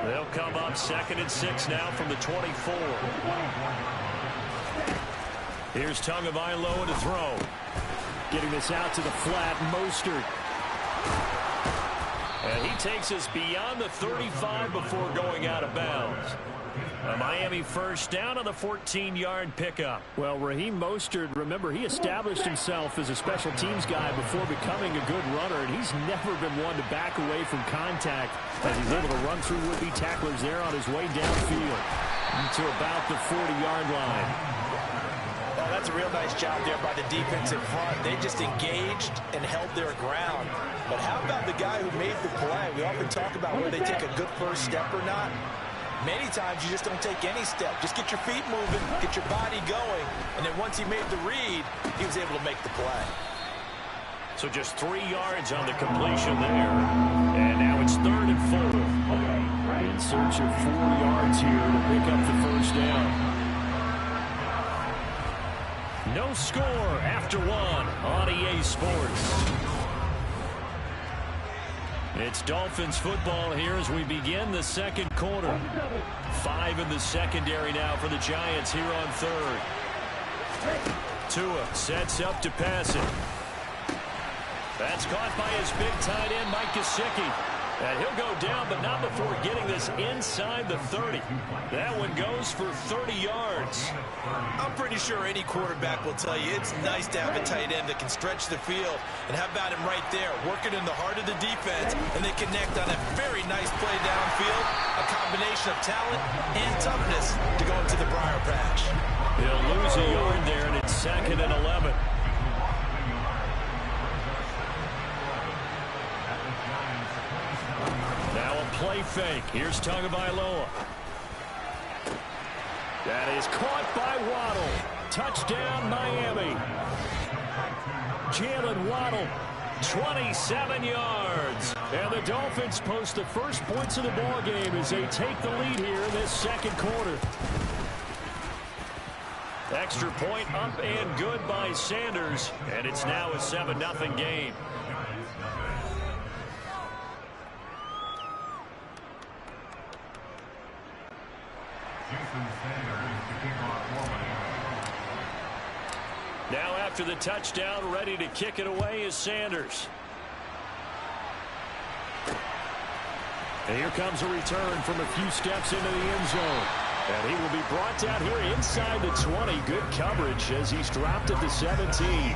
They'll come up 2nd and 6 now from the 24. Here's Tagovailoa to throw. Getting this out to the flat, Mostert. And he takes us beyond the 35 before going out of bounds. A Miami first down on the 14-yard pickup. Well, Raheem Mostert, remember, he established himself as a special teams guy before becoming a good runner, and he's never been one to back away from contact as he's able to run through would-be tacklers there on his way downfield to about the 40-yard line. Well, that's a real nice job there by the defensive front. They just engaged and held their ground. But how about the guy who made the play? We often talk about whether they take a good first step or not. Many times you just don't take any step. Just get your feet moving, get your body going, and then once he made the read, he was able to make the play. So just 3 yards on the completion there. And now it's 3rd and 4. In search of 4 yards here to pick up the first down. No score after 1 on EA Sports. It's Dolphins football here as we begin the second quarter. 5 in the secondary now for the Giants here on 3rd. Tua sets up to pass it. That's caught by his big tight end, Mike Gesicki. And he'll go down, but not before getting this inside the 30. That one goes for 30 yards. I'm pretty sure any quarterback will tell you it's nice to have a tight end that can stretch the field. And how about him right there, working in the heart of the defense, and they connect on a very nice play downfield. A combination of talent and toughness to go into the briar patch. He'll lose a yard there, and it's 2nd and 11. Play fake. Here's Tagovailoa. That is caught by Waddle. Touchdown, Miami. Jalen Waddle, 27 yards. And the Dolphins post the first points of the ball game as they take the lead here in this second quarter. Extra point up and good by Sanders. And it's now a 7-0 game. Now after the touchdown, ready to kick it away is Sanders. And here comes a return from a few steps into the end zone. And he will be brought down here inside the 20. Good coverage as he's dropped at the 17.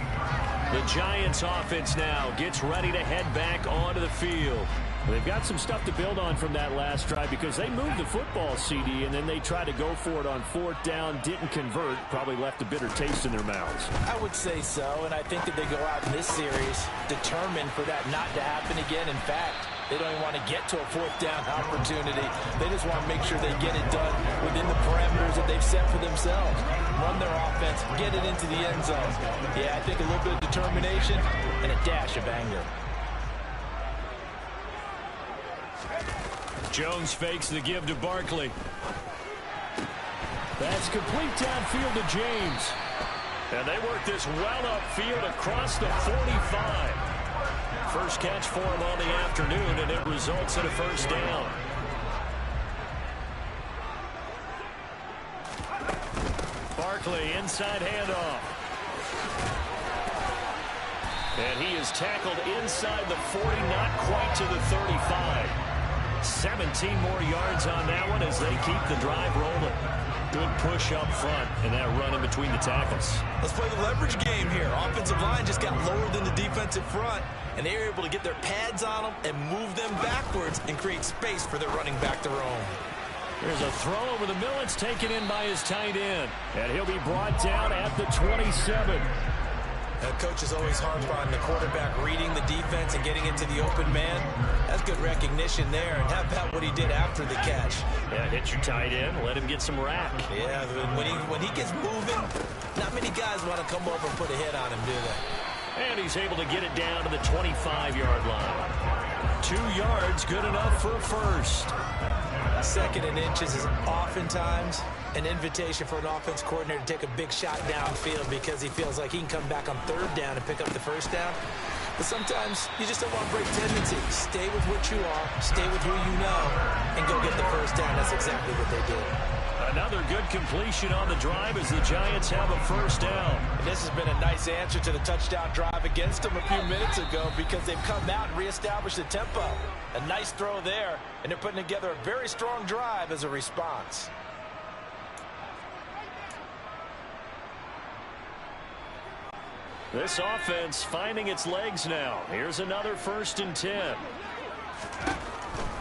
The Giants offense now gets ready to head back onto the field. They've got some stuff to build on from that last drive because they moved the football, CD, and then they tried to go for it on 4th down, didn't convert, probably left a bitter taste in their mouths. I would say so, and I think that they go out in this series determined for that not to happen again. In fact, they don't even want to get to a 4th down opportunity. They just want to make sure they get it done within the parameters that they've set for themselves. Run their offense, get it into the end zone. Yeah, I think a little bit of determination and a dash of anger. Jones fakes the give to Barkley. That's complete downfield to James. And they work this well upfield across the 45. First catch for him on the afternoon, and it results in a first down. Barkley, inside handoff. And he is tackled inside the 40, not quite to the 35. 17 more yards on that one as they keep the drive rolling. Good push up front and that run in between the tackles. Let's play the leverage game here. Offensive line just got lower than the defensive front, and they were able to get their pads on them and move them backwards and create space for their running back to roam. There's a throw over the middle. It's taken in by his tight end. And he'll be brought down at the 27. Coach is always hard on the quarterback reading the defense and getting into the open man. That's good recognition there. And how about what he did after the catch? Yeah, hit your tight end. Let him get some rack. Yeah, when he gets moving, not many guys want to come over and put a hit on him, do they? And he's able to get it down to the 25-yard line. 2 yards, good enough for a first. Second and inches is oftentimes an invitation for an offense coordinator to take a big shot downfield because he feels like he can come back on third down and pick up the first down. But sometimes you just don't want to break tendencies. Stay with what you are, stay with who you know, and go get the first down. That's exactly what they did. Another good completion on the drive as the Giants have a first down. And this has been a nice answer to the touchdown drive against them a few minutes ago because they've come out and reestablished the tempo. A nice throw there, and they're putting together a very strong drive as a response. This offense finding its legs now. Here's another 1st and 10.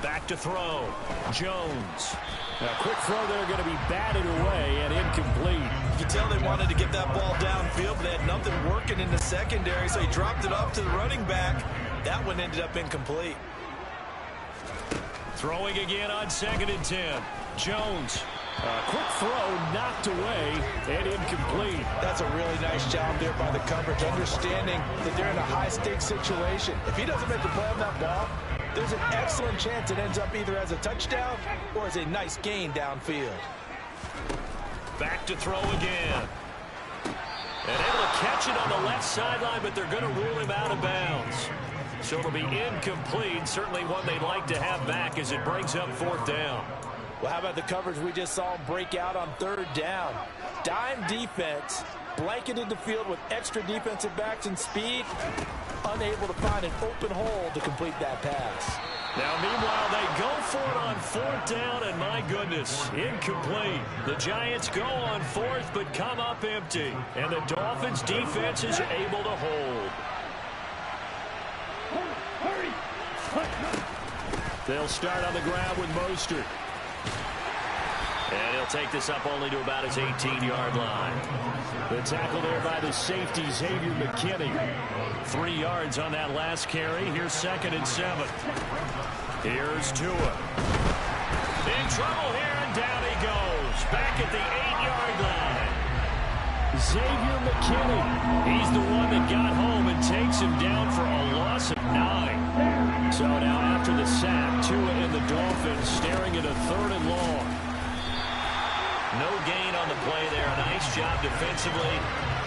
Back to throw. Jones. A quick throw there going to be batted away and incomplete. You can tell they wanted to get that ball downfield, but they had nothing working in the secondary, so he dropped it off to the running back. That one ended up incomplete. Throwing again on 2nd and 10. Jones. A quick throw knocked away and incomplete. That's a really nice job there by the coverage, understanding that they're in a high-stakes situation. If he doesn't make the play on that ball, there's an excellent chance it ends up either as a touchdown or as a nice gain downfield. Back to throw again. And able to catch it on the left sideline, but they're going to rule him out of bounds. So it'll be incomplete. Certainly one they'd like to have back as it brings up 4th down. Well, how about the coverage we just saw him break out on 3rd down? Dime defense, blanketed the field with extra defensive backs and speed, unable to find an open hole to complete that pass. Now, meanwhile, they go for it on 4th down, and my goodness, incomplete. The Giants go on 4th, but come up empty. And the Dolphins' defense is able to hold. They'll start on the ground with Mostert. And he'll take this up only to about his 18-yard line. The tackle there by the safety, Xavier McKinney. 3 yards on that last carry. Here's 2nd and 7. Here's Tua. In trouble here, and down he goes. Back at the 8-yard line. Xavier McKinney. He's the one that got home and takes him down for a loss of 9. So now after the sack, Tua and the Dolphins staring at a 3rd and long. No gain on the play there. Nice job defensively.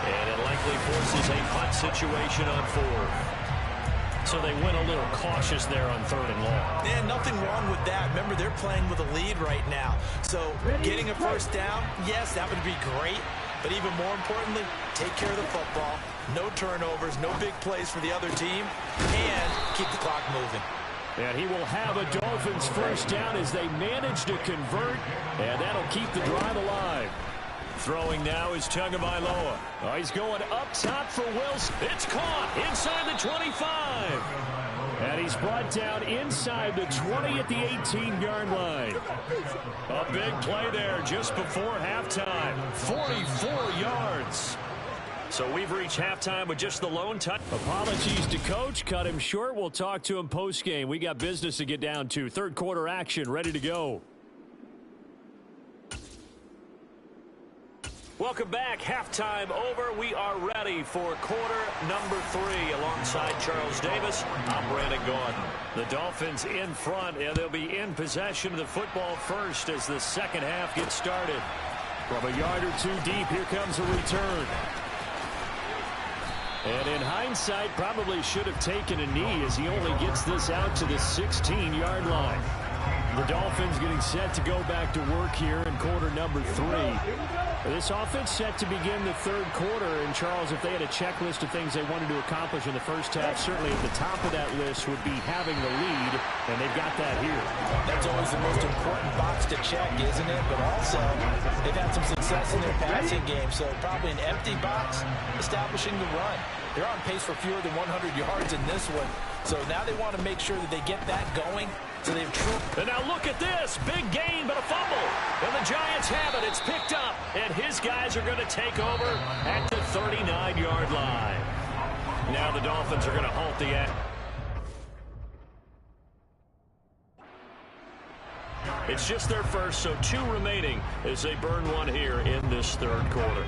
And it likely forces a punt situation on 4th. So they went a little cautious there on 3rd and long. And nothing wrong with that. Remember, they're playing with a lead right now. So getting a first down, yes, that would be great. But even more importantly, take care of the football. No turnovers, no big plays for the other team. And keep the clock moving. And he will have a Dolphins first down as they manage to convert, and that'll keep the drive alive. Throwing now is Tagovailoa. Oh, he's going up top for Wilson. It's caught inside the 25. And he's brought down inside the 20 at the 18-yard line. A big play there just before halftime. 44 yards. So we've reached halftime with just the lone touch. Apologies to Coach. Cut him short. We'll talk to him postgame. We got business to get down to. 3rd quarter action ready to go. Welcome back. Halftime over. We are ready for quarter number 3. Alongside Charles Davis, I'm Brandon Gordon. The Dolphins in front, and they'll be in possession of the football first as the second half gets started. From a yard or 2 deep, here comes a return. And in hindsight, probably should have taken a knee as he only gets this out to the 16-yard line. The Dolphins getting set to go back to work here in quarter number 3. This offense set to begin the 3rd quarter. And, Charles, if they had a checklist of things they wanted to accomplish in the first half, certainly at the top of that list would be having the lead, and they've got that here. That's always the most important box to check, isn't it? But also, they've had some success in their passing game, so probably an empty box establishing the run. They're on pace for fewer than 100 yards in this one. So now they want to make sure that they get that going. So they've and now look at this. Big gain, but a fumble. And the Giants have it. It's picked up. And his guys are going to take over at the 39-yard line. Now the Dolphins are going to halt the act. It's just their first, so 2 remaining as they burn one here in this 3rd quarter.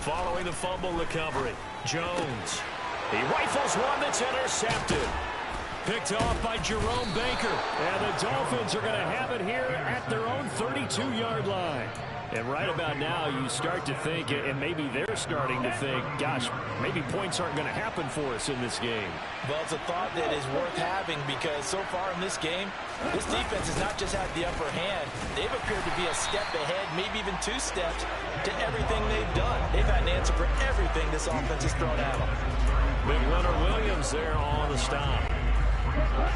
Following the fumble recovery. Jones. He rifles one that's intercepted. Picked off by Jerome Baker. And the Dolphins are going to have it here at their own 32-yard line. And right about now, you start to think, and maybe they're starting to think, gosh, maybe points aren't going to happen for us in this game. Well, it's a thought that is worth having because so far in this game, this defense has not just had the upper hand. They've appeared to be a step ahead, maybe even 2 steps to everything they've done. They've had an answer for everything this offense has thrown at them. Big Leonard Williams there on the stop.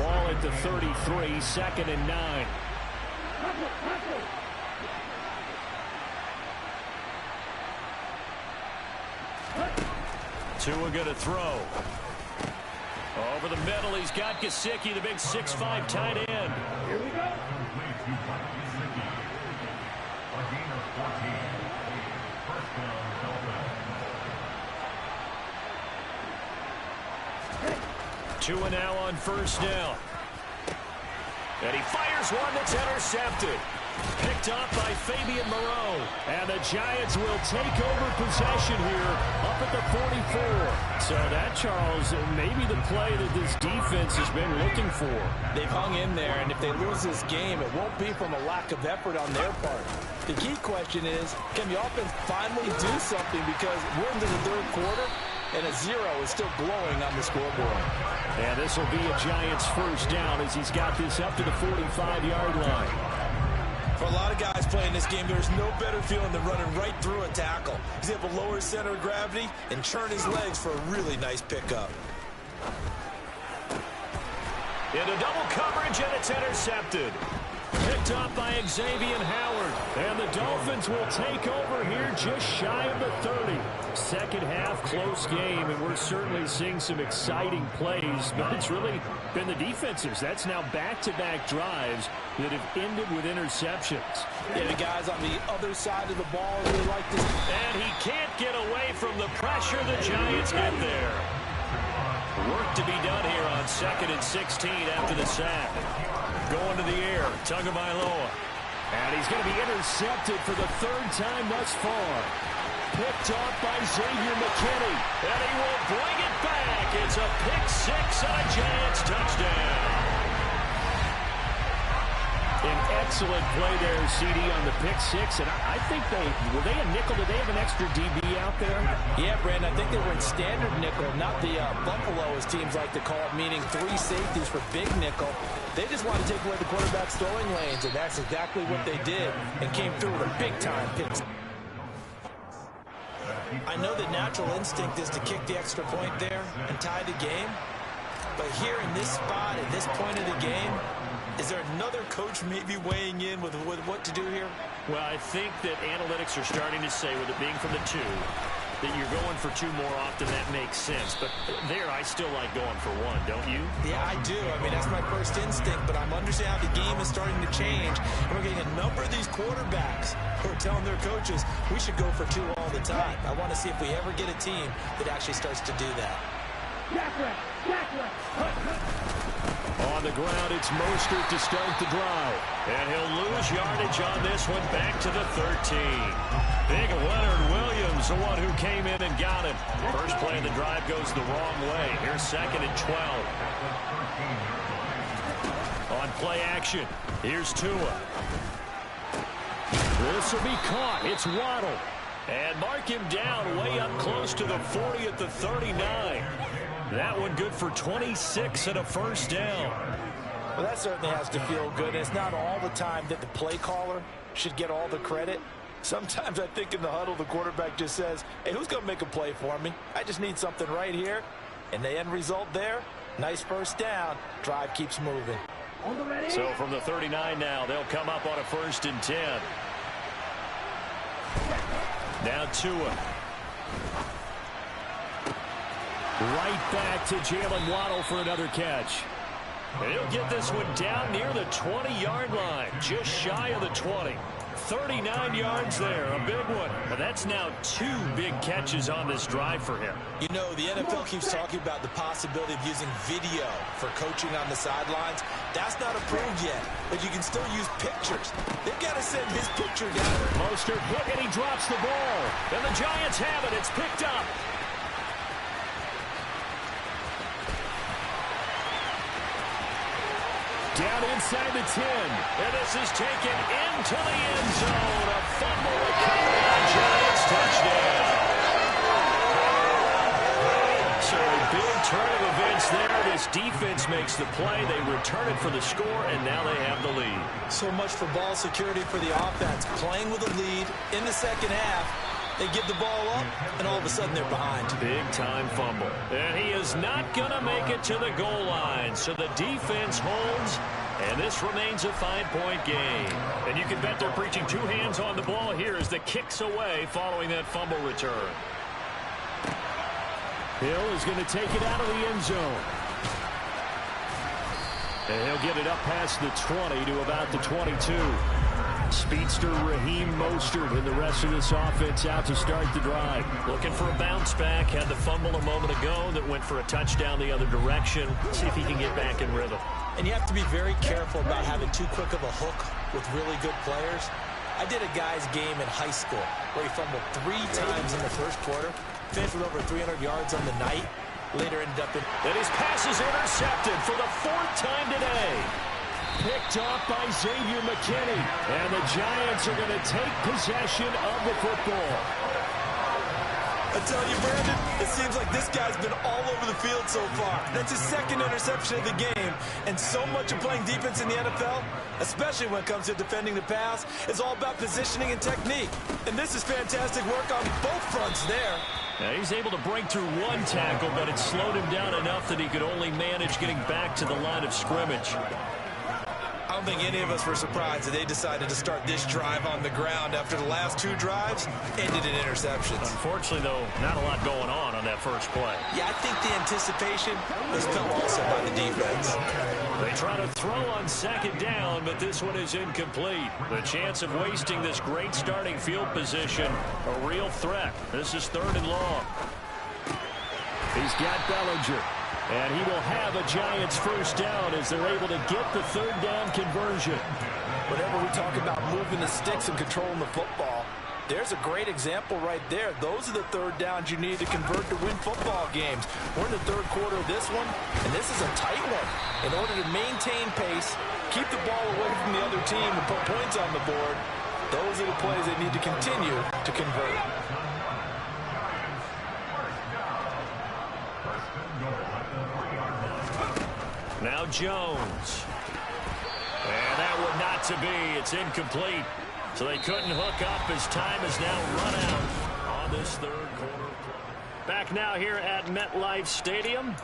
Ball at the 33, 2nd and 9. Tua going to throw. Over the middle, he's got Gesicki, the big 6'5" tight end. Here we go. Tua now on 1st down. And he fires one that's intercepted. Picked up by Fabian Moreau. And the Giants will take over possession here up at the 44. So that, Charles, may be the play that this defense has been looking for. They've hung in there, and if they lose this game, it won't be from a lack of effort on their part. The key question is, can the offense finally do something because we're into the 3rd quarter, and a 0 is still glowing on the scoreboard. And this will be a Giants 1st down as he's got this up to the 45-yard line. For a lot of guys playing this game, there's no better feeling than running right through a tackle. He's able to lower his center of gravity and churn his legs for a really nice pickup. Into double coverage, and it's intercepted. Picked up by Xavier Howard. And the Dolphins will take over here just shy of the 30. Second half, close game, and we're certainly seeing some exciting plays, but it's really been the defensives. That's now back-to-back drives that have ended with interceptions. Yeah, the guys on the other side of the ball really like this. And he can't get away from the pressure. The Giants get there. Work to be done here on 2nd and 16 after the sack. Going to the air, Tagovailoa. And he's going to be intercepted for the 3rd time thus far. Picked off by Xavier McKinney. And he will bring it back. It's a pick 6 and a Giants touchdown. An excellent play there, CD, on the pick 6. And I think were they a nickel? Did they have an extra DB out there? Yeah, Brandon, I think they were in standard nickel, not the Buffalo, as teams like to call it, meaning 3 safeties for big nickel. They just want to take away the quarterback's throwing lanes, and that's exactly what they did and came through with a big-time pick. I know the natural instinct is to kick the extra point there and tie the game, but here in this spot, at this point of the game, is there another coach maybe weighing in with what to do here? Well, I think that analytics are starting to say, with it being from the 2, that you're going for 2 more often. That makes sense. But there, I still like going for 1, don't you? Yeah, I do. I mean, that's my first instinct. But I'm understanding how the game is starting to change. And we're getting a number of these quarterbacks who are telling their coaches, we should go for 2 all the time. I want to see if we ever get a team that actually starts to do that. On the ground, it's Mostert to start the drive. And he'll lose yardage on this one, back to the 13. Big Leonard Williams, the one who came in and got him. First play of the drive goes the wrong way. Here's 2nd and 12. On play action, here's Tua. This will be caught. It's Waddle. And mark him down way up close to the 40 at the 39. That one good for 26 and a 1st down. Well, that certainly has to feel good. It's not all the time that the play caller should get all the credit. Sometimes I think in the huddle, the quarterback just says, hey, who's going to make a play for me? I just need something right here. And the end result there, nice 1st down. Drive keeps moving. So from the 39 now, they'll come up on a 1st and 10. Now Tua. Right back to Jalen Waddle for another catch. And he'll get this one down near the 20-yard line, just shy of the 20. 39 yards there, a big one. But that's now 2 big catches on this drive for him. You know, the NFL keeps talking about the possibility of using video for coaching on the sidelines. That's not approved yet, but you can still use pictures. They've got to send his picture down. Mostert, look, and he drops the ball. And the Giants have it. It's picked up. Down inside the 10. And this is taken into the end zone. A fumble recovered. Giants touchdown. So a big turn of events there. This defense makes the play. They return it for the score, and now they have the lead. So much for ball security for the offense. Playing with a lead in the second half. They give the ball up, and all of a sudden they're behind. Big-time fumble. And he is not going to make it to the goal line. So the defense holds, and this remains a 5-point game. And you can bet they're preaching 2 hands on the ball here as the kick's away following that fumble return. Hill is going to take it out of the end zone. And he'll get it up past the 20 to about the 22. Speedster Raheem Mostert and the rest of this offense out to start the drive. Looking for a bounce back. Had the fumble a moment ago that went for a touchdown the other direction. See if he can get back in rhythm. And you have to be very careful about having too quick of a hook with really good players. I did a guy's game in high school where he fumbled 3 times in the first quarter, finished with over 300 yards on the night, later ended up in... And his pass is intercepted for the 4th time today. Picked off by Xavier McKinney. And the Giants are going to take possession of the football. I tell you, Brandon, it seems like this guy's been all over the field so far. That's his 2nd interception of the game. And so much of playing defense in the NFL, especially when it comes to defending the pass, is all about positioning and technique. And this is fantastic work on both fronts there. Now he's able to break through 1 tackle, but it slowed him down enough that he could only manage getting back to the line of scrimmage. I don't think any of us were surprised that they decided to start this drive on the ground after the last 2 drives ended in interceptions. Unfortunately, though, not a lot going on that first play. Yeah, I think the anticipation was felt also by the defense. They try to throw on 2nd down, but this one is incomplete. The chance of wasting this great starting field position, a real threat. This is 3rd and long. He's got Bellinger. And he will have a Giants first down as they're able to get the 3rd down conversion. Whenever we talk about moving the sticks and controlling the football, there's a great example right there. Those are the 3rd downs you need to convert to win football games. We're in the 3rd quarter of this one, and this is a tight one. In order to maintain pace, keep the ball away from the other team, and put points on the board, those are the plays they need to continue to convert. Now Jones. And that one not to be. It's incomplete. So they couldn't hook up as time is now run out on this 3rd quarter. Back now here at MetLife Stadium.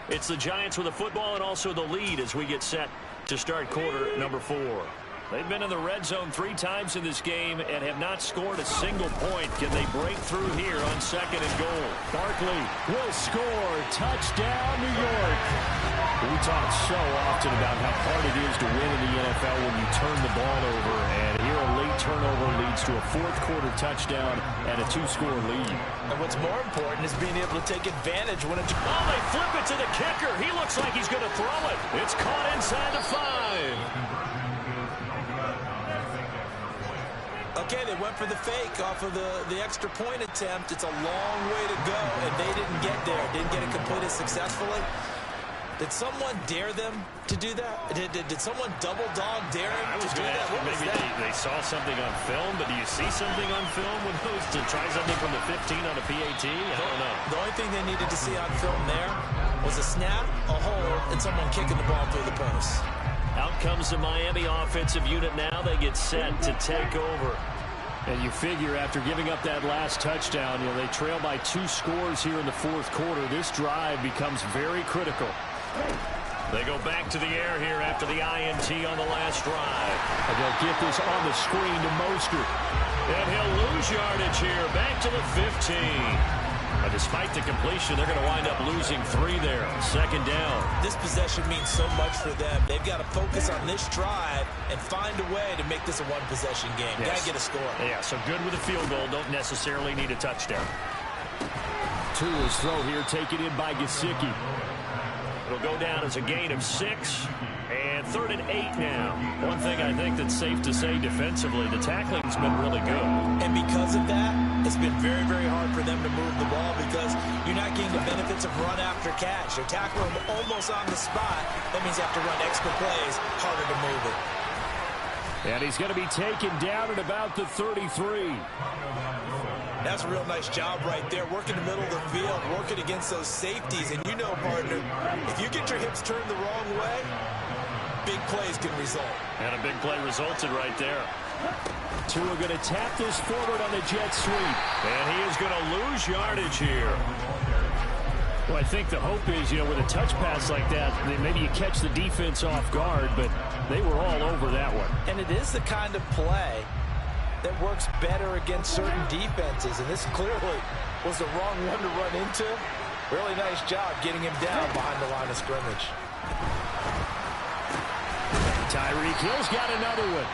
It's the Giants with the football and also the lead as we get set to start quarter number 4. They've been in the red zone 3 times in this game and have not scored a single point. Can they break through here on 2nd and goal? Barkley will score. Touchdown, New York. We talk so often about how hard it is to win in the NFL when you turn the ball over. And here a late turnover leads to a 4th quarter touchdown and a 2-score lead. And what's more important is being able to take advantage when it's... Oh, they flip it to the kicker. He looks like he's going to throw it. It's caught inside the 5. Okay, they went for the fake off of the extra point attempt. It's a long way to go, and they didn't get there. Didn't get it completed successfully. Did someone dare them to do that? Did someone double dog dare him to do that? Maybe they saw something on film, but do you see something on film when those to try something from the 15 on a PAT? I don't know. The only thing they needed to see on film there was a snap, a hold, and someone kicking the ball through the post. Out comes the Miami offensive unit now. They get set to take over. And you figure after giving up that last touchdown, they trail by 2 scores here in the 4th quarter. This drive becomes very critical. They go back to the air here after the INT on the last drive. And they'll get this on the screen to Mostert. And he'll lose yardage here back to the 15. But despite the completion, they're going to wind up losing 3 there. Second down. This possession means so much for them. They've got to focus on this drive and find a way to make this a one-possession game. Yes. Got to get a score. Yeah, so good with a field goal. Don't necessarily need a touchdown. Tua's throw here taken in by Gesicki. It'll go down as a gain of 6. And 3rd and 8 now. One thing I think that's safe to say defensively, the tackling's been really good. And because of that, it's been very, very hard for them to move the ball because you're not getting the benefits of run after catch. They're tackling them almost on the spot. That means you have to run extra plays, harder to move it. And he's going to be taken down at about the 33. That's a real nice job right there, working the middle of the field, working against those safeties. And you know, partner, if you get your hips turned the wrong way, big plays can result. And a big play resulted right there. Tua going to tap this forward on the jet sweep. And he is going to lose yardage here. Well, I think the hope is, with a touch pass like that, maybe you catch the defense off guard, but they were all over that one. And it is the kind of play that works better against certain defenses. And this clearly was the wrong one to run into. Really nice job getting him down behind the line of scrimmage. Tyreek Hill's got another one.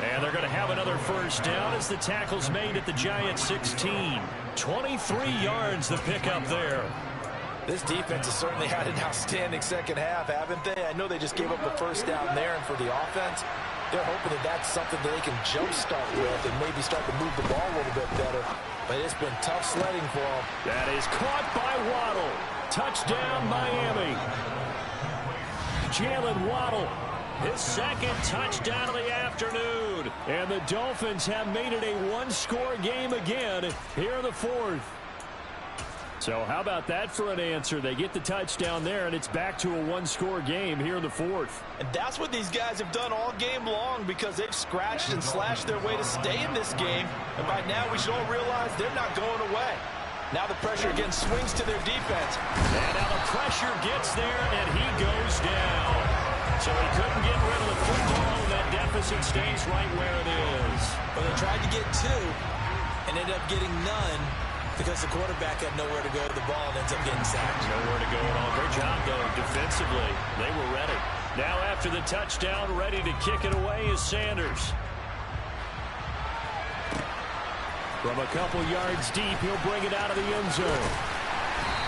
And they're going to have another first down as the tackle's made at the Giants' 16. 23 yards the pickup there. This defense has certainly had an outstanding second half, haven't they? I know they just gave up a first down there, and for the offense, they're hoping that that's something that they can jumpstart with and maybe start to move the ball a little bit better. But it's been tough sledding for them. That is caught by Waddle. Touchdown, Miami. Jalen Waddle, his second touchdown of the afternoon. And the Dolphins have made it a one-score game again here in the 4th. So how about that for an answer? They get the touchdown there, and it's back to a one-score game here in the 4th. And that's what these guys have done all game long because they've scratched and slashed their way to stay in this game. And by now, we should all realize they're not going away. Now the pressure again swings to their defense. And now the pressure gets there, and he goes down. So he couldn't get rid of the football, and that deficit stays right where it is. But they tried to get 2 and ended up getting none, because the quarterback had nowhere to go to the ball and ends up getting sacked. Nowhere to go at all. Great job, though, defensively. They were ready. Now after the touchdown, ready to kick it away is Sanders. From a couple yards deep, he'll bring it out of the end zone.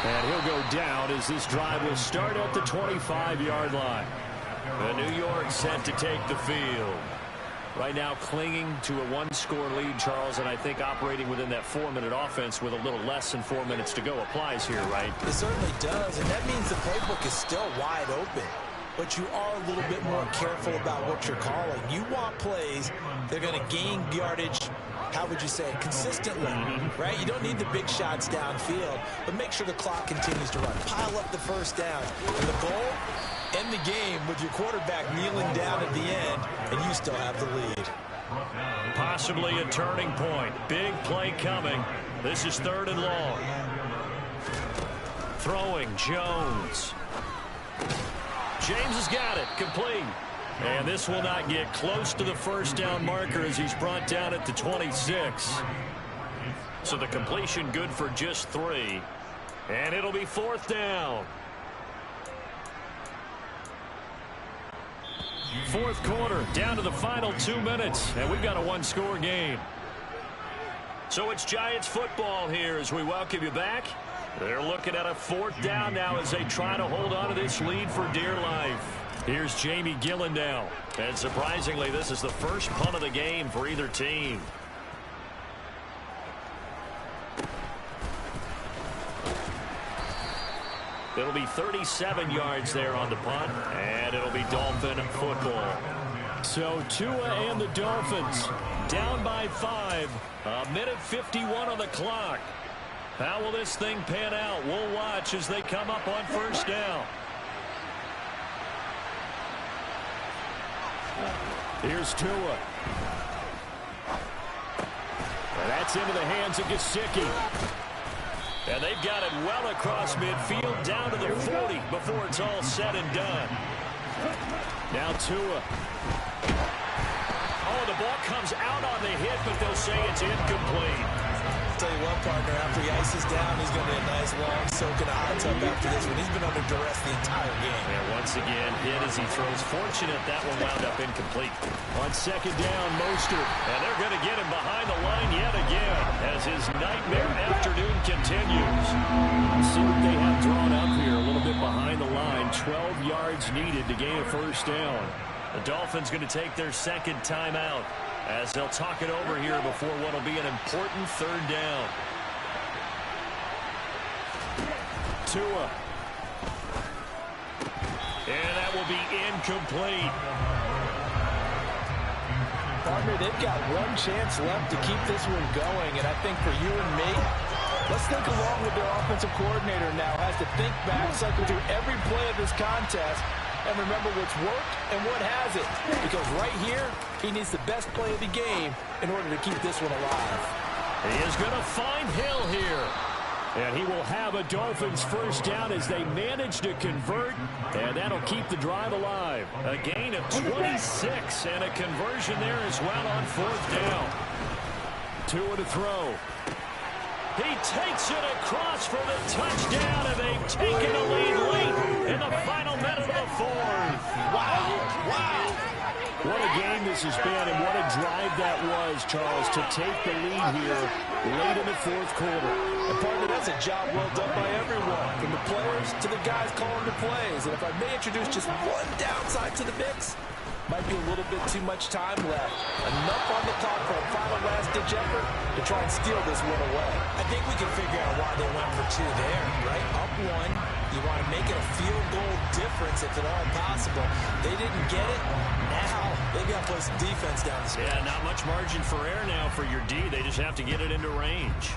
And he'll go down as this drive will start at the 25-yard line. And New York set to take the field. Right now clinging to a one-score lead, Charles, and I think operating within that 4-minute offense with a little less than 4 minutes to go applies here, right? It certainly does, and that means the playbook is still wide open. But you are a little bit more careful about what you're calling. You want plays that are going to gain yardage, how would you say it, consistently, right? You don't need the big shots downfield, but make sure the clock continues to run. Pile up the first down. And the goal, end the game with your quarterback kneeling down at the end, and you still have the lead. Possibly a turning point. Big play coming. This is 3rd and long. Throwing, Jones. James has got it. Complete. And this will not get close to the first down marker as he's brought down at the 26. So the completion good for just 3. And it'll be 4th down. 4th quarter, down to the final 2 minutes, and we've got a one-score game. So it's Giants football here as we welcome you back. They're looking at a 4th down now as they try to hold on to this lead for dear life. Here's Jamie Gillen now. And surprisingly, this is the first punt of the game for either team. It'll be 37 yards there on the punt, and it'll be Dolphin football. So Tua and the Dolphins down by 5. A minute 51 on the clock. How will this thing pan out? We'll watch as they come up on first down. Here's Tua. And that's into the hands of Gesicki. And they've got it well across midfield down to the 40 before it's all said and done. Now Tua. Oh, the ball comes out on the hit, but they'll say it's incomplete. tell you what, partner, after he ices down, he's going to be a nice long soak in a hot tub after this one. He's been under duress the entire game. And once again, hit as he throws. Fortunate that one wound up incomplete. On second down, Mostert. And they're going to get him behind the line yet again as his nightmare afternoon continues. See what they have drawn up here. A little bit behind the line. 12 yards needed to gain a first down. The Dolphins going to take their second timeout as they'll talk it over here before what will be an important third down. Tua. And that will be incomplete. Partner, they've got one chance left to keep this one going, and I think for you and me, let's think along with their offensive coordinator now. Has to think back, cycle through every play of this contest, and remember what's worked and what hasn't. Because right here, he needs the best play of the game in order to keep this one alive. He is going to find Hill here. And he will have a Dolphins first down as they manage to convert. And that'll keep the drive alive. A gain of 26 and a conversion there as well on fourth down. Tua to throw. He takes it across for the touchdown, and they've taken a lead late in the final minute of the fourth. Wow. What a game this has been, and what a drive that was, Charles, to take the lead here late in the fourth quarter. And partner, that's a job well done by everyone, from the players to the guys calling the plays. And if I may introduce just one downside to the mix, might be a little bit too much time left. Enough on the clock for a final last-ditch effort to try and steal this one away. I think we can figure out why they went for two there, right? Up one, you want to make it a field goal difference if at all possible. They didn't get it. Now they've got to play some defense down the stretch. Yeah, not much margin for error now for your D. They just have to get it into range.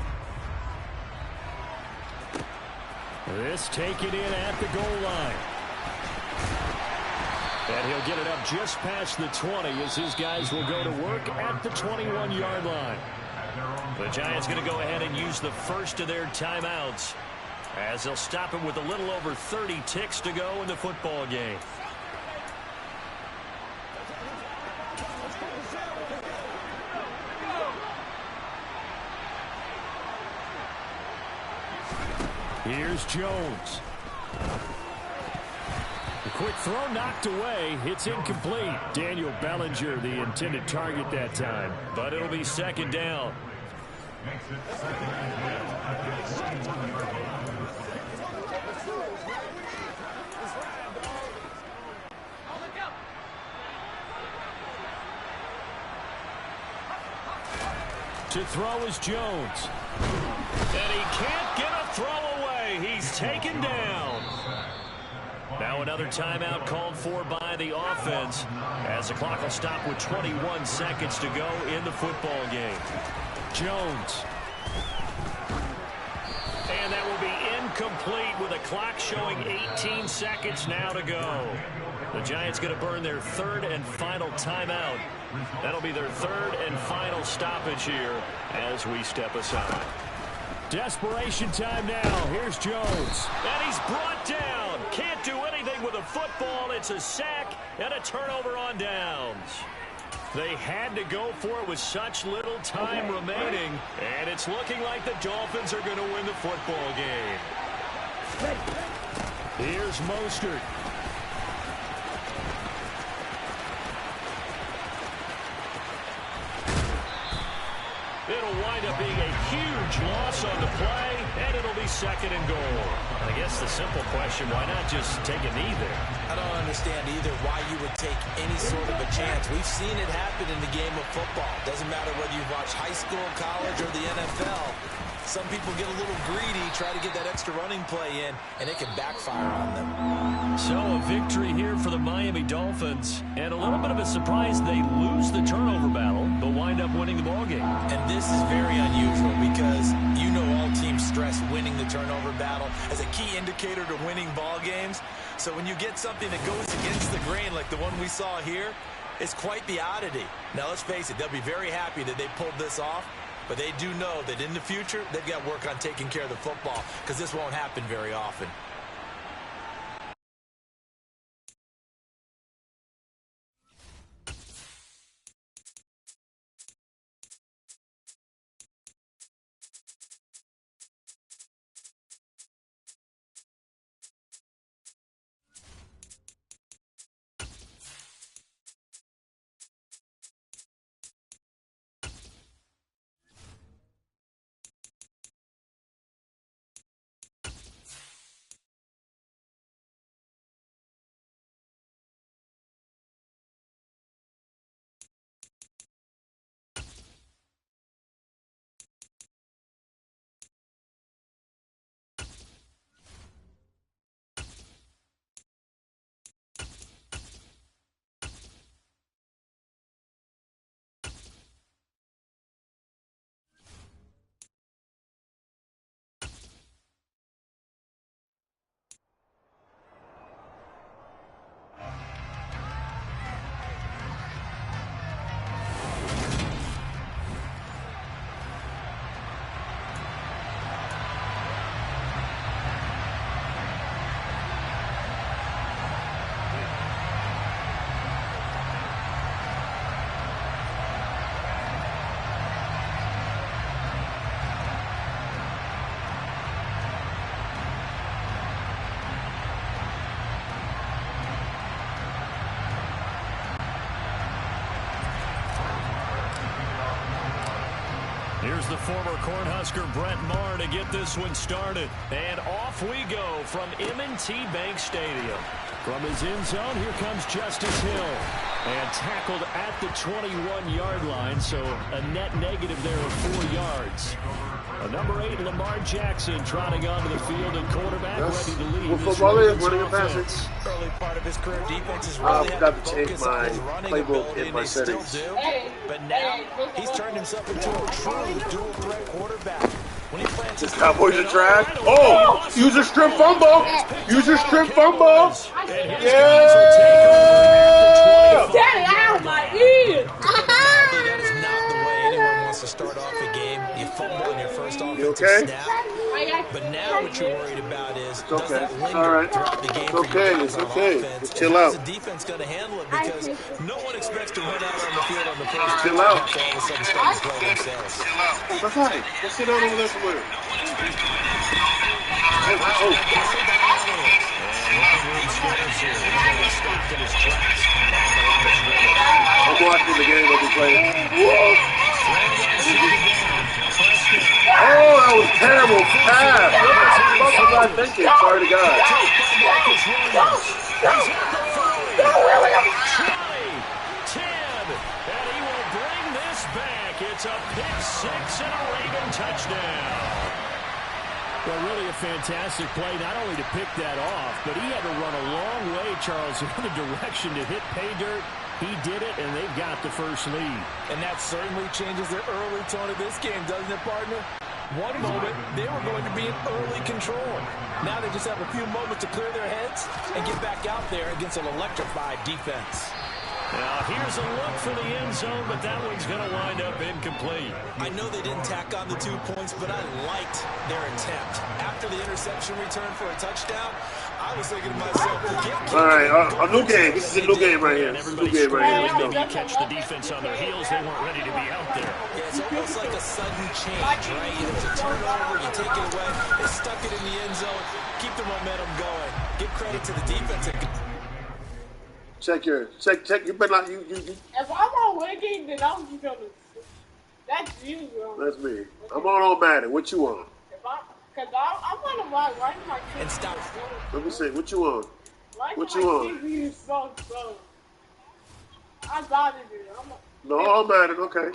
This taken in at the goal line. And he'll get it up just past the 20 as his guys will go to work at the 21-yard line. The Giants going to go ahead and use the first of their timeouts as they'll stop it with a little over 30 ticks to go in the football game. Here's Jones. The quick throw knocked away. It's incomplete. Daniel Bellinger, the intended target that time. But it'll be second down. To throw is Jones. And he can't get a throw away. He's taken down. Now another timeout called for by the offense as the clock will stop with 21 seconds to go in the football game. Jones. And that will be incomplete with a clock showing 18 seconds now to go. The Giants going to burn their third and final timeout. That'll be their third and final stoppage here as we step aside. Desperation time now. Here's Jones. And he's brought down. Can't do anything with a football. It's a sack and a turnover on downs. They had to go for it with such little time remaining. And it's looking like the Dolphins are going to win the football game. Here's Mostert. It'll wind up being a huge loss on the play, and it'll be second and goal. I guess the simple question, why not just take a knee there? I don't understand either why you would take any sort of a chance. We've seen it happen in the game of football. Doesn't matter whether you've watched high school, college, or the NFL. Some people get a little greedy, try to get that extra running play in, and it can backfire on them. So a victory here for the Miami Dolphins, and a little bit of a surprise they lose the turnover battle, but wind up winning the ballgame. And this is very unusual because you know all teams stress winning the turnover battle as a key indicator to winning ball games. So when you get something that goes against the grain like the one we saw here, it's quite the oddity. Now let's face it, they'll be very happy that they pulled this off. But they do know that in the future, they've got to work on taking care of the football because this won't happen very often. Here's the former Cornhusker Brett Maher to get this one started. And off we go from M&T Bank Stadium. From his end zone, here comes Justice Hill. And tackled at the 21-yard line, so a net negative there of 4 yards. Number 8, Lamar Jackson, trotting onto the field, and quarterback ready to lead. What football is? Running and passing? Early part of his career, defense is I really forgot to change my playbook in my settings. But now he's turned himself into a true dual-threat quarterback. When he plants his Cowboys are trash. Oh, use a strip fumble. Use a strip fumble. Yeah. Get it out of my ear. That is not the way anyone wants to start off a game. You fumble in your first offensive snap. But now what you're worried about is does that linger throughout the game? It's okay. Just chill out. The defense going to handle it because no one expects to run out on the field on the first Chill out. all of a sudden start to play themselves. That's right. Go sit down over there somewhere. I'm watching the game that we playing. Oh, that was terrible pass. What the fuck was I thinking? Sorry to God. And he will bring this back. It's a pick six and a Raven touchdown. Well, really a fantastic play, not only to pick that off, but he had to run a long way, Charles, in the direction to hit pay dirt. He did it, and they've got the first lead. And that certainly changes the early tone of this game, doesn't it, partner? One moment, they were going to be in early control. Now they just have a few moments to clear their heads and get back out there against an electrified defense. Now, here's a look for the end zone, but that one's going to wind up incomplete. I know they didn't tack on the 2 points, but I liked their attempt. After the interception return for a touchdown, I was thinking to myself, all right, a new game. This is a new game right here. This is a new game right here. Maybe catch the defense on their heels. They weren't ready to be out there. Yeah, it's almost like a sudden change, right? There's a turnover, you take it away, they stuck it in the end zone, keep the momentum going. Give credit to the defense. Check. You better not. You. If I'm on winning, then I'm just gonna. That's you, bro. That's me. I'm on Madden. What you on? Cause I'm gonna write my TV. And stop. Let me see. What you on? What you on? TV is so. I got it. No, I'm Madden. Okay.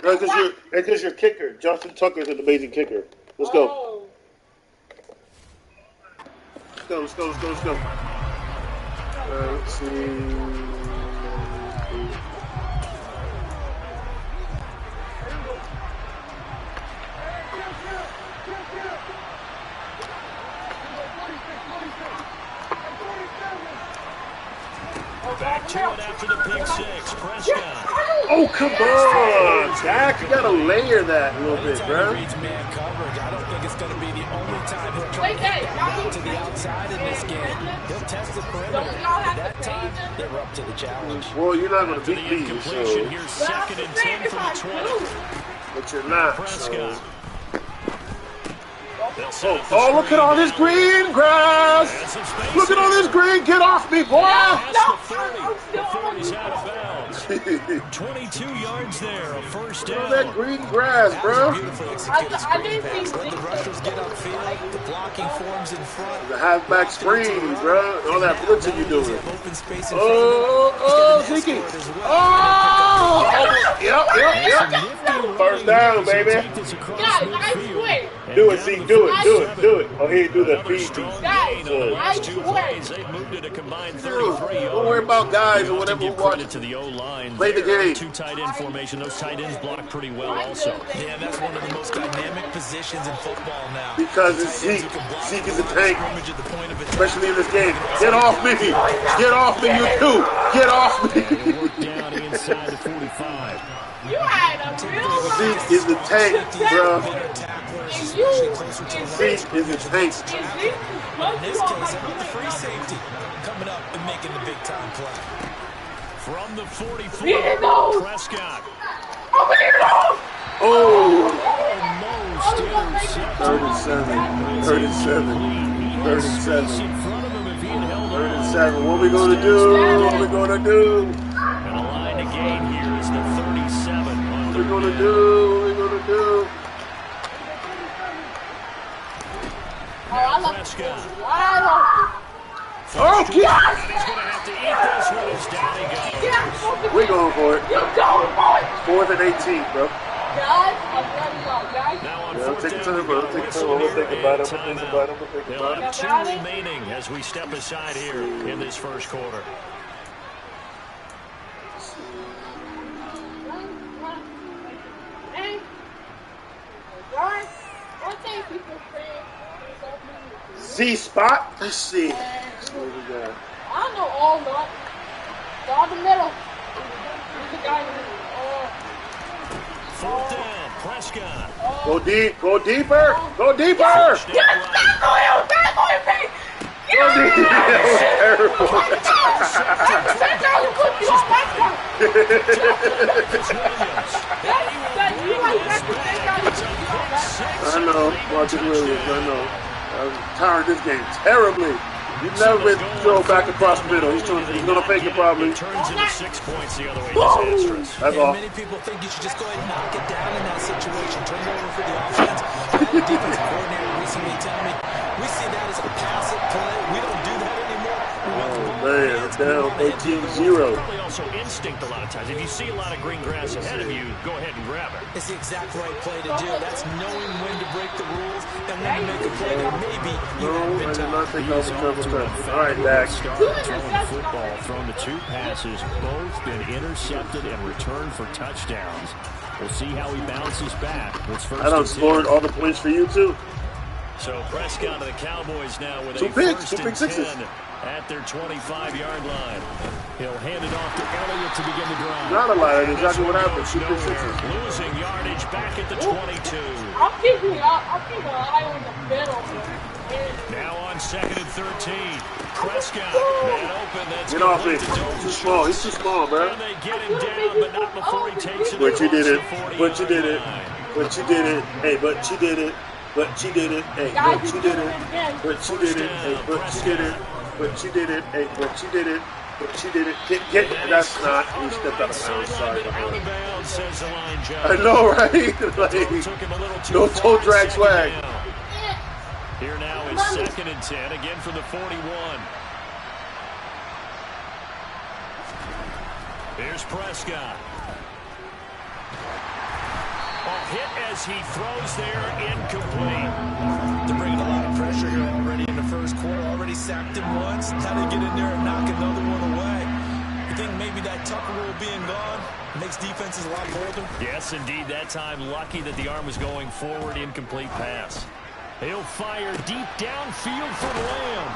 Because you're kicker. Justin Tucker's an amazing kicker. Let's go. Let's go. Let's see. Back to it after the pick six. Prescott. Oh, come on, Dak. You got to layer that a little bit, bro. Reads man coverage. I don't think it's going to be the only time he'll try to get back to the outside in this game. He'll test the perimeter. At that time, they're up to the challenge. Well, you're not going to beat me, so. Here's 2nd and 10 from the 20. But you're not, Prescott. so. Oh, look at all this green grass! Look at all this green! Get off me, boy! The 40's out of bounds. 22 yards there, a first down. Look at that green grass, bro. I didn't think Let the rushers get upfield. The blocking forms in front. The halfback screen, bro. All that blitzing you doing. Open space in Zeke. Yep. First down, baby. Do it, Zeke. Do it. Oh, he do the feed. They've moved it a combined 33 yards. Don't worry about guys or whatever who watch. To the O-line. Play the game. 2 tight end formation. Those tight ends block pretty well also. Yeah, that's one of the most dynamic positions in football now. Because it's Zeke. Zeke is a tank. Especially in this game. Get off me. Get off me, you two. Get off me. Work down inside the 45. You had a real Zeke is the tank, bro. Zeke is the tank. In this case, about the free safety coming up and making the big time play. From the 44, Prescott. Oh! Almost 37. What we gonna do? And a line to gain here is the 37. What we gonna do? Now Prescott. Oh, And he's going to have to eat this with his daddy goes. we're going for it. You're going for it. 4th and 18, bro. Guys, I'm ready to go, guys. Now on Yeah, 4th take down, your time, bro. Take your time. I'm gonna think about it. I'm gonna think about it. I'm gonna think They'll about have it. 2 remaining as we step aside here in this first quarter. C spot. Let's see. What we got? I know all that. Down the middle. There's a guy in the middle. 4th down, Prescott. Go deep. Go deeper. Go deeper. First Go down right. deep. That was terrible. I know, Marcus Williams. I know. I'm tired of this game terribly. He's never been thrown back across the middle. He's going to fake it probably. It turns into 6 points the other way. Disastrous. That's all. Many people think you should just go ahead and knock it down in that situation. Turn it over for the offense. I had a defensive coordinator recently tell me, we see that as a passive play. We don't do that anymore. We want the ball Man, in the hands. down We want to hit 13-0. Probably also instinct a lot of times. If you see a lot of green grass ahead of you, go ahead and grab it. It's the exact right play to do. That's knowing when to break the rules and when to make a play that maybe you No, haven't I been did taught. not think I was a triple touch. All right, Good Dak. start throwing the football, thrown the 2 passes, both been intercepted and returned for touchdowns. We'll see how he bounces back. It's first I done and 10. scored all the points for you too. So Prescott to the Cowboys now with 2 a picks, first 2 and pick sixes. 10 at their 25-yard line. He'll hand it off to Elliott to begin the drive. Not a lot. That's And exactly this what one happened. goes 2 pick nowhere. sixes. Losing yardage back at the 22. I'm keeping an eye on the middle. Now on 2nd and 13. Prescott, man open. That's Get off me. complete to Doge. Too small. He's too small, bro. And they get him down, but not before he takes it. But you did it. across the But you did it. 40-yard line. But you did it. Hey, but you did it. But you did it. Hey, but you did it. But you did it. Hey, but you did it. But you did it. Hey, but you did it. But you did it. Get. That's not. You stepped out of bounds. Sorry. Out of bounds, says the line judge. I know, right? Like, Took him a little too no far toe drag second swag. down. Here now is 2nd and 10, again from the 41. Here's Prescott. Hit as he throws there, incomplete. They're bringing a lot of pressure here already in the first quarter. Already sacked him once. How to get in there and knock another one away. You think maybe that Tucker rule being gone makes defenses a lot bolder? Yes, indeed. That time, lucky that the arm was going forward, incomplete pass. He'll fire deep downfield for Lamb.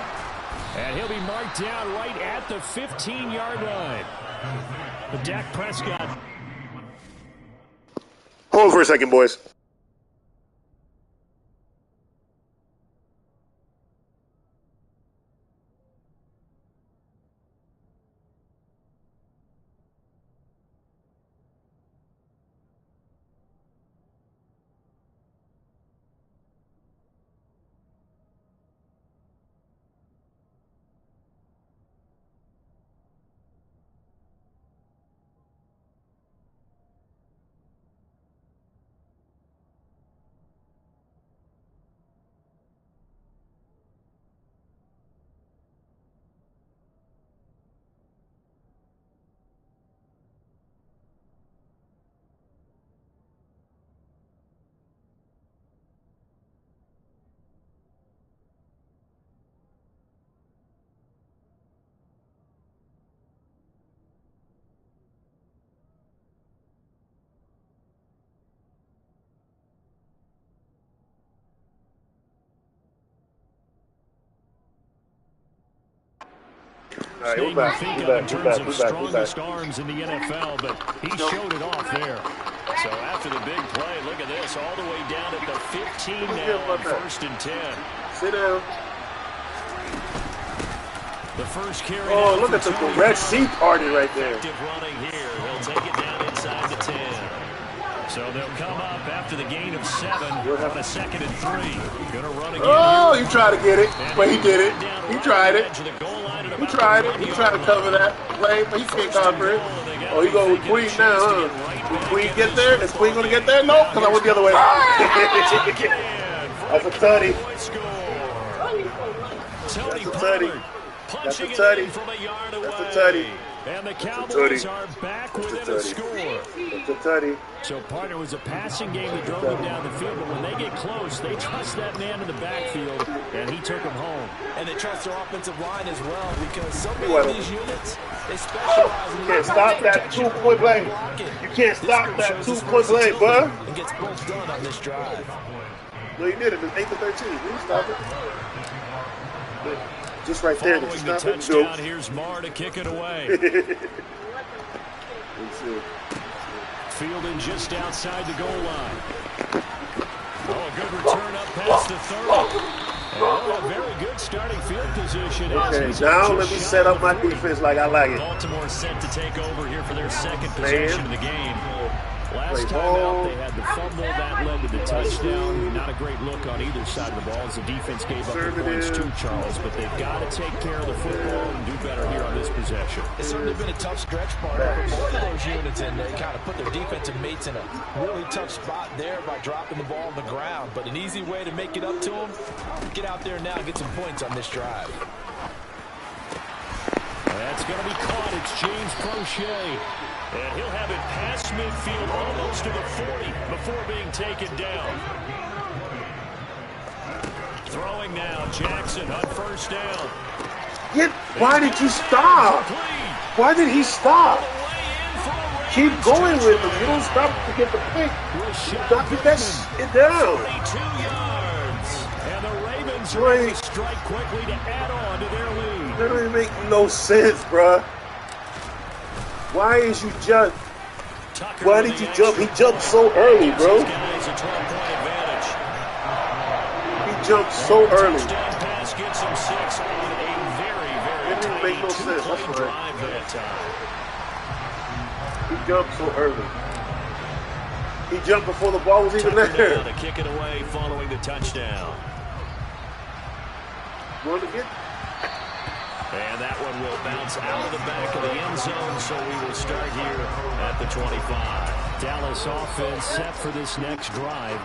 And he'll be marked down right at the 15-yard line. But Dak Prescott. Hold for a second, boys. All right, we're back. In terms of strongest arms in the NFL, but he showed it off there. So after the big play, look at this, all the way down at the 15 now on 1st and 10. Sit down. The first carry. Oh, look at the Red Sea party right there. Effective running here. He'll take it down inside the 10. So they'll come up after the gain of 7 on a 2nd and 3. Gonna run again. Oh, he tried to get it, but he did it. He tried it. He tried it. He tried to cover that play, but he can't cover it. Oh, he going with Queen now, huh? Will Queen get there? Is Queen going to get there? No, because I went the other way. That's a tutty. Pollard. That's a Punching it tutty. in from a yard away. That's a tutty. And the That's a Cowboys tutty. are back That's a within a tutty. score. It's a tutty. So, partner, was a passing game that drove them down the field, but when they get close, they trust that man in the backfield, and he took him home. And they trust their offensive line as well, because so many of these units, they specialize in... You can't stop that two-point play. You can't stop that two-point play, bud. And gets both done on this drive. No, you did it. It's 8-13. You didn't stop it. Just right there. Did you Following the stop it? touchdown, here's Marr to kick it away. Fielded just outside the goal line. Oh, a good return up past the 30. Oh, a very good starting field position. Okay, now let me set up my defense like I like it. Baltimore set to take over here for their second possession of the game. Last time out, they had the fumble. That led to the touchdown. Not a great look on either side of the ball as the defense gave up the points too, Charles. But they've got to take care of the football and do better here on this possession. It's certainly been a tough stretch, partner, for both of those units, and they kind of put their defensive mates in a really tough spot there by dropping the ball on the ground. But an easy way to make it up to them, get out there now and get some points on this drive. That's going to be caught. It's James Prochet. And he'll have it past midfield almost to the 40 before being taken down. Throwing now, Jackson on first down. Why did you stop? Why did he stop? Keep going with him. You don't stop to get the pick. You got to get that shit down. 22 yards. And the Ravens are able to strike quickly to add on to their lead. That don't even make no sense, bruh. Why is you jump? Why did you jump? He jumped so early, bro. He jumped so early. It didn't make no sense. That's right. He jumped so early. He jumped before the ball was even there. To kick it away following the touchdown. Going to get. And that one will bounce out of the back of the end zone, so we will start here at the 25. Dallas offense set for this next drive.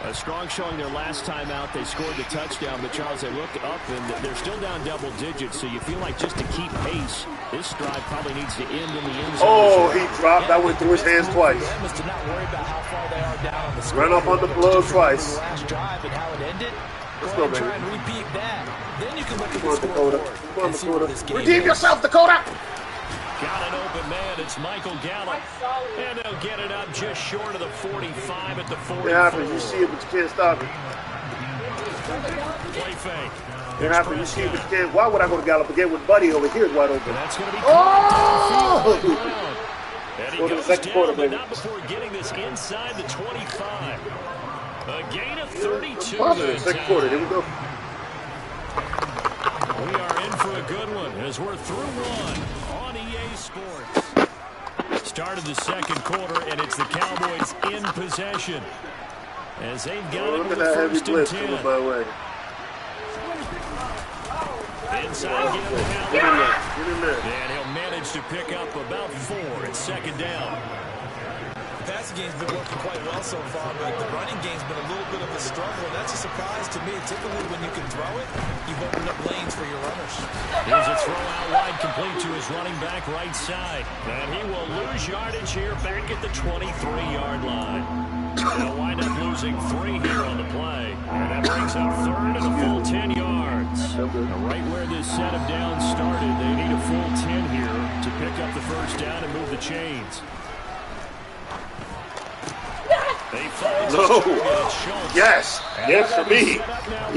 A strong showing their last time out. They scored the touchdown, but Charles, they look up and they're still down double digits, so you feel like just to keep pace, this drive probably needs to end in the end zone. Oh, he dropped. That went through his hands twice. Run up on the blood twice. Last drive and how it ended. Let's go, baby. Try and repeat that. Then you can look at Come on, the Dakota. scoreboard Come on, and see where this Dakota. game Redeem is. yourself, Dakota. Got an open man. It's Michael Gallup. And they'll get it up just short of the 45 at the 44. It happens. You see it, but you can't stop it. Play fake. It happens. You see it, but you can't. Why would I go to Gallup again with Buddy over here is wide open? And that's going to be Oh! and he Go to the goes second down, quarter, but baby. not before getting this inside the 25. A gain of 32. Positive. Second quarter. Here we go. We are in for a good one as we're through one on EA Sports. Started the second quarter, and it's the Cowboys in possession as they've got it Look with at the that heavy first and blitz 10. coming my way. Inside again, Get in there. Get in there. and he'll manage to pick up about 4 at second down. The passing game's been working quite well so far, but the running game's been a little bit of a struggle. That's a surprise to me. Typically, when you can throw it, you've opened up lanes for your runners. Here's a throw out wide, complete to his running back right side. And he will lose yardage here back at the 23-yard line. They'll wind up losing 3 here on the play. And that brings up third and a full 10 yards. Right where this set of downs started, they need a full 10 here to pick up the first down and move the chains. No. Yes. Yes for me.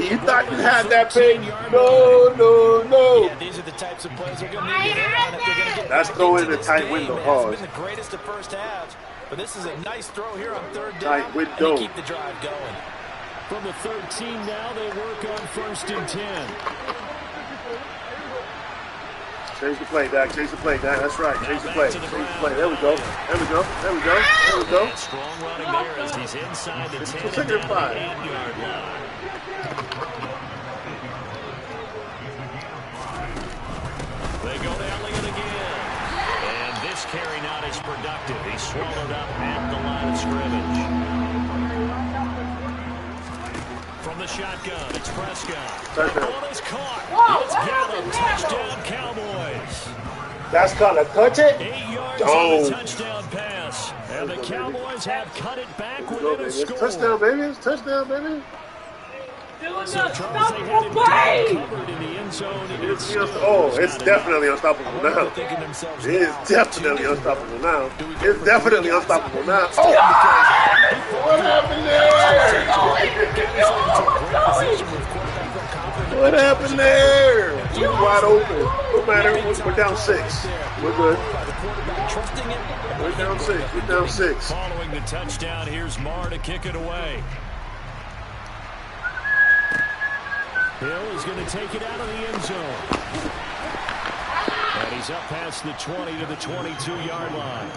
You thought you had that pick? No, no, no. Yeah, these are the types of plays they're going to need to hit on if they're going to get That's back throwing into the this tight game. window. It Pause. hasn't been the greatest of first halves, but this is a nice throw here on third down. Tight window. And they keep the drive going. From the 13 now, they work on first and 10. Change the play, Dak. Change the play, Dak. That's right. Change the play. Change the play. There we go. There we go. There we go. There we go. And strong running there as he's inside the 10 Second and 5. 8-yard line. They go to Elliott again. And this carry not as productive. He's swallowed up at the line of scrimmage. From From the shotgun, it's Prescott. Touchdown. The ball is caught. Whoa, It's what Gallup. happened there, Touchdown, Cowboys. That's called a touch it. 8 yards on Oh. the touchdown pass. And the Cowboys have cut it back Go, within baby. a It's score. touchdown, baby. It's touchdown, baby. Doing So the Charles, they had him unstoppable covered in the end zone. It's definitely unstoppable now. They're thinking themselves It is now. definitely unstoppable now. It's definitely unstoppable now. Oh! What happened there? What happened there? He was wide open. No matter. We're down 6. We're good. We're down 6. We're down 6. Following the touchdown, here's Marr to kick it away. Hill is going to take it out of the end zone. And he's up past the 20 to the 22-yard line.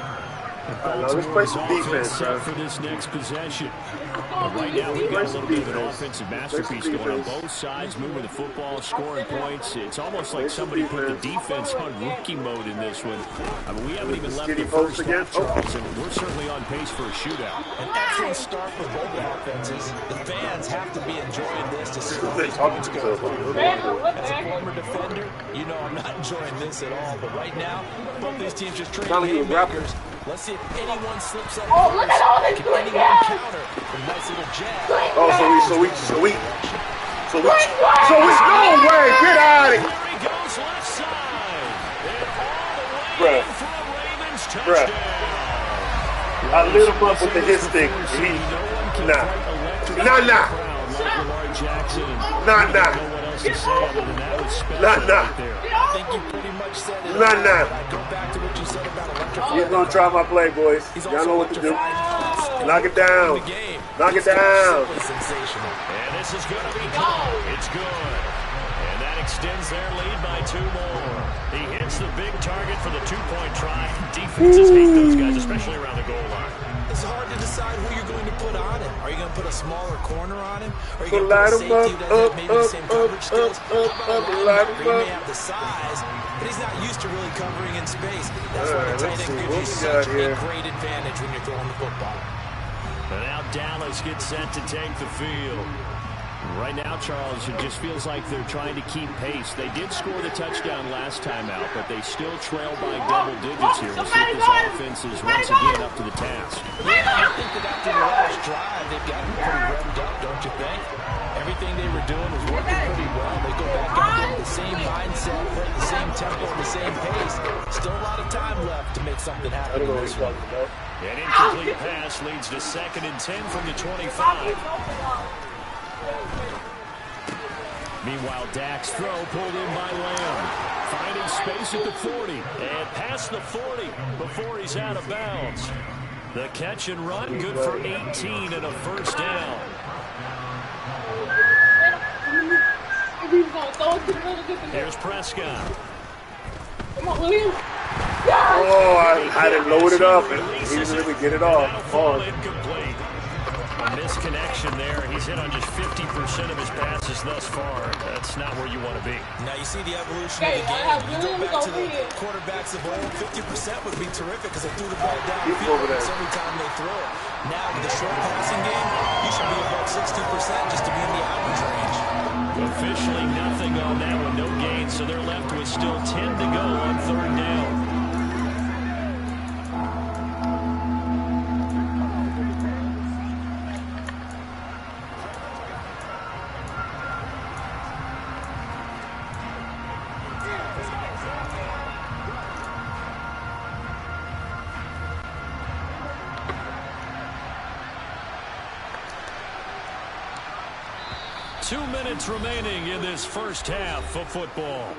Let's play some defense, bro. For this next possession. But right now, we've got a little bit of an offensive masterpiece going on both sides, moving the football, scoring points. It's almost like somebody put the defense on rookie mode in this one. I mean, we haven't even left the first half, Charles, and we're certainly on pace for a shootout. An excellent start for both offenses. The fans have to be enjoying this to see They're talking to themselves. As a former defender, you know I'm not enjoying this at all. But right now, both these teams just trading haymakers. Let's see if anyone slips up. Oh, look at all this Can quick anyone gas. counter a nice little jab? Oh, so we. No way, get out of here. Here he goes left side. And all the way Bruh. in for a Ravens Bruh. touchdown. I lit him up with the hit stick. Nah. I think you pretty much said it. Nah. Go back to what you said about electrifying. He's gonna try my play, boys. Y'all know what to do. Knock it down. Knock it down. Sensational. And this is going to be good. It's good. And that extends their lead by 2 more. He hits the big target for the 2-point try. Defenses hate those guys, especially around the goal line. It's hard to decide who you're going to put on him. Are you going to put a smaller corner on him? Or are you So going to light put a him safety that has maybe the same coverage skills? light him He may up. have the size, but he's not used to really covering in space. That's why the Alright, tight let's end see. gives you What we got such a here? great advantage when you're throwing the football. And now Dallas gets set to take the field. Right now, Charles, it just feels like they're trying to keep pace. They did score the touchdown last time out, but they still trail by double digits here. We'll see if this offense is once again up to the task. Yeah, I think that after the last drive, they've gotten pretty revved up, don't you think? Everything they were doing was working pretty well. They go back out there with the same mindset, play the same tempo, the same pace. Still a lot of time left to make something I happen don't know in what this he's one. talking about. An incomplete pass leads to 2nd and 10 from the 25. Meanwhile, Dak's throw pulled in by Lamb. Finding space at the 40. And past the 40 before he's out of bounds. The catch and run, good for 18 and a first down. Here's Prescott. Come on, William. Oh, I had it loaded up and he didn't really get it off. Fall incomplete. A misconnection there. He's hit on just 50% of his passes thus far. That's not where you want to be. Now you see the evolution of the game. You go back to the quarterbacks of old, 50% would be terrific because they threw the ball downfield every time they throw it. Now with the short passing game, you should be about 60% just to be in the average range. Officially nothing on that one, no gain, so they're left with still 10 to go on 3rd down. Two minutes remaining in this first half of football.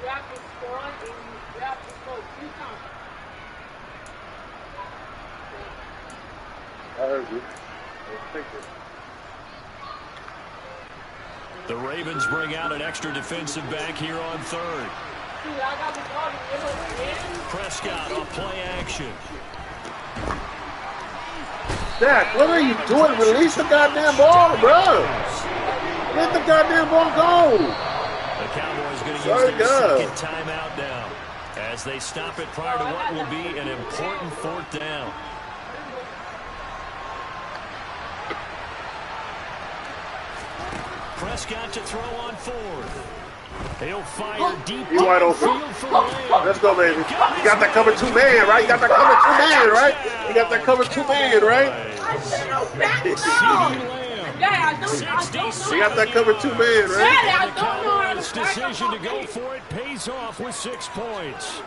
You have to score and you have to score 3 times. I heard you. The Ravens bring out an extra defensive back here on 3rd. Prescott on play action. Dak, what are you doing? Release the goddamn ball, bro. Let the goddamn ball go. The Cowboys going to use their 2nd timeout now as they stop it prior to what will be an important 4th down. Prescott to throw on fourth. He'll fire deep. He's wide open. Let's go, baby. You got that cover 2 man, right? You got that cover 2 man, right? You got that cover 2 man, right? You got that cover 2 man, right? The Cowboys' decision to go for it pays off with 6 points.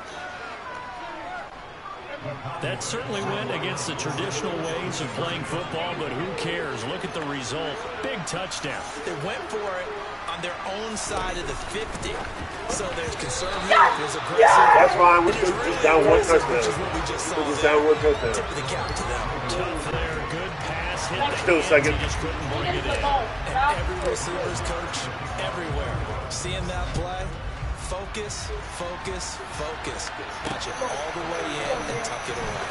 That certainly went against the traditional ways of playing football, but who cares? Look at the result. Big touchdown. They went for it on their own side of the 50. So there's conservative, there's aggressive. That's fine. We're just down 1 touchdown. Which is what we just saw. We're just down 1 touchdown. Tip of the cap to them. Tough there. Good pass. Hit the Still second. He just couldn't bring it in. And every receiver's coach, everywhere. Seeing that play, focus, focus, focus. Watch it all the way in and tuck it away.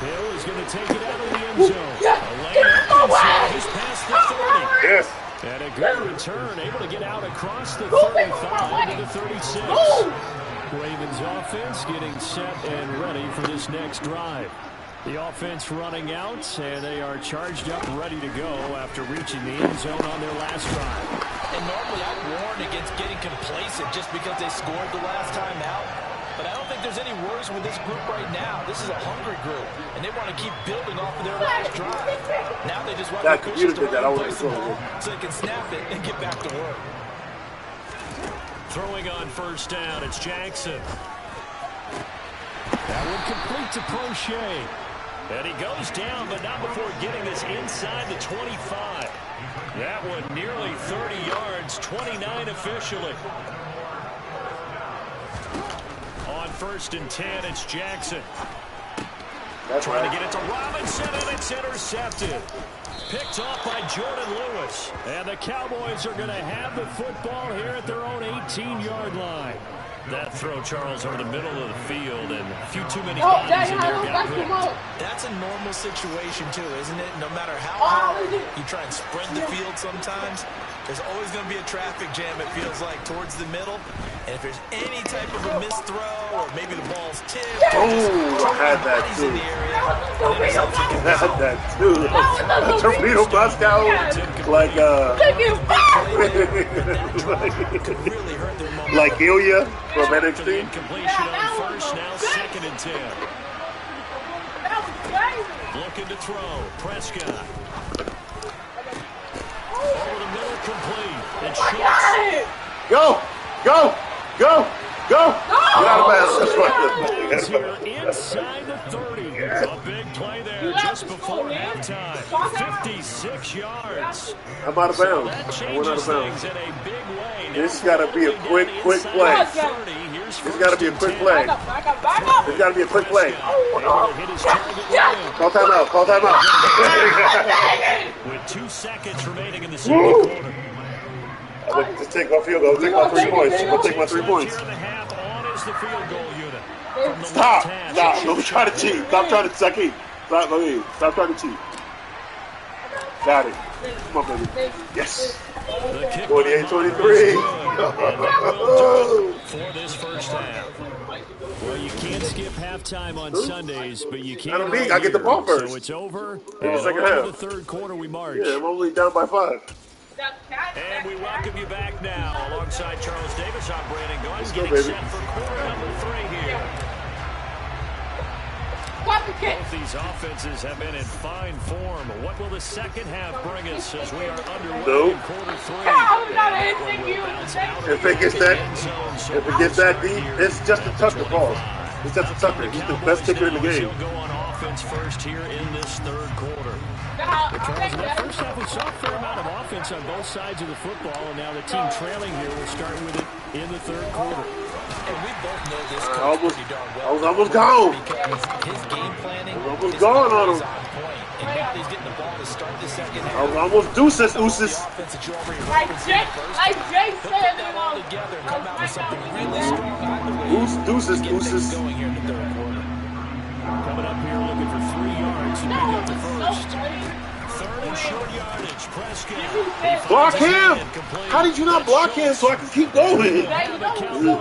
Hill is going to take it out of the end zone. Elaine just past the 30. Yes. And a good return, able to get out across the 35 to the 36. Ravens offense getting set and ready for this next drive. The offense running out, and they are charged up, ready to go after reaching the end zone on their last drive. And normally I'd warn against getting complacent just because they scored the last time out. But I don't think there's any worries with this group right now. This is a hungry group, and they want to keep building off of their last drive. Now they just want That to computer did that. I wasn't place the sure. ball so they can snap it and get back to work. Throwing on first down, it's Jackson. That one complete to Prochet. And he goes down, but not before getting this inside the 25. That one nearly 30 yards, 29 officially. On first and 10, it's Jackson. That's Trying right. to get it to Robinson, and it's intercepted. Picked off by Jordan Lewis. And the Cowboys are going to have the football here at their own 18-yard line. That throw, Charles, over the middle of the field, and a few too many bodies in there got hit. That's a normal situation, too, isn't it? No matter how hard you try and spread the field sometimes, there's always going to be a traffic jam, it feels like, towards the middle. And if there's any type of a missed throw, or maybe the ball's tipped, Oh, I had that, too. I had that, too. Torpedo Moscow. Like Ilya from NXT. Incompletion on first, now second and 10. Looking to throw. Prescott. Over the middle, complete. And Schultz. Go! Go! Go! Go! Get out of bounds. That's Here right. inside the 30. A big play there just before halftime. 56 yards. I'm out of So bounds. that I went out changes of bounds. things in a big way. This got to be a quick play. It's got to be a quick play. It's got to be a quick play. Call timeout. Call timeout. With 2 seconds remaining in the second quarter. I'm going to just take my field goal. Take my 3 points. I'm going to take my 3 points. Here in the half, on is the field goal unit. From the Stop. left hash. Stop. Don't try to cheat. Stop trying to suck in. Stop trying to cheat. Got it. Come on, baby. Yes. The kick 28-23. for this first half. Well, you can't skip halftime on Sundays, but you can. I don't need. I get the ball first. So it's over. In the second over half. the third quarter, we march. Yeah, I'm only down by 5. And we welcome you back now alongside Charles Davis. I'm Brandon Glenn. Let's go, Getting baby. set for quarter number 3 here. Both these offenses have been in fine form. What will the second half bring us as we are underway in quarter 3? If it gets that deep, it's just a Tucker ball. It's just a Tucker. He's the best kicker in the game. He'll go on offense first here in this third quarter. Because in that first half, we saw a fair amount of offense on both sides of the football, and now the team trailing here will start with it in the third quarter. And we both know this coach pretty darn well. I was almost gone. Because his game planning I was almost gone on him. is on point. And now he's getting the ball to start the second half. I was almost deuces. The offense that you already referenced in the first. Jay He'll put that all together and come out with something really strong, I believe. Deuces. Get things going here in the third quarter. Coming up here looking for 3 yards to pick up the first. Third Block him! How did you not block him so I can keep going?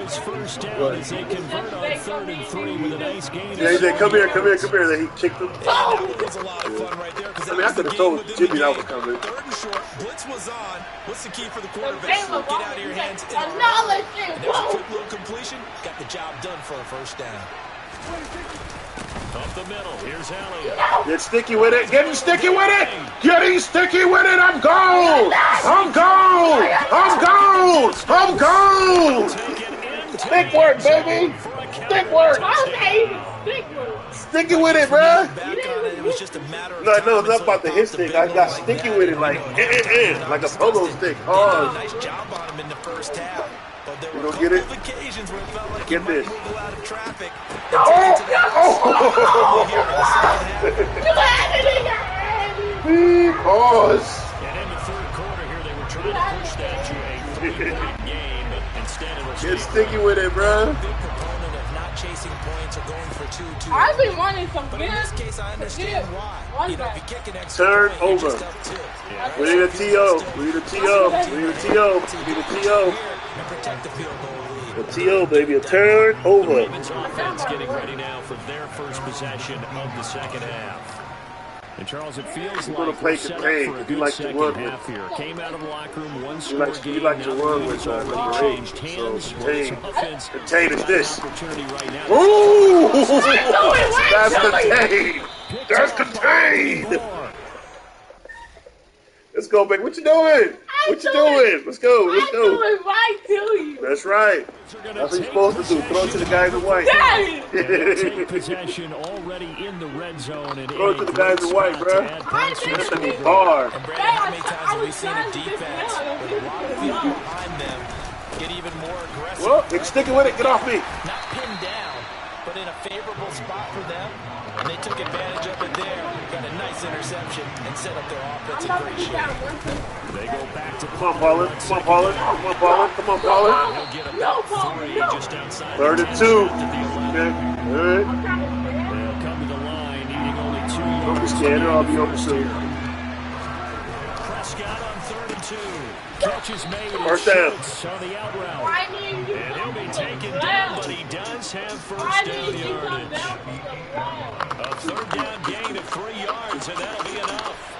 First down as they convert on 3rd and 3 with a nice gain. Yeah, he said, come here. Then he kicked him. That was a lot of fun right there. I mean, I could have told Jimmy that was coming. 3rd and short. Blitz was on. What's the key for the quarterback? Get out of your hands. And there's a quick little completion. Got the job done for a first down. Up the middle, here's Elliott. Get sticky with it. Getting sticky with it. Getting sticky with it. I'm gone. I'm gone. I'm gone. I'm gone. Stick work, baby. Stick work. Sticky with it, bruh. No, it's not about the hit stick. I got sticky with it, like like a polo stick. Oh. Nice job on him in the first half. But there were a get it? couple of occasions where it felt like Get this. out of traffic. Pause. And in the 3rd quarter here, they were trying to push that to a 3-point game, but instead it was Get sticky with it, bruh. Big proponent of not chasing points or going for two. I've been wanting some But in this case, I understand why. You know, if you kick an extra Turn point, you're over. just up 2. We need a TO. We need a TO. We need a TO. We need a TO. And protect the field goal lead. A TO, baby. A turn over. Ravens offense getting ready now for their first possession of the second half. And Charles, it feels gonna like play we're set up contain. for a He good likes to second run half with- here. Came out of the locker room, one He score likes game. to Now run the with already number 8. changed So hands. contain. Offense. Contain is this. Opportunity right now. Ooh! That's contained. That's contained. Let's go, baby. What you doing? What you doing? Let's go. Let's go. doing right to you. That's right. That's what you're supposed to do. Throw it to the guys in white. Take possession already in the red zone. And Throw it to the guys in white, bro. That's gonna be hard. And Brandon, how many times have we seen a defense with a lot of field behind them get even more aggressive? Well, they're sticking with it. Get off me. Not pinned down, but in a favorable spot for them. And they took advantage of it there. Got a nice interception and set up their offense in great shape. They go back to Come on, Pollard. Come on, Pollard. Come on, Pollard. Come on, Pollard. He'll get about 3 just outside. 3rd and 2. Okay. All right. They'll come to the line, needing only 2 Don't be yards. scared. I'll be open soon. Prescott on 3rd and 2. Catches made. First down. Schultz on the out route. And he'll be taken down, but he does have first down yardage. A 3rd down gain of 3 yards, and that'll be enough.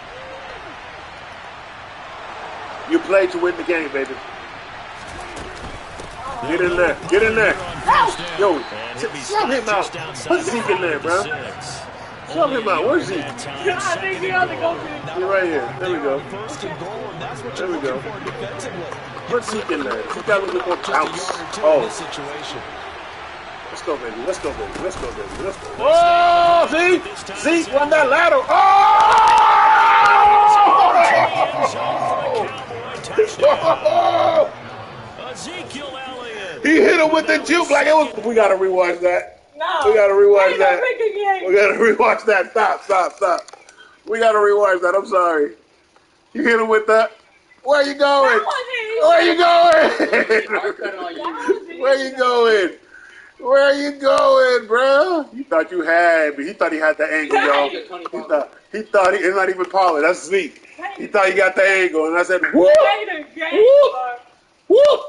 You play to win the game, baby. Get in there. Get in there. Yo, shove him out. Put Zeke in there, bro. Shove him out. Where's Zeke? I think you have to go to He's right here. There we go. First and goal, and that's what There you're we go. looking for defensively. Put Zeke in there. He's got a little more Just a bounce. yard or two in Oh, this situation. let's go, baby. Let's go, baby. Let's go, baby. Let's go. Oh, Zeke. Zeke won that ladder. Oh! Ezekiel Elliott. He hit him with the juke like it was. We gotta rewatch that. No. We gotta rewatch that. That. We gotta rewatch that. Stop. We gotta rewatch that. I'm sorry. You hit him with that. Where you going? Where you going? Where you going? Where you going, bro? You thought you had me. He thought he had the angle, y'all. He thought it's not even Pollard. That's Zeke. He thought he got the angle, and I said, whoop, whoop, whoop,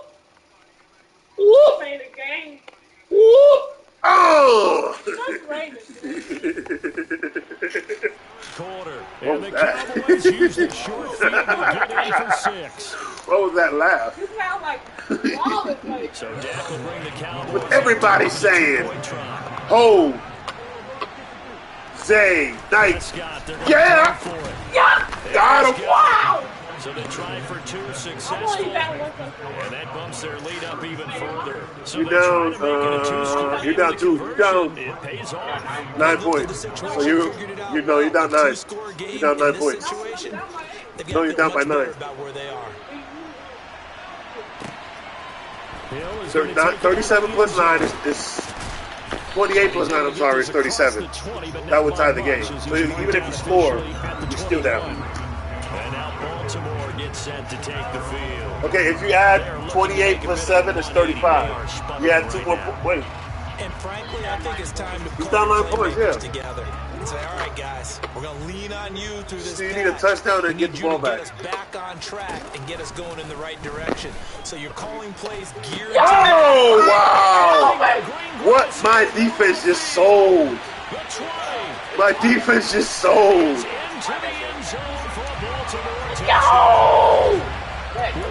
whoop, Play the game. whoop. Oh! Quarter. What And was the that? Cowboys use the short field to get in for 6. What was that laugh? You sound like Wallace, like. So Dak will bring the Cowboys. With everybody saying, Point try. ho, Zay, Knight, Prescott, they're gonna yeah, go for it. got him. Wow! So they try for 2 I believe successful. that was And that bumps their lead up even further. So You they try down, to make it a 2-score you're game. down The 2. You conversion, down It pays off. 9 points. So you're down 9. You're down 9 points. No, you're down by 9. Hill is gonna take 37 plus 9 is 28 plus 9, I'm sorry, is 37. That would tie the game. So even if you score, you're still down. And now Baltimore gets set to take the field. Okay, if you add 28 plus 7 is 35. You add 2 more points. And frankly, I think it's time to He's pull down 9 the points, playmakers yeah. together. say, all right, guys, we're going to lean on you through this. You need a touchdown and get the ball back. Get us back on track and get us going in the right direction. So you're calling plays geared to... Oh, wow! What my defense just sold. My defense just sold. Go!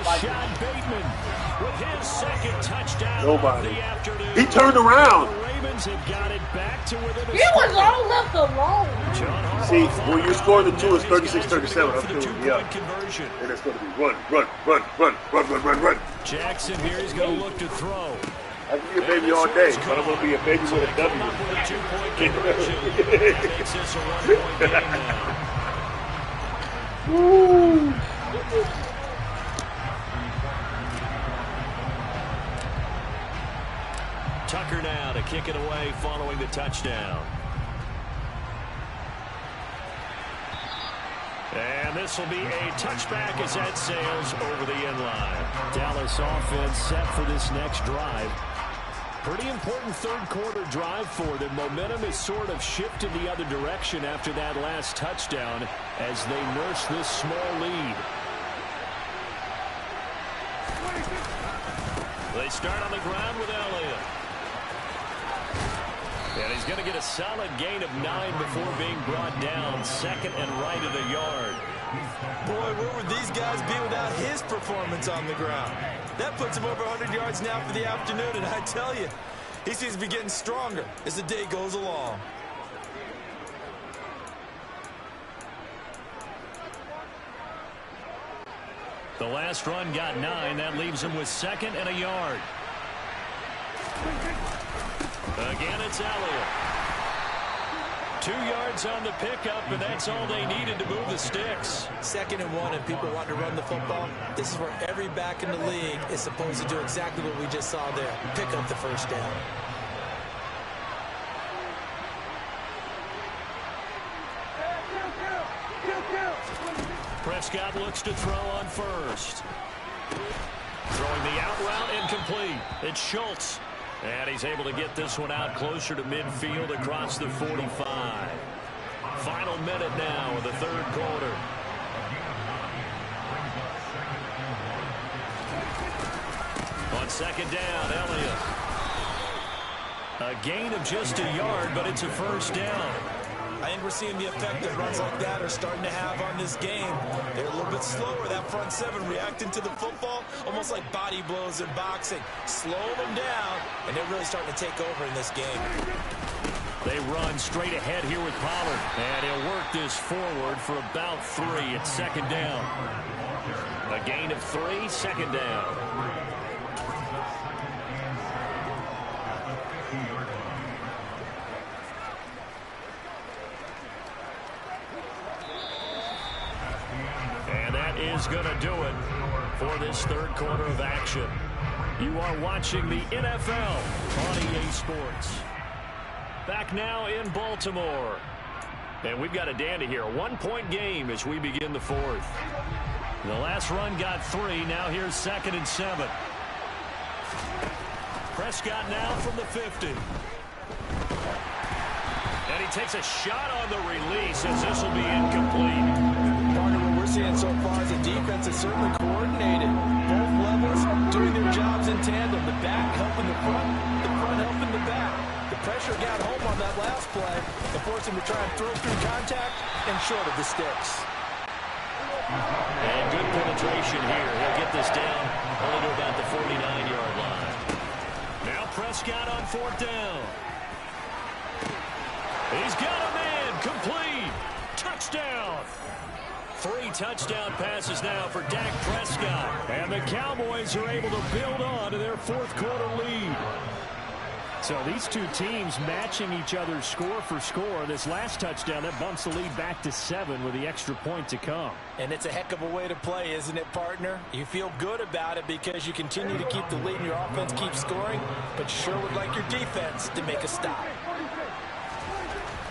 Rashad Bateman with his second touchdown. Nobody. He turned around. The Ravens have got it back to within a He was all left alone. See, when you score the two, it's 36-37. I'm feeling yeah. And it's going to be run. Jackson here is going to look to throw. I can be a baby all day, but I'm going to be a baby with a W. Makes this a 1-point game now. Woo! Tucker now to kick it away following the touchdown. And this will be a touchback as that sails over the end line. Dallas offense set for this next drive. Pretty important third quarter drive for them. Momentum has sort of shifted the other direction after that last touchdown as they nurse this small lead. They start on the ground with Elliott. And he's going to get a solid gain of 9 before being brought down. Second and right of the yard. Boy, where would these guys be without his performance on the ground? That puts him over 100 yards now for the afternoon, and I tell you, he seems to be getting stronger as the day goes along. The last run got 9. That leaves him with second and a yard. Again, it's Elliott. 2 yards on the pickup, and that's all they needed to move the sticks. 2nd and 1, and people want to run the football. This is where every back in the league is supposed to do exactly what we just saw there. Pick up the first down. Prescott looks to throw on first. Throwing the out route incomplete. It's Schultz. And he's able to get this one out closer to midfield across the 45. Final minute now of the third quarter. On second down, Elliott. A gain of just a yard, but it's a first down. I think we're seeing the effect that runs like that are starting to have on this game. They're a little bit slower, that front seven, reacting to the football, almost like body blows in boxing. Slow them down, and they're really starting to take over in this game. They run straight ahead here with Pollard, and he'll work this forward for about 3. It's second down. A gain of 3, second down. Is going to do it for this third quarter of action. You are watching the NFL on EA Sports. Back now in Baltimore. And we've got a dandy here. A 1-point game as we begin the fourth. The last run got 3. Now here's 2nd and 7. Prescott now from the 50. And he takes a shot on the release as this will be incomplete. What we're seeing so far is the defense is certainly coordinated. Both levels doing their jobs in tandem. The back helping the front helping the back. The pressure got home on that last play and forced him to try and throw through contact and short of the sticks. And good penetration here. He'll get this down only to about the 49-yard line. Now Prescott on 4th down. He's got a man. Complete. Touchdown. 3 touchdown passes now for Dak Prescott. And the Cowboys are able to build on to their fourth quarter lead. So these two teams matching each other score for score. This last touchdown, that bumps the lead back to 7 with the extra point to come. And it's a heck of a way to play, isn't it, partner? You feel good about it because you continue to keep the lead and your offense keeps scoring, but you sure would like your defense to make a stop.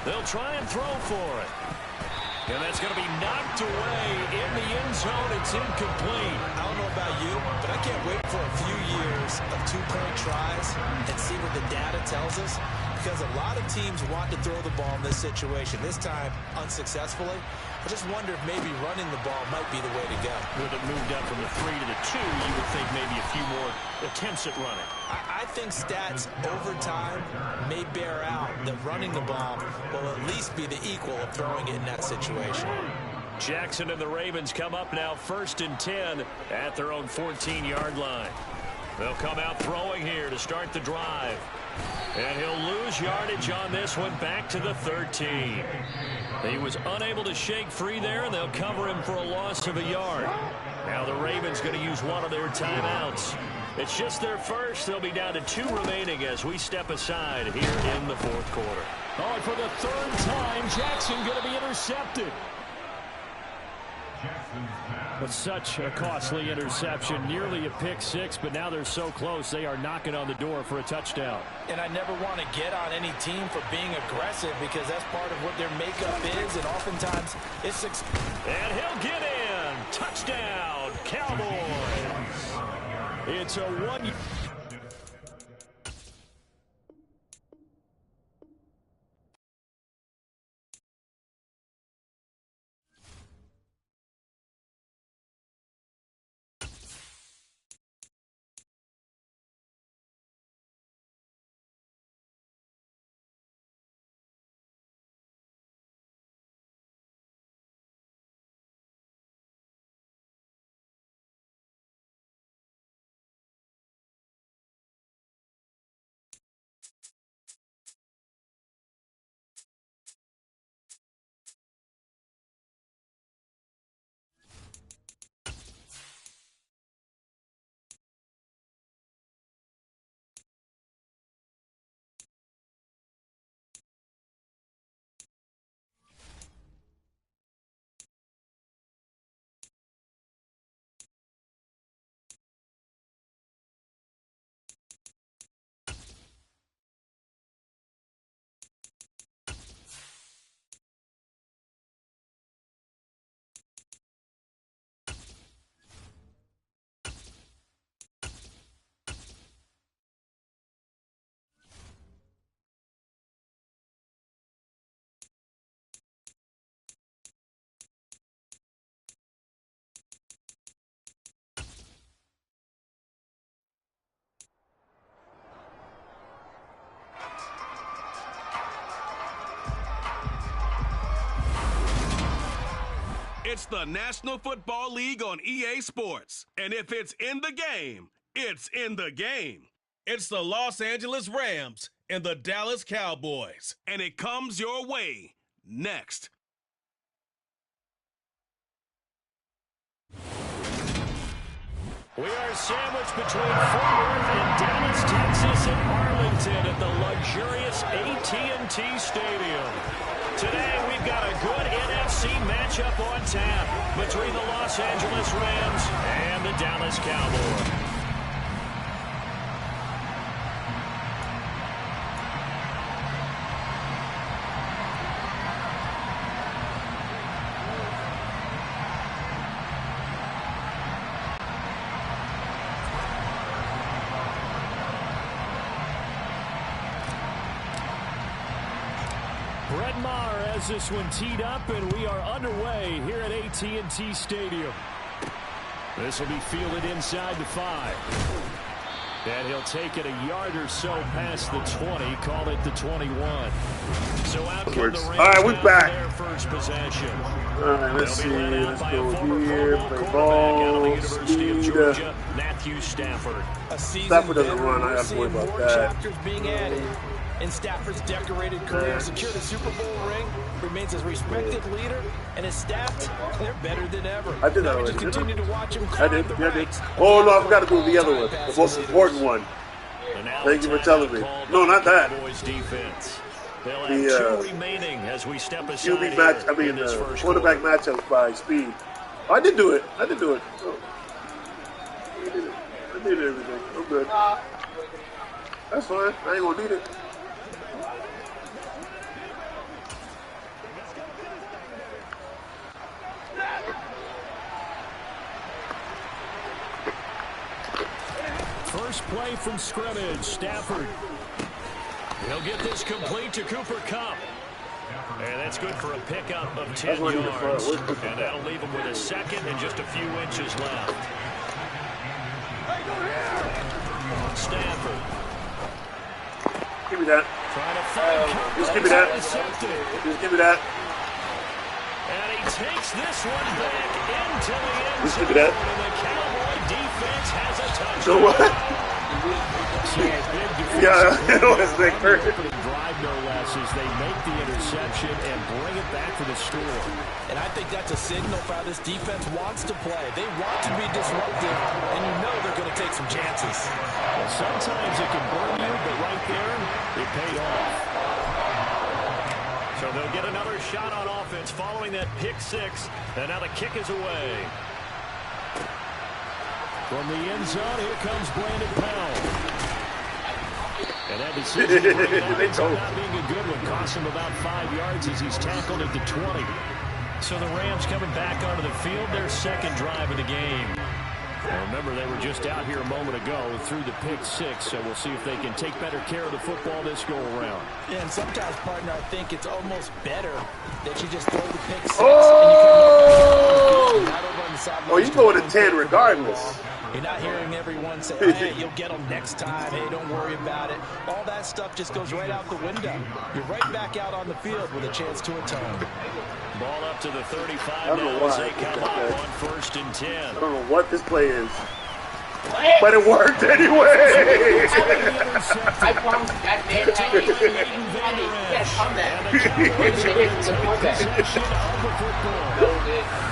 They'll try and throw for it. And that's going to be knocked away in the end zone. It's incomplete. I don't know about you, but I can't wait for a few years of 2-point tries and see what the data tells us. because a lot of teams want to throw the ball in this situation. This time, unsuccessfully. I just wonder if maybe running the ball might be the way to go. With it moved up from the 3 to the 2, you would think maybe a few more attempts at running. I think stats over time may bear out that running the ball will at least be the equal of throwing it in that situation. Jackson and the Ravens come up now 1st and 10 at their own 14-yard line. They'll come out throwing here to start the drive. And he'll lose yardage on this one back to the 13. He was unable to shake free there, and they'll cover him for a loss of a yard. Now the Ravens going to use one of their timeouts. It's just their first. They'll be down to 2 remaining as we step aside here in the 4th quarter. Oh, and for the 3rd time, Jackson going to be intercepted. But such a costly interception, nearly a pick 6, but now they're so close they are knocking on the door for a touchdown. And I never want to get on any team for being aggressive because that's part of what their makeup is, and oftentimes it's... And he'll get in. Touchdown, Cowboys. It's a 1... It's the National Football League on EA Sports. And if it's in the game, it's in the game. It's the Los Angeles Rams and the Dallas Cowboys. And it comes your way next. We are sandwiched between Fort Worth and Dallas, Texas, and Arlington at the luxurious AT&T Stadium. Today, we've got a good NFC matchup on tap between the Los Angeles Rams and the Dallas Cowboys. Brett Maher has this one teed up, and we are underway here at AT&T Stadium. This will be fielded inside the 5. And he'll take it a yard or so past the 20, call it the 21. So out come the Rams. All right, we're back. Their first possession. All right, let's see. Let's go here. Play ball. Speed. Matthew Stafford. Stafford doesn't run. I have to worry about that. Chapters being added in Stafford's decorated career, secured a Super Bowl ring, remains a respected leader, and his stats, they're better than ever. I did that already. Just continue to watch him. I did. Yeah, I did. Oh, no, I forgot to do the other one. The most important one. Thank you for telling me. No, not that. The remaining as we step aside QB match, I mean, quarterback matchups by speed. Oh, I did do it. I did do it. Oh. I did everything. I'm good. That's fine. I ain't gonna need it. First play from scrimmage, Stafford. He'll get this complete to Cooper Kupp. And that's good for a pickup of 10 yards. And that'll leave him with a second and just a few inches left. Stanford. Give me that. Just give me that. Just give me that. And he takes this one back into the end Just zone. give me that. And the Cowboy defense has a touchdown. So what? Yeah, it was Nick Curtis. Drive no less as they make the interception and bring it back to the score. And I think that's a signal for how this defense wants to play. They want to be disruptive, and you know they're going to take some chances. Well, sometimes it can burn you, but right there, it paid off. So they'll get another shot on offense following that pick six, and now the kick is away. From the end zone, here comes Brandon Powell. And that decision to bring it out ends up not being a good one. Cost him about 5 yards as he's tackled at the 20. So the Rams coming back onto the field, their second drive of the game. Well, remember, they were just out here a moment ago through the pick six, so we'll see if they can take better care of the football this go-around. Yeah, and sometimes, partner, I think it's almost better that you just throw the pick six. Oh! And you come over on the sideline. Oh, you go with a 10 regardless. You're not hearing everyone say, hey, you'll get them next time. Hey, don't worry about it. All that stuff just goes right out the window. You're right back out on the field with a chance to atone. Ball up to the 35 now as they come up on 1st and 10. I don't know what this play is. But it worked anyway. I promise you, that man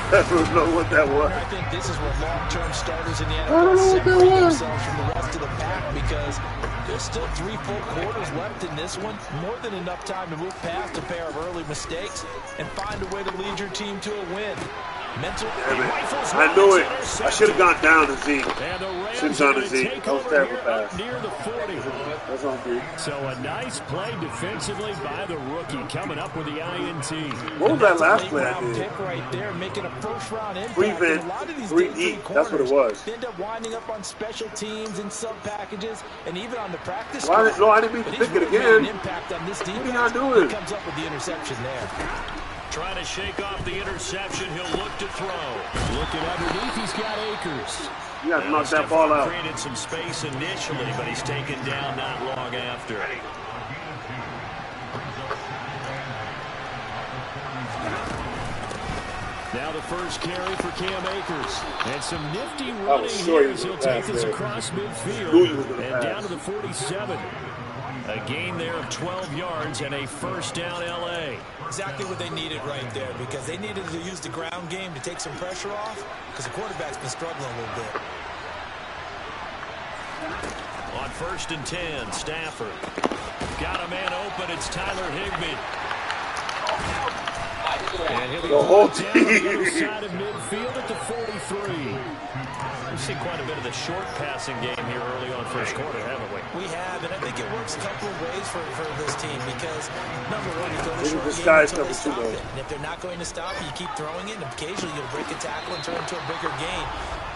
I don't know what that was. I think this is where long-term starters in the NFL separate themselves from the rest of the pack because there's still 3 full quarters left in this one. More than enough time to move past a pair of early mistakes and find a way to lead your team to a win. Mental. I knew it. I should have gone down to Zeke. Should have gone to Zeke. That was terrible pass. Near the 40. That's on Zeke. So a nice play defensively by the rookie coming up with the INT. What was that last play I did? Pick right there, making a first-round impact. 3-D. That's what it was. They end up winding up on special teams and sub packages, and even on the practice. No, I didn't mean to pick it again. Impact on this defense. What are y'all doing? He comes up with the interception there. Trying to shake off the interception. He'll look to throw. Looking underneath, he's got Akers. You got to knock that ball out. Created some space initially, but he's taken down not long after. Now the first carry for Cam Akers. And some nifty running here as he'll take this across midfield and down to the 47. A gain there of 12 yards and a first down L.A. Exactly what they needed right there because they needed to use the ground game to take some pressure off because the quarterback's been struggling a little bit. On 1st and 10, Stafford. Got a man open. It's Tyler Higbee. And he'll be the whole down team. the other side of midfield at the 43. We've seen quite a bit of the short passing game here early on first quarter, haven't we? We have, and I think it works a couple of ways for this team because, number one, you go to short This game guy's until they coming stop too, it. And if they're not going to stop it, you keep throwing it, and occasionally you'll break a tackle and turn into a bigger gain.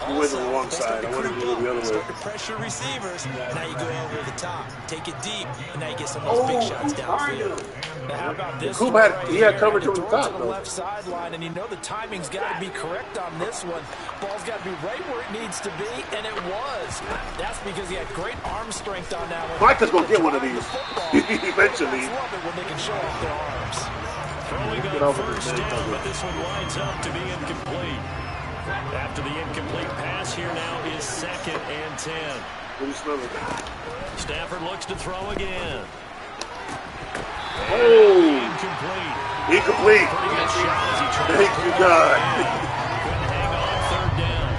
You went the wrong side. I wanted to do it the other way. Start to pressure receivers. Now you go over the top. Take it deep, and now you get some of those big shots downfield. Now how about this? Coop he had coverage on the top, to the left sideline, and you know the timing's got to be correct on this one. Ball's got to be right where it needs to be, and it was. That's because he had great arm strength on that one. Micah's going to get one of these eventually. I love it when they can show off their arms. Throwing on first down, but this one winds up to be incomplete. After the incomplete pass, here now is 2nd and 10. Stafford looks to throw again. Oh! Incomplete. Thank you, God. Couldn't hang on 3rd down.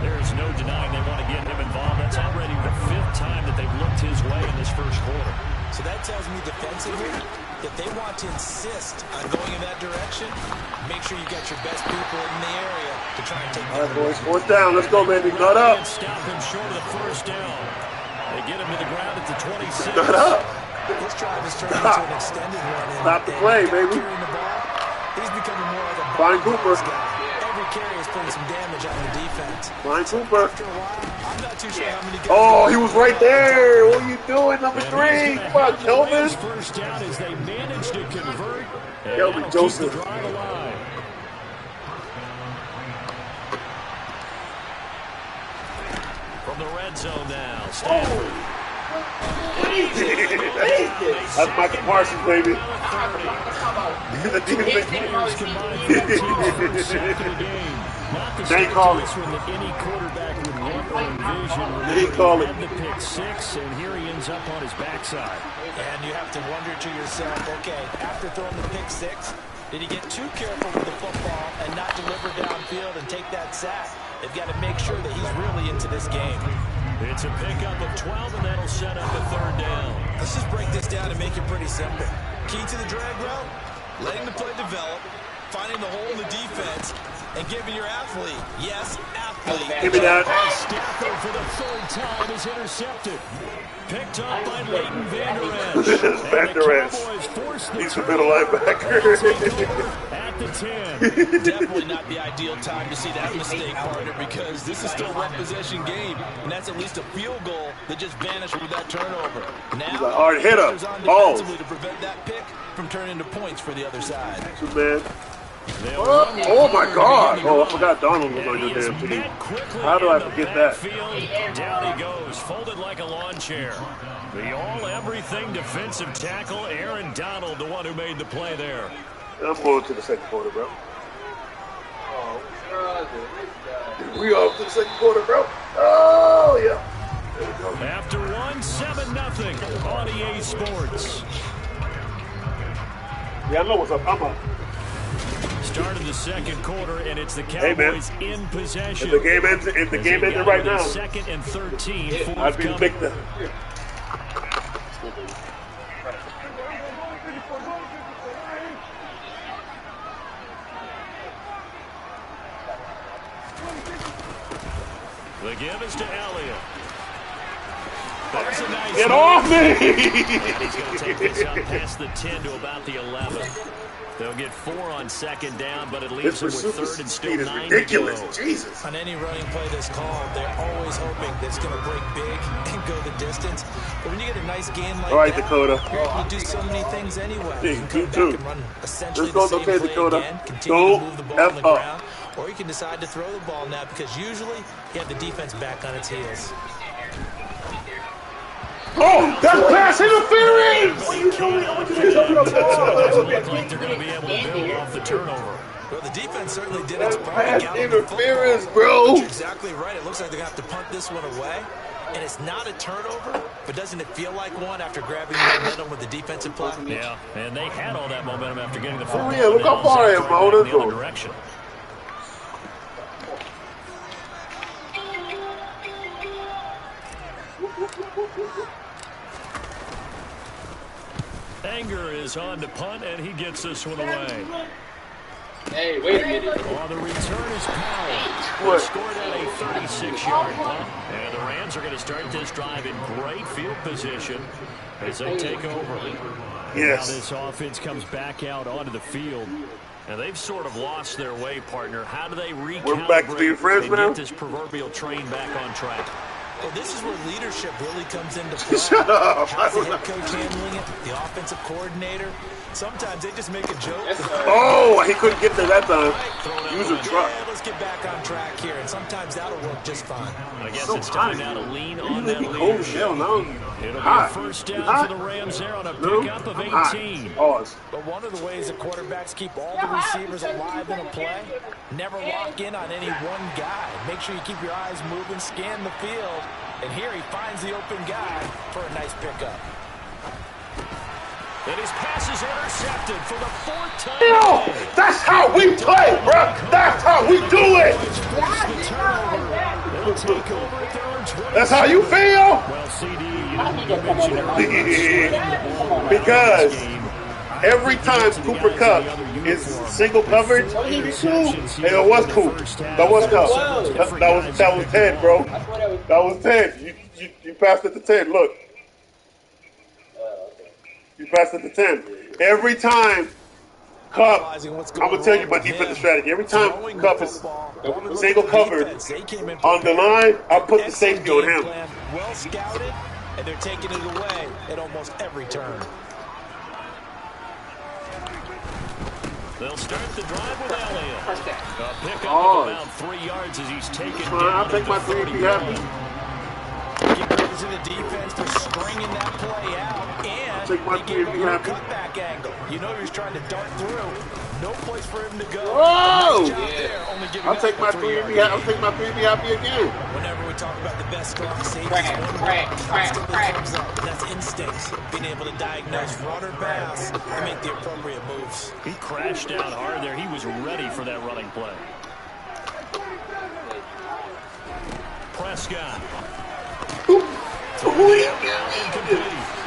There is no denying they want to get him involved. That's already the 5th time that they've looked his way in this first quarter. So that tells me defensively that they want to insist on going in that direction. Make sure you got your best people in the area to try and take. All right, boys. 4th down. Let's go, baby. Nut up. Stop him short of the first down. They get him to the ground at the 26. Nut up. This drive is turning into an extended run. Stop the play, baby. He's becoming more like a Find Cooper. guy. Every carry is putting some damage on the defense. Find Cooper. After a while, I I'm not too sure how many guys. Oh, he was right there. What are you doing, number 3? Come on, Kelvin. First down as they managed to convert. Kelvin Joseph. Drive alive. From the red zone now. Stafford. That's Michael Parsons, baby. They call it. Any quarterback would want or envision. They call it. The pick 6, and here he ends up on his backside. And you have to wonder to yourself, okay, after throwing the pick 6, did he get too careful with the football and not deliver downfield and take that sack? They've got to make sure that he's really into this game. It's a pickup of 12, and that'll set up a 3rd down. Let's just break this down and make it pretty simple. Key to the drag route, letting the play develop, finding the hole in the defense, and giving your athlete, yes, athlete. Give me that. Stafford for the 3rd time is intercepted. Picked up by Leighton Vander Esch. Vander Esch. He's the middle linebacker. At the 10. Definitely not the ideal time to see that mistake, partner, because this is still a one-possession game, and that's at least a field goal that just vanished with that turnover. Now, he's a hard hitter. Oh. To prevent that pick from turning into points for the other side. Man. Oh my God! Oh, I forgot Donald was on your damn team. How do I forget that? Down he goes, folded like a lawn chair. The all-everything defensive tackle, Aaron Donald, the one who made the play there. I'm going to the second quarter, bro. We off to the second quarter, bro. Oh yeah. There we go. After 1, 7-0 on EA Sports. Yeah, I know what's up. I'm up. Start of the second quarter, and it's the Cowboys in possession. If the game ended right now, 2nd and 13. I'd be victim. The give is to Elliott. There's a nice Get off me! He's going to take this up past the 10 to about the 11. They'll get 4 on 2nd down, but it leaves them with 3rd and still 9 ridiculous. to go. Jesus. On any running play that's called, they're always hoping that it's going to break big and go the distance. But when you get a nice game like that, Dakota. you're able to do so many things anyway. Hey, you can come back and run essentially Let's the go, same play Dakota. again, continue to move the ball on the ground, or you can decide to throw the ball now because usually you have the defense back on its heels. Oh, that's pass interference! What are you doing? Doesn't look like they're going to be able to build off the turnover. Well, the defense certainly did its part. Pass interference, bro. You're exactly right. It looks like they're going to have to punt this one away. And it's not a turnover, but doesn't it feel like one after grabbing the momentum with the defensive play? Yeah, and they had all that momentum after getting the football. Oh, yeah, look how far I am, bro. In the other direction. Anger is on to punt, and he gets this one away. Hey, wait a minute. On the return is Powell. They scored at a 36-yard punt. And the Rams are going to start this drive in great field position as they take over. Yes. Now this offense comes back out onto the field. And they've sort of lost their way, partner. How do they recalibrate and get this proverbial train back on track? Well, this is where leadership really comes into play. Shut up. How's the head coach handling it? The offensive coordinator? Sometimes they just make a joke. Oh, he couldn't get there that time. Use a truck. Yeah, let's get back on track here, and sometimes that'll work just fine. I guess it's time now to lean on that Oh, hell no. It'll be a first down for the Rams there on a pickup of 18. Pause. But one of the ways that quarterbacks keep all the receivers alive in a play, never lock in on any one guy. Make sure you keep your eyes moving, scan the field, and here he finds the open guy for a nice pickup. And his pass is intercepted for the 4th time. Yo, that's how we play, bro. That's how we do it. That's how you feel? Well, CD, you mentioned because every time Cooper Kupp is single coverage, hey, it was cool. That was Kupp. That was 10, bro. That was 10. You passed it to 10. Look. You passed it to 10. Every time Cup, realizing what's I'm going going to tell you on my with defensive him. strategy. Every time Throwing Cup the is football, don't look single at the covered defense. They came in on the prepared. line, I put the Excellent safety on game him. plan, well scouted, and they're taking it away at almost every turn. They'll start the drive with Elliott. A pickup of about 3 yards as he's taken down. I'll take my 3 if you happy. Give credit to the defense for stringing that play out, and he gave up a cutback angle. You know he was trying to dart through. No place for him to go. Whoa! Nice job there, only giving I'll up take a my 3 if you happy. I'll take my 3 if you happy again. Whenever we talk about the best strong safeties, one word constantly comes up, and that's instincts. Being able to diagnose run or pass and make the appropriate moves. He crashed out hard there. He was ready for that running play. Prescott. Incomplete.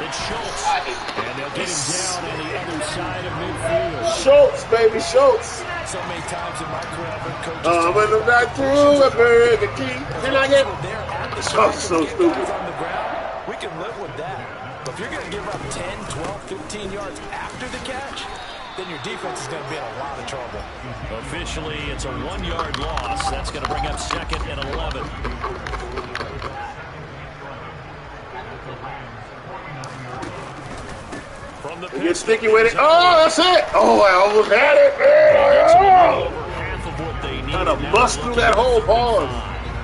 It's Schultz. And they'll get him down on the other side of midfield. Schultz, baby, Schultz. So many times in my career, I've heard coaches when I'm back through a Burger King. Can I get? Schultz so stupid. on the ground, we can live with that. But if you're going to give up 10, 12, 15 yards after the catch, then your defense is going to be in a lot of trouble. Officially, it's a 1-yard loss. That's going to bring up 2nd and 11. They get sticky with it. Oh, that's it. Oh, I almost had it. Kind of bust through that whole pause.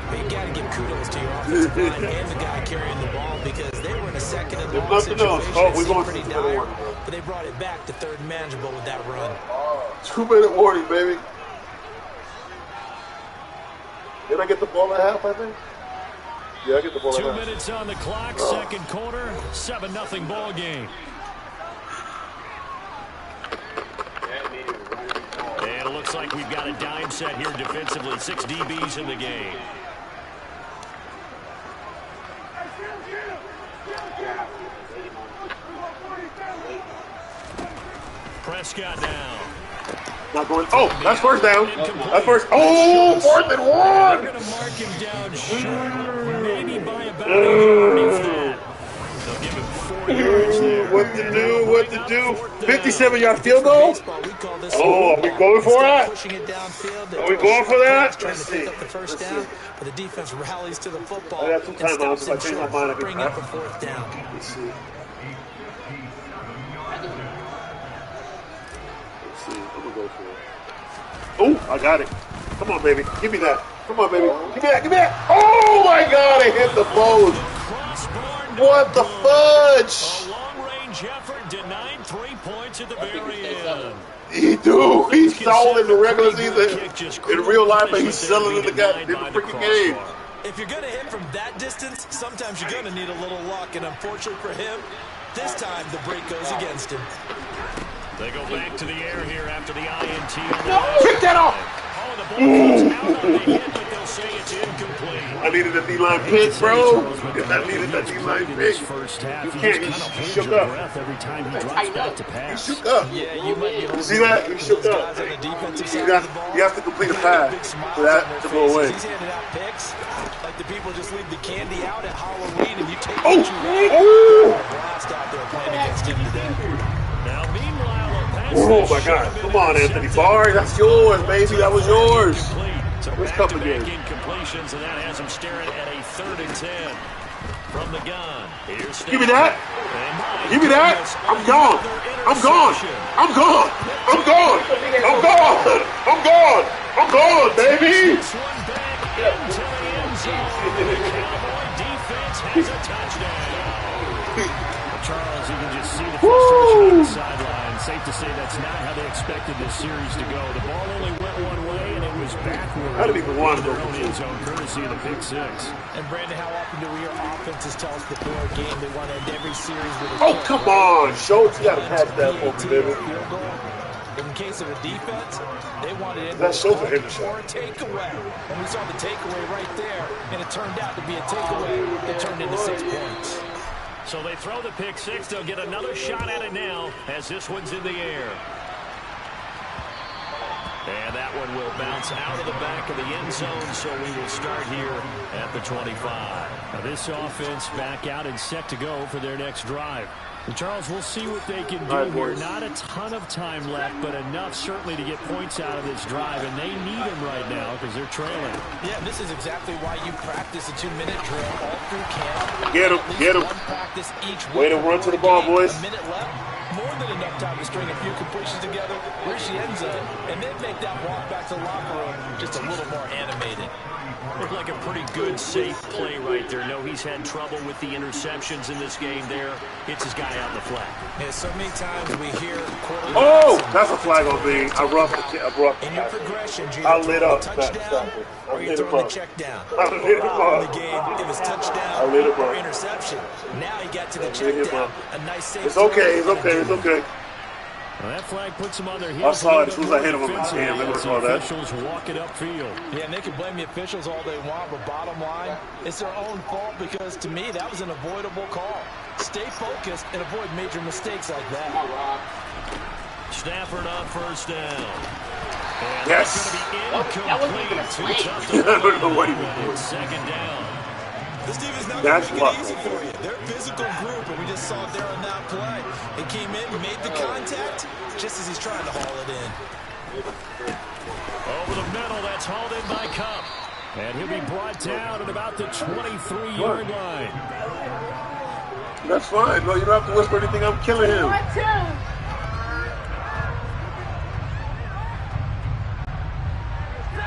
But you got to give kudos to your offensive line and the guy carrying the ball because they were in a second and long situation. Oh, we're going pretty dire, but they brought it back to third and manageable with that run. 2-minute warning, baby. Did I get the ball at half, I think? Yeah, I get the ball at half. 2 minutes on the clock, second quarter, 7-0 ball game. And it looks like we've got a dime set here defensively. 6 DBs in the game. Prescott down. Not going. Oh, that's first down. That's first. Oh, 4th and 1. They're going to mark him down short, maybe by about 1 yard. They'll give him 4 yards there. What to do? What to do? 57-yard field goal. Oh, are we going for that? Are we going for that? Let's see. Let's see. But the defense rallies to the football. I got 2 timeouts. If I change my mind, I can bring up a 4th down. Let's see. I'm gonna go for it. Oh, I got it. Come on, baby. Give me that. Come on, baby. Give me that. Give me that. Oh my God! I hit the post. What the fudge? A long-range effort denied 3 points at the very end. He's sold in the regular season. In real life, and he's selling in the freaking game. If you're going to hit from that distance, sometimes you're going to need a little luck. And unfortunately for him, this time the break goes against him. They go back to the air here after the INT. Kick that off! Oh, the ball comes out on the hit, but they'll say it's incomplete. I needed a D-line pick, bro. I needed that D-line pick. You can't. He shook up. Every time he drops back to pass. He shook up. Yeah, you see that? He shook up. You have to complete a pass for that to go away. He's handing out picks like the people just leave the candy out at Halloween and you take what you want. Blast out there playing against him today. Now, meanwhile, oh my God! Come on, Anthony Barr. That's yours, baby. That was yours. Let's come again. Incompletions, and that has him staring at a 3rd and 10 from the gun. Give me that. Give me that. I'm gone. I'm gone. I'm gone. I'm gone. I'm gone. I'm gone. I'm gone, baby. Into the end zone. The Cowboy defense has a touchdown. Charles, you can just see the frustration on the sideline. Safe to say that's not how they expected this series to go. The ball only went one way, and it was backward. I didn't even want to go their own end zone, courtesy of the pick 6. And Brandon, how often do we hear offenses tell us before a game they want to end every series with a oh, come on, Schultz, you got to pass that for me, baby. In case of a defense, they wanted it that's so for him or a takeaway. And we saw the takeaway right there, and it turned out to be a takeaway that turned into 6 points. So they throw the pick 6. They'll get another shot at it now as this one's in the air. And that one will bounce out of the back of the end zone, so we will start here at the 25. Now this offense back out and set to go for their next drive. Charles, we'll see what they can do here. Not a ton of time left, but enough certainly to get points out of this drive, and they need them right now because they're trailing. Yeah, this is exactly why you practice a 2-minute drill all through camp. Get him, get him. One practice each Way to run to the ball, boys. A minute left, more than enough time to string a few completions together, reach the end zone, and then make that walk back to the locker room just a little more animated. Looked like a pretty good, safe play right there. No, he's had trouble with the interceptions in this game there. Hits his guy out in the flat. Yeah, so many times we hear oh, that's a flag on me. I roughed the in your progression, I lit up. Touchdown, or you're throwing the check down. I lit him up. The game, it was touchdown I lit him or up. interception. Now he got to the check down. A nice save. It's okay, it's okay, it's okay. Well, that flag puts him on their heels. I saw it as soon as I hit him with my hand. Let me saw that. Officials walk it upfield. Yeah, and they can blame the officials all they want, but bottom line, it's their own fault because, to me, that was an avoidable call. Stay focused and avoid major mistakes like that. Stafford on first down. And yes. That's going to be incomplete. I don't know what he was doing. Second down. This team is not going to make it easy for you. They're a physical group, and we just saw it there on that play. He came in, made the contact, just as he's trying to haul it in. Over the middle, that's hauled in by Cup. And he'll be brought down at about the 23-yard line. That's fine. No, you don't have to whisper anything. I'm killing him.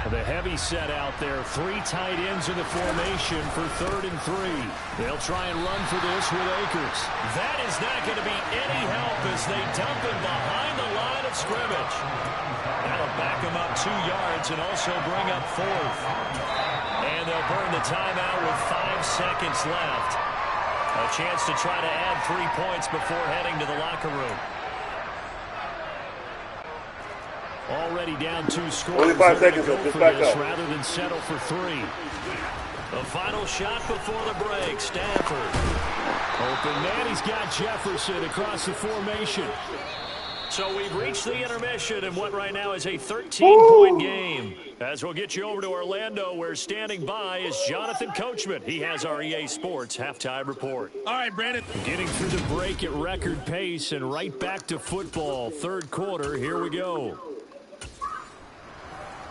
The heavy set out there. 3 tight ends in the formation for 3rd and 3. They'll try and run for this with Akers. That is not going to be any help as they dump him behind the line of scrimmage. That'll back him up 2 yards and also bring up 4th. And they'll burn the timeout with 5 seconds left. A chance to try to add 3 points before heading to the locker room. Already down 2 scores. Only 5 seconds. Just back up. Rather than settle for 3. The final shot before the break. Stafford. Open man. He's got Jefferson across the formation. So we've reached the intermission in what right now is a 13-point game. As we'll get you over to Orlando, where standing by is Jonathan Coachman. He has our EA Sports halftime report. All right, Brandon. Getting through the break at record pace and right back to football. 3rd quarter. Here we go.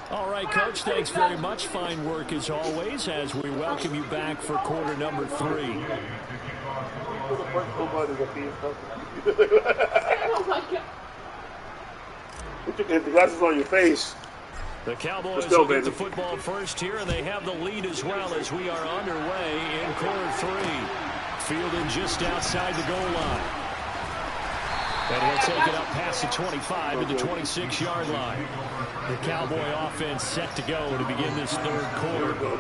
All right, Coach, thanks very much. Fine work as always as we welcome you back for quarter number 3. Put the glasses on your face. The Cowboys will get the football first here, and they have the lead as well as we are underway in quarter 3. Fielded just outside the goal line. And he'll take it up past the 25 to the 26-yard line. The Cowboy offense set to go to begin this 3rd quarter.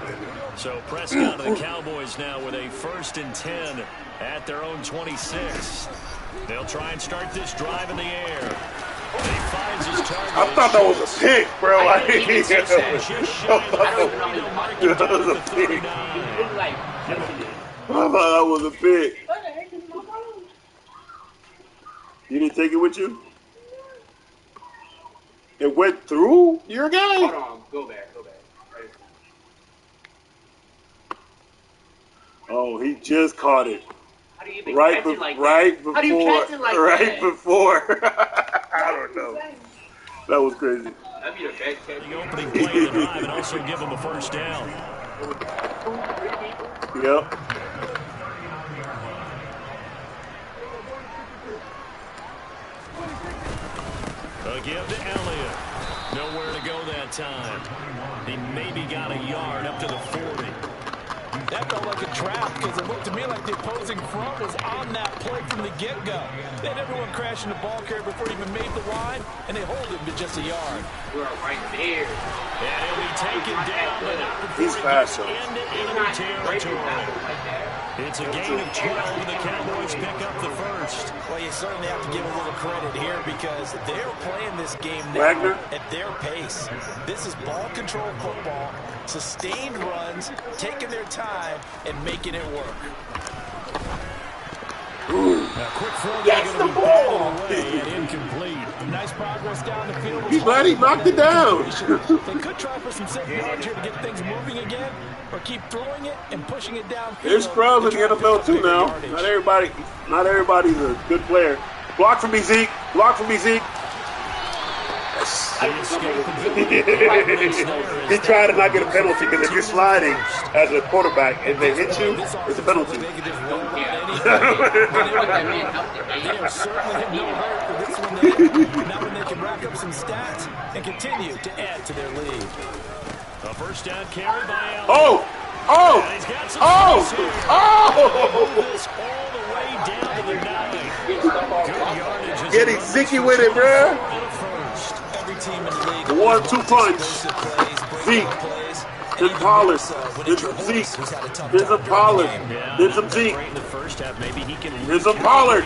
So Prescott of the Cowboys now with a 1st and 10 at their own 26. They'll try and start this drive in the air. He finds his target. I thought that was a pick, bro. I thought that was a pick. You didn't take it with you? It went through your guy? Hold on, go back. Oh, he just caught it. How do you even right catch it like right that? before. How do you catch it like right that? before. I don't know. That was crazy. That'd be the best catch. The opening play of the drive and also give them a 1st down. Yep. A give to Elliott. Nowhere to go that time. He maybe got a yard up to the 40. That felt like a trap because it looked to me like the opposing front was on that play from the get-go. They had everyone crashing the ball carrier before he even made the line, and they hold him to just a yard. We're right there. And he'll be taken down, but not before He's he fast, gets into enemy territory. It's a gain of 12, and the Cowboys pick up the 1st. Well, you certainly have to give a little credit here because they're playing this game now at their pace. This is ball control football, sustained runs, taking their time, and making it work. Ooh. Quick throw That's the ball. and incomplete. Nice progress down the field. He's glad he knocked it down. They could try for some safe yards here to get things moving again, or keep throwing it and pushing it down. There's scrubs in the NFL too now. Not everybody's a good player. Block for me, Zeke. Block for me, Zeke. He tried to not get a penalty because if you're sliding as a quarterback and they hit you, it's a penalty. They are certainly in no hurry for this one. Now when they can rack up some stats and continue to add to their lead. A first down carry by Allen. Oh! This all the way down to the 9. Getting Zeke with it, bruh. Every team in the league. 1-2 punch. Zeke. Then Pollard. Then some Zeke. Then some Pollard. Then some Zeke. Then some Pollard.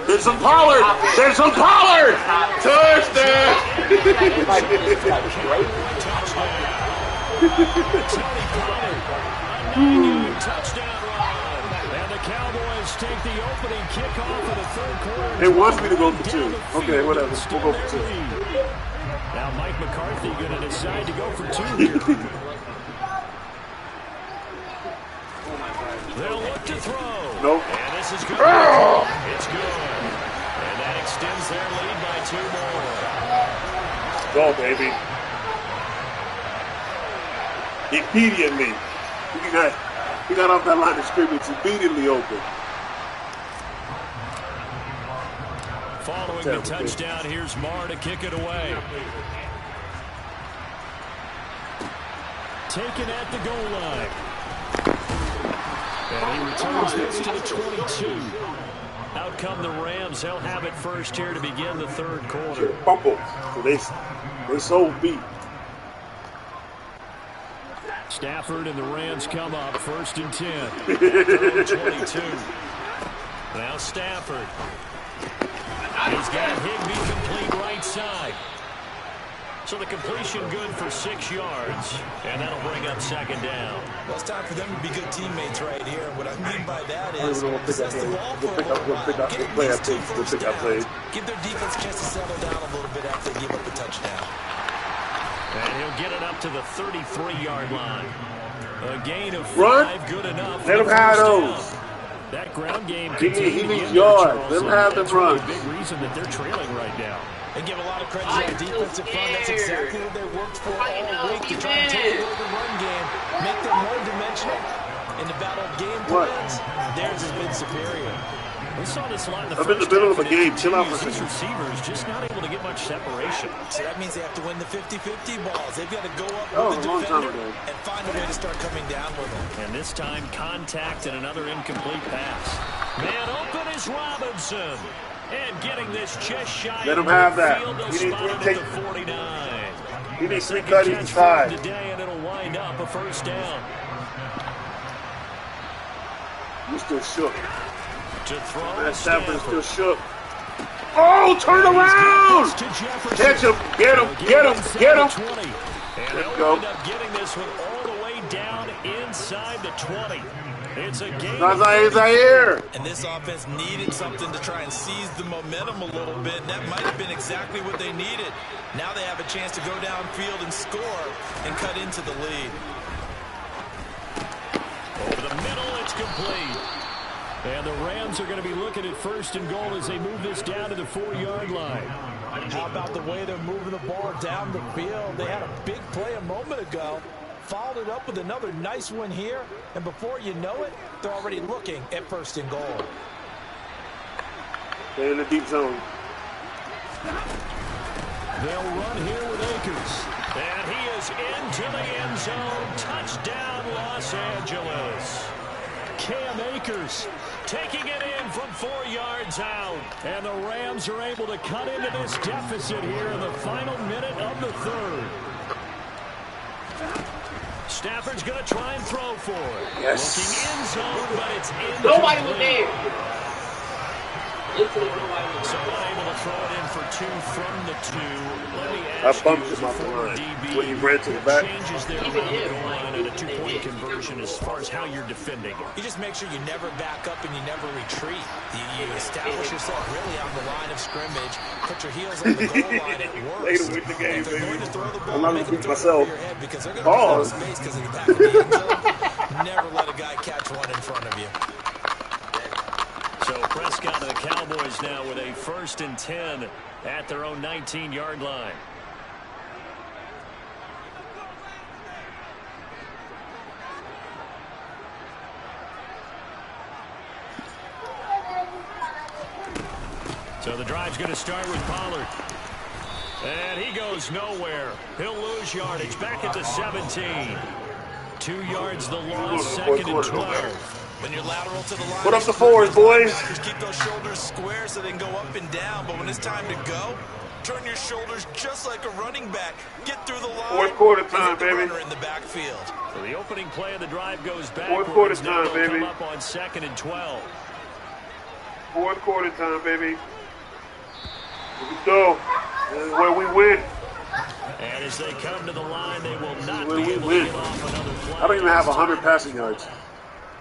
Then some Pollard. Then some Pollard. Touchdown. Touchdown run. And the Cowboys take the opening kickoff of the third quarter. It wants me to go for 2. Okay, whatever. We'll go for 2. Now Mike McCarthy going to decide to go for 2 here. They'll look to throw. Nope. And this is good. It's good. And that extends their lead by 2 more. Go, baby. Immediately. He got off that line of scrimmage immediately open. Following the touchdown, here's Marr to kick it away. Taken at the goal line. And he returns this to the 22. Out come the Rams. They'll have it first here to begin the third quarter. Fumble. So they so beat. Stafford and the Rams come up first and 10. Third and 22. Now Stafford. He's got Higbee complete right side. So the completion good for 6 yards. And that'll bring up second down. Well, it's time for them to be good teammates right here. What I mean by that is possess the ball for a little while. Get these 2 first downs. Give their defense a chance to settle down a little bit after they give up a touchdown. And he'll get it up to the 33-yard line. A gain of 5, Run. good enough. Let him have those. That ground game He needs yards. Let him have them runs. Big reason that they're trailing right now. They give a lot of credit to the defensive front. That's exactly what they worked for all week to try and take away the run game, make them one-dimensional. In the battle of game plans, theirs has been superior. We saw this line in the I'm in the middle of a game. Chill out for a These second. receivers just not able to get much separation. So that means they have to win the 50-50 balls. They've got to go up Oh, with the a long time defender ago. and find a way to start coming down with them. And this time, contact and another incomplete pass. Man open is Robinson. And getting this just shy. Let him have that. He He needs 3 the 49. He needs 3 cutties inside. Today, and it'll wind up a first down. He's still shook. To throw That Stafford is still Stafford. shook. Oh, turn around! To Jefferson. Catch him! Get him! Get him! Get him! 20. And Let's they'll go. end up getting this one all the way down inside the 20. It's a game. Zaire! And this offense needed something to try and seize the momentum a little bit, and that might have been exactly what they needed. Now they have a chance to go downfield and score and cut into the lead. Over the middle, it's complete. And the Rams are going to be looking at first and goal as they move this down to the 4-yard line. How about the way they're moving the ball down the field? They had a big play a moment ago, followed it up with another nice one here, and before you know it, they're already looking at first and goal. They're in the deep zone. They'll run here with Akers. And he is into the end zone. Touchdown, Los Angeles. Cam Akers taking it in from 4 yards out. And the Rams are able to cut into this deficit here in the final minute of the third. Stafford's going to try and throw for it. Yes. Looking end zone, but it's in. Nobody was there. So unable to throw it in for 2 from the 2. Let me I ask bumped you, him off the former line DB, when he ran to the back. changes there around the goal line and a 2-point conversion as far as how you're defending. You just make sure you never back up and you never retreat. You establish yourself really on the line of scrimmage, put your heels on the goal line at worst. Later with the game, If they're baby. going to throw the ball, I'm not make gonna them beat throw it over myself. your head because they're going to run out of space because of the back of the end zone. Never let a guy catch one in front of you. So Prescott and the Cowboys now with a 1st and 10 at their own 19-yard line. So the drive's going to start with Pollard. And he goes nowhere. He'll lose yardage back at the 17. 2 yards the loss, 2nd and 12. When you're lateral to the line, Put up the 4s, boys. keep those shoulders square so they can go up and down. But when it's time to go, turn your shoulders just like a running back. Get through the line. 4th quarter time, baby. Runner in the backfield. So the opening play of the drive goes 4th quarter backwards. Now time, they'll baby. come up on 2nd and 12. 4th quarter time, baby. Here we go. This is where we win. And as they come to the line, they will not Where be we able win. to get off another play. I don't even have 100 passing yards.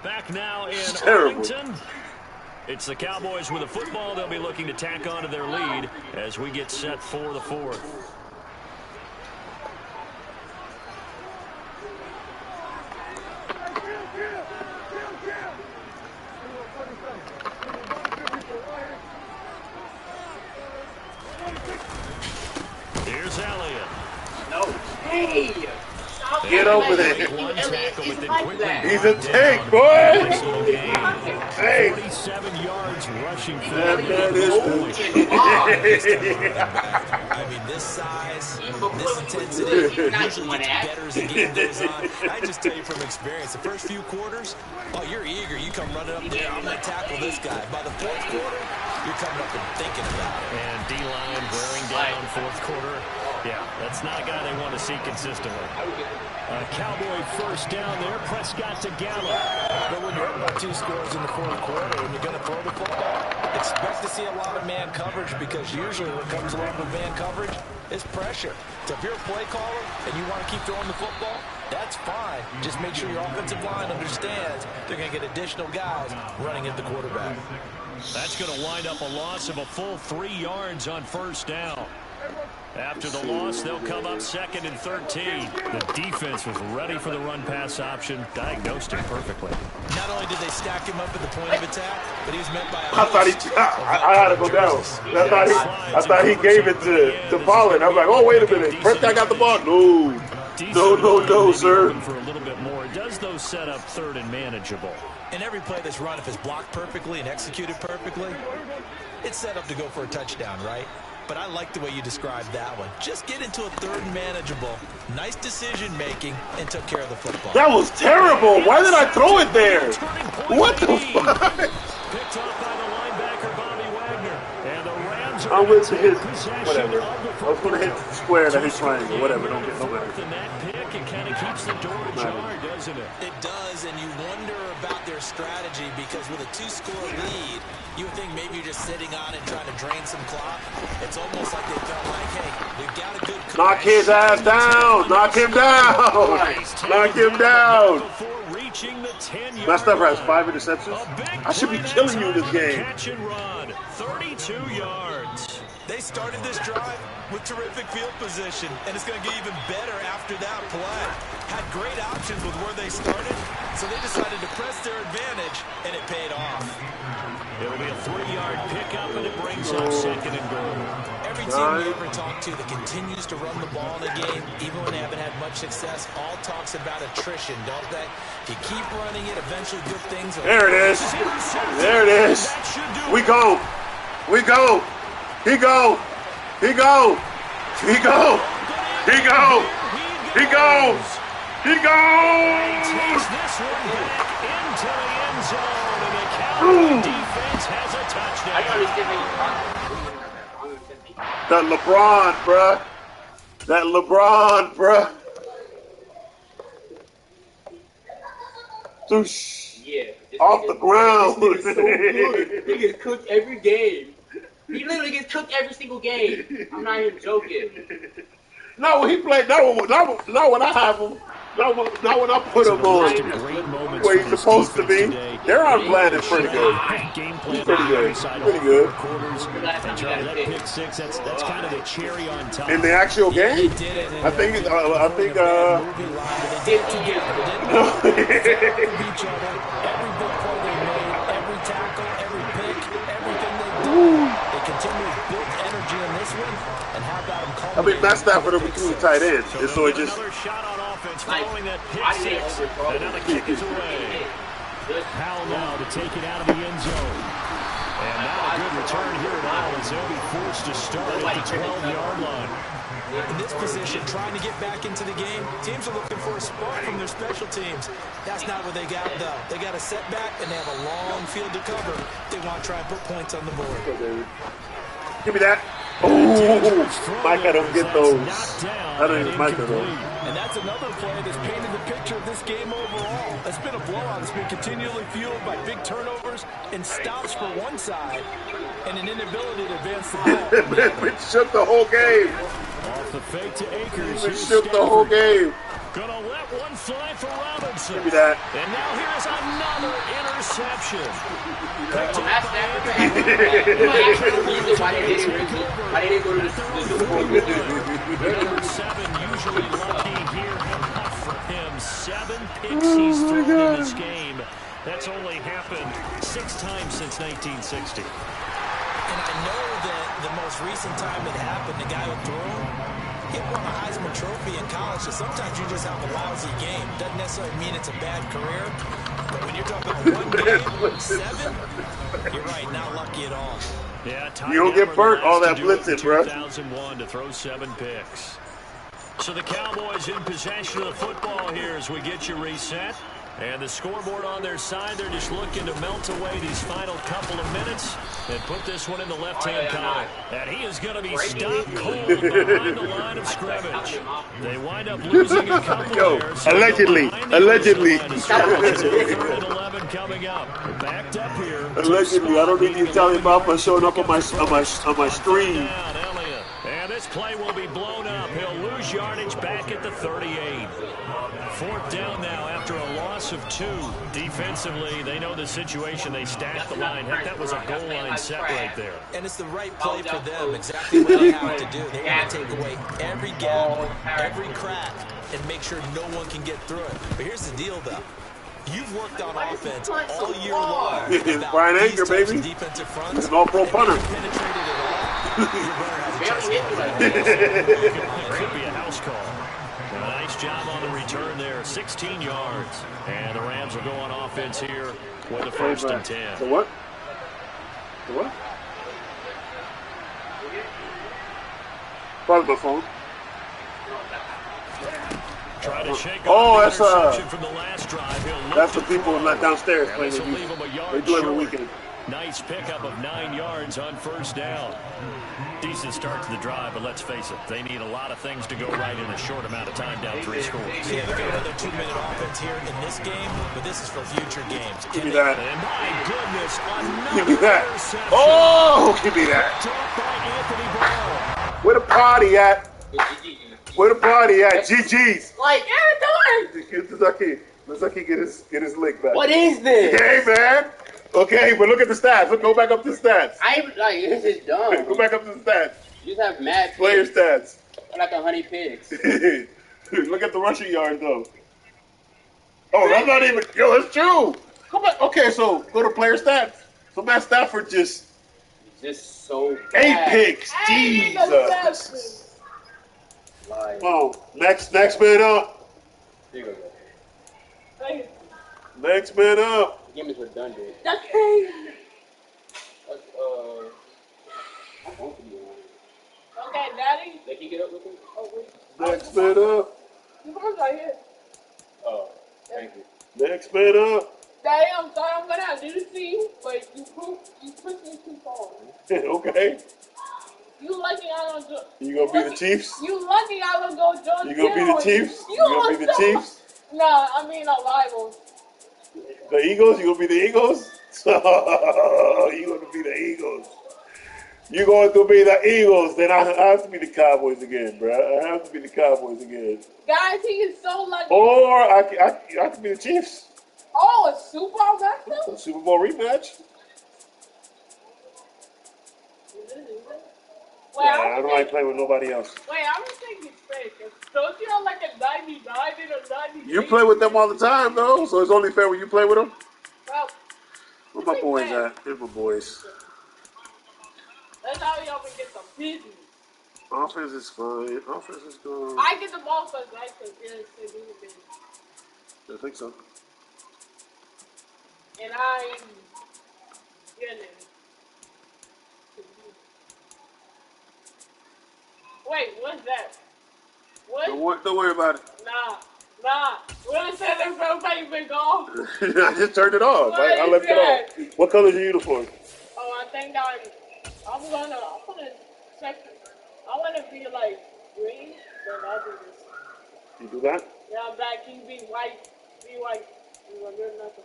Back now in terrible. Arlington. It's the Cowboys with the football. They'll be looking to tack on to their lead as we get set for the 4th. Here's Elliott. No. Hey! Get over there. One tackle, but then quickly He's a tank, boy. Hey. 47 yards rushing for That is I mean, this size, this intensity, usually gets better as the game goes on. I just tell you from experience, the first few quarters, oh, you're eager. You come running up there, I'm going to tackle this guy. By the 4th quarter, you're coming up and thinking about it. And D-line wearing down 4th quarter. Yeah, that's not a guy they want to see consistently. Cowboy 1st down there. Prescott to Gallup. But when you're up by 2 scores in the 4th quarter and you're going to throw the football, expect to see a lot of man coverage because usually what comes along with man coverage is pressure. So if you're a play caller and you want to keep throwing the football, that's fine. Just make sure your offensive line understands they're going to get additional guys running at the quarterback. That's going to wind up a loss of a full 3 yards on 1st down. After the loss, they'll come up 2nd and 13. The defense was ready for the run-pass option, diagnosed it perfectly. Not only did they stack him up at the point of attack, but he was met by a I thought I had to go down. I thought he gave it to Pollard. I was like, oh, wait a minute. Prescott got the ball. No, sir. For a little bit more. It does, though, set up 3rd and manageable. And every play that's run, if it's blocked perfectly and executed perfectly, it's set up to go for a touchdown, right? But I like the way you described that one. Just get into a 3rd and manageable, nice decision-making, and took care of the football. That was terrible. Why did I throw it there? What the fuck? Picked off by the linebacker, Bobby Wagner. And the Rams are I went to hit, possession whatever. of the I was going to hit square and I hit triangle. Whatever, don't get no better. And that pick, it kind of keeps the door ajar, doesn't it? It does, and you wonder about their strategy because with a 2-score lead, you would think maybe you're just sitting on and trying to drain some clock. It's almost like they felt like, hey, we've got a good... Knock his ass down. Knock him down. Knock him down. My stuff has 5 interceptions. I should be killing you in this game. Catch and run, 32 yards. They started this drive with terrific field position, and it's going to get even better after that play. Had great options with where they started, so they decided to press their advantage, and it paid off. It'll be a 3-yard pickup, and it brings up 2nd and goal. Every team you ever talk to that continues to run the ball in a game, even when they haven't had much success, all talks about attrition, don't they? If you keep running it, eventually good things will... There it is. There it is. We go. We go. He go. He go. He go. He go. He goes. He goes. Takes this one back into the end zone, and the Cowboy defense has a touchdown. I don't understand how you That LeBron, bruh. That LeBron, bruh. Doosh. Yeah. Off the ground. This nigga's so good. He gets cooked every game. He literally gets cooked every single game. I'm not even joking. No, when he played. No, when I have him. Not when I put him on where he's supposed to be. They're on Blandon pretty good. He's pretty good. Pretty good. That pick six, that's kind of the cherry on top. In the actual game, I think. They continue to build energy in this one, and how about him calling? I mean, Matt Stafford will be two tight ends, and so it just. Another shot on offense following that pick six, and now the kick is away. Powell now to take it out of the end zone. And not a good return here at all as they'll be forced to start at the 12-yard line. In this position, trying to get back into the game, teams are looking for a spark from their special teams. That's not what they got, though. They got a setback, and they have a long field to cover. They want to try and put points on the board. Give me that. Ooh, Micah don't get those. I don't even Micah though. And that's another play that's painted the picture of this game overall. It's been a blowout. It's been continually fueled by big turnovers and stops for one side and an inability to advance the ball. It shook the whole game. Off the fake to Akers. It shook the whole game. Gonna let one fly for Robinson. Give me that. And now here's another interception. Why they didn't go to the Super Bowl? Number 7 usually lucky here. Not for him. 7 picks he's thrown in this game. That's only happened 6 times since 1960. And I know that the most recent time it happened, the guy who threw him, he won a Heisman Trophy in college, so sometimes you just have a lousy game. Doesn't necessarily mean it's a bad career, but when you're talking about one game, 7, you're right, not lucky at all. Yeah, you don't get burnt all that blitzing, bro. 2001 to throw 7 picks. So the Cowboys in possession of the football here as we get you reset. And the scoreboard on their side, they're just looking to melt away these final couple of minutes and put this one in the left-hand column. And he is going to be stopped cold behind the line of scrimmage. They wind up losing a couple there. So allegedly. 3rd and 11 coming up. Backed up here. Allegedly. I don't need you to tell me about for showing up on my screen. And this play will be blown up. He'll lose yardage back at the 38. 4th down now after a loss of 2. Defensively, they know the situation. They stacked the line. Heck, that was a goal line set right there. And it's the right play for them, exactly what they have to do. They want to take away every gap, every crack, and make sure no one can get through it. But here's the deal, though. You've worked on offense all year long. Brian Anker, baby. Defensive fronts. An all-pro punter. Penetrated it all. Your runner has a chest. Could be a house call. A nice job on the return there. 16 yards. And the Rams will go on offense here with a 1st and 10. So what? So what? Probably my phone. Try to shake that's from the last drive. That's the people downstairs playing with you. They do every weekend. Nice pickup of 9 yards on 1st down. Decent start to the drive, but let's face it, they need a lot of things to go right in a short amount of time, down 3 scores. Yeah, they've got another 2-minute offense here in this game, but this is for future games. Give me that. And my goodness, give me that. Oh, give me that. Where the party at? Where the party at? GG's. Like, Let's get his lick back. what is this? Hey, man. Okay, but look at the stats. Go back up to the stats. This is dumb. Go back up to the stats. You just have mad Player picks. stats. Like 100 picks. Look at the rushing yards, though. Oh, that's not even. Yo, that's true. Come on. Okay, so go to player stats. So Matt Stafford just so 8 bad. picks. Jesus. Oh, next man up. Here you go. Next man up. The game is redundant. Okay. I'm going to be on. Okay, Daddy. They can get up with him? Oh, wait. Next man up. You come right here. Oh, thank you. Next man up. Daddy, I'm sorry I'm gonna have to do this to you, but you pushed me too far. Okay. You lucky I don't do. You gonna be the Chiefs? You lucky I don't go Jordan. You gonna be the Chiefs? You gonna be the Chiefs? No, I mean a rival. The Eagles? You gonna be the Eagles? You gonna be the Eagles? You going to be the Eagles? Then I have to be the Cowboys again, bro. I have to be the Cowboys again. Guys, he is so lucky. Or I could be the Chiefs. Oh, a Super Bowl matchup? A Super Bowl rematch. Wait, I don't like playing with nobody else. Wait, I'm just thinking straight. Don't you have like a 99 and a 98? You play with them all the time, though, so it's only fair when you play with them. Well, where my boys at? Here's my boys. That's how we always get the business. Offense is fine. Offense is good. I get the ball first, right? Because they do the business. I think so. And I am getting it. Wait, what's that? What? Don't worry about it. Nah. What is that? Everybody been gone. I just turned it off. I left it off. What color is your uniform? Oh, I think I'm gonna check. I wanna be like green, but I'll do this. You do that? Yeah, I'm back. Can you be white? Be white. Good nothing.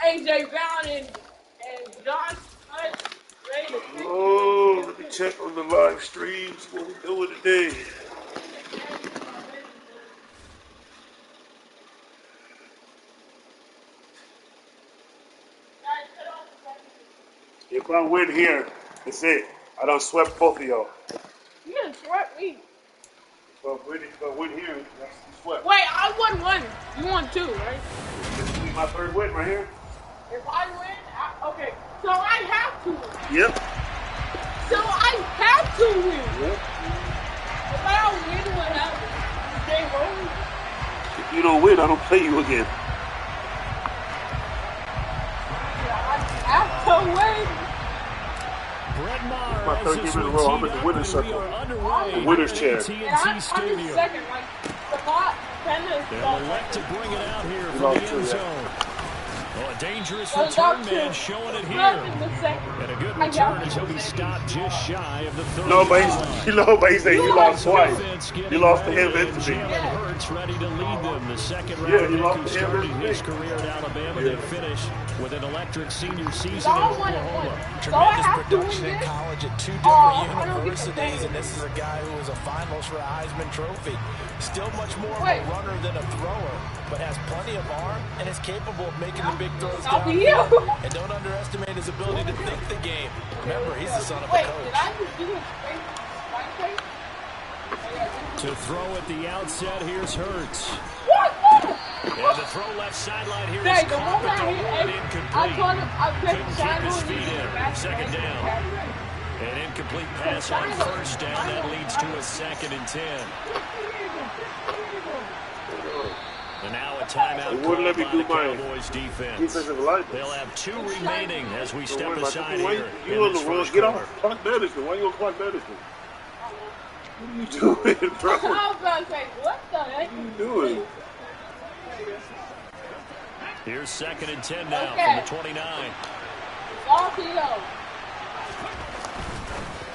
AJ Brown and Josh Hunt ready to pick. Oh, let me check on the live streams. What we doing today? If I win here, that's it. I done swept both of y'all. You done swept me. If I win here, that's swept. Wait, I won one. You won two, right? This will be my third win right here. If I win, okay. So I have to win. Yep. So I have to win. Yep. If I don't win, what happens? Game over. If you don't win, I don't play you again. I have to win. Brett Maher, My third game in a row. I'm in the winner's circle. The winner's chair. TNT Stadium. Second, like, the lot, They'll elect to bring it out here from the end zone. Well, a dangerous return man showing it here. And a good return as he'll be stopped just shy of the 30. No, but he said you lost twice. You lost to him and to me. Hurts ready to lead them. The second round Yeah, he pick lost who to him started and to his me. career at Alabama. They finish with an electric senior season So in I won Oklahoma. one. Tremendous So I have to production win in this? college at two Oh, different I don't get the universities, thing. and this is a guy who was a finalist for a Heisman Trophy. Still much more of Wait. a runner than a thrower, but has plenty of arm and is capable of making the big throws I'll be downfield. you. And don't underestimate his ability to think the game. Remember, he's the son of a Wait, coach. did I just do a straight play? To throw at the outset, here's Hurts. What? And the throw left sideline here is Hey, the caught, one but I the hit, one I incomplete. told him I Couldn't kept keep trying his to feet in. Second down. An incomplete pass on first down. That leads to a 2nd and 10. And now a timeout They wouldn't let me called do by the mine. Cowboys defense. Defensive line. They'll have 2 remaining as we step Don't worry about aside that. Why here you in on this the road? first Get quarter. off clock management. Why you on clock management? What are you doing, bro? I was about to say, what the heck? What are you doing? Here's 2nd and 10 now Okay. from the 29. All Tito.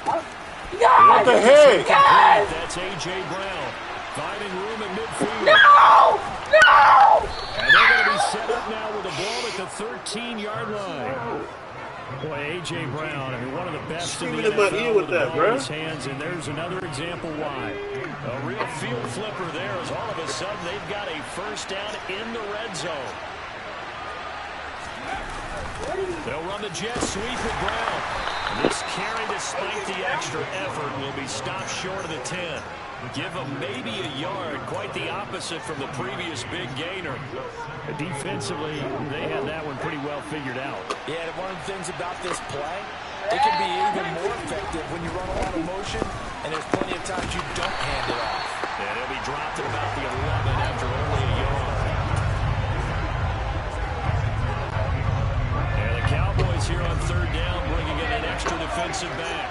What the heck? Yes! That's A.J. Brown finding room in midfield. No! No! And they're going to be set up now with a ball at the 13-yard line. Boy, A.J. Brown, I mean, one of the best in the Screaming in my NFL ear with the that, ball bro. in his hands, and there's another example why. A real field flipper there as all of a sudden they've got a first down in the red zone. They'll run the jet sweep with Brown. And this carry, despite the extra effort, will be stopped short of the 10. Give them maybe a yard, quite the opposite from the previous big gainer. Defensively, they had that one pretty well figured out. Yeah, and one of the things about this play, it can be even more effective when you run a lot of motion, and there's plenty of times you don't hand it off. And he'll be dropped at about the 11 after only a yard. And the Cowboys here on 3rd down, bringing in an extra defensive back.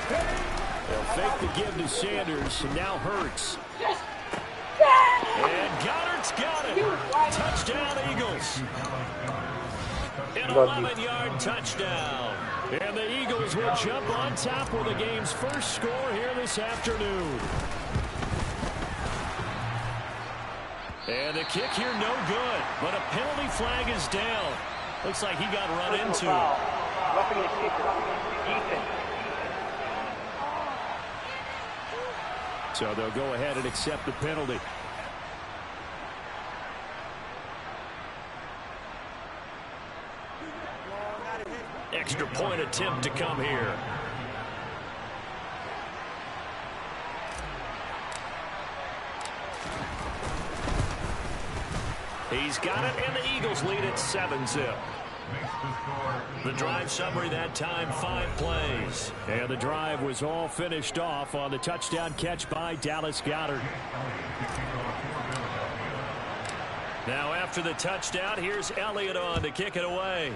They'll fake the give to Sanders, and now Hurts. And Goddard's got it. Touchdown, Eagles. An 11-yard touchdown. And the Eagles will jump on top with the game's first score here this afternoon. And the kick here no good, but a penalty flag is down. Looks like he got run into. So they'll go ahead and accept the penalty. Extra point attempt to come here. He's got it, and the Eagles lead at 7-0. The drive summary that time, 5 plays. And the drive was all finished off on the touchdown catch by Dallas Goedert. Now after the touchdown, here's Elliott on to kick it away.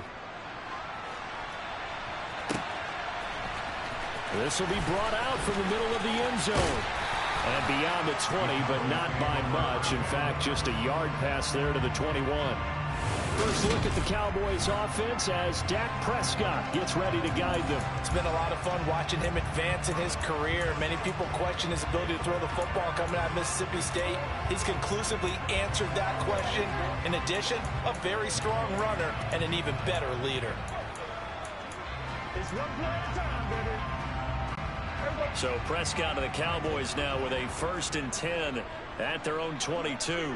This will be brought out from the middle of the end zone. And beyond the 20, but not by much. In fact, just a yard pass there to the 21. First look at the Cowboys offense as Dak Prescott gets ready to guide them. It's been a lot of fun watching him advance in his career. Many people question his ability to throw the football coming out of Mississippi State. He's conclusively answered that question. In addition, a very strong runner and an even better leader. It's one play at a time, baby. So Prescott and the Cowboys now with a 1st and 10 at their own 22.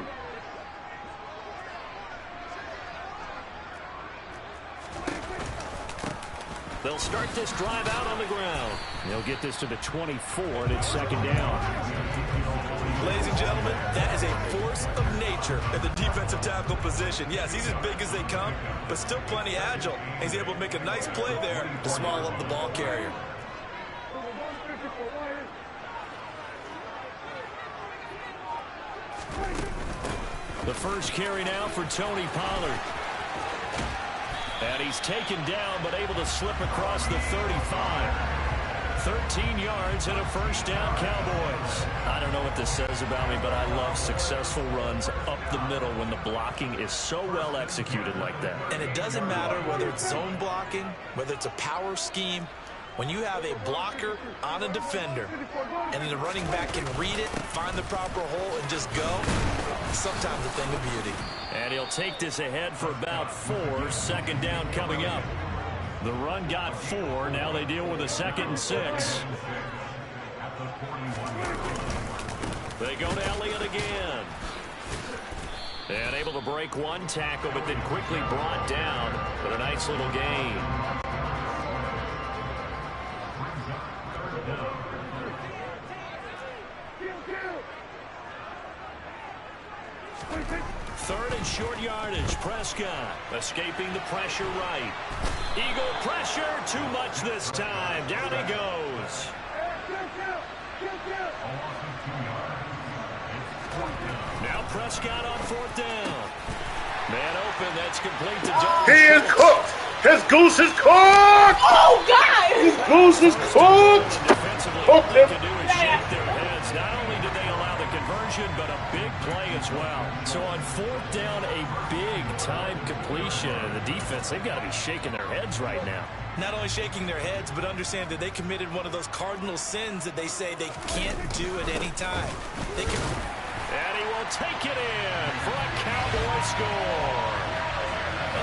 They'll start this drive out on the ground. They'll get this to the 24, and it's 2nd down. Ladies and gentlemen, that is a force of nature at the defensive tackle position. Yes, he's as big as they come, but still plenty agile. He's able to make a nice play there to small up the ball carrier. The first carry now for Tony Pollard. And he's taken down, but able to slip across the 35. 13 yards and a 1st down, Cowboys. I don't know what this says about me, but I love successful runs up the middle when the blocking is so well executed like that. And it doesn't matter whether it's zone blocking, whether it's a power scheme. When you have a blocker on a defender and then the running back can read it, find the proper hole, and just go, sometimes a thing of beauty. And he'll take this ahead for about 4. 2nd down coming up. The run got 4. Now they deal with a 2nd and 6. They go to Elliott again. And able to break one tackle, but then quickly brought down. But a nice little gain. Third and short yardage. Prescott escaping the pressure right. Eagle pressure. Too much this time. Down he goes. Now Prescott on 4th down. Man open. That's complete to Jones. He is cooked. His goose is cooked. Oh, God. His goose is cooked. Defensively, all they can do is shake their heads. Not only did they allow the conversion, but a big play as well. So on 4th down, a big-time completion. And the defense, they've got to be shaking their heads right now. Not only shaking their heads, but understand that they committed one of those cardinal sins that they say they can't do at any time. They can. And he will take it in for a Cowboy score.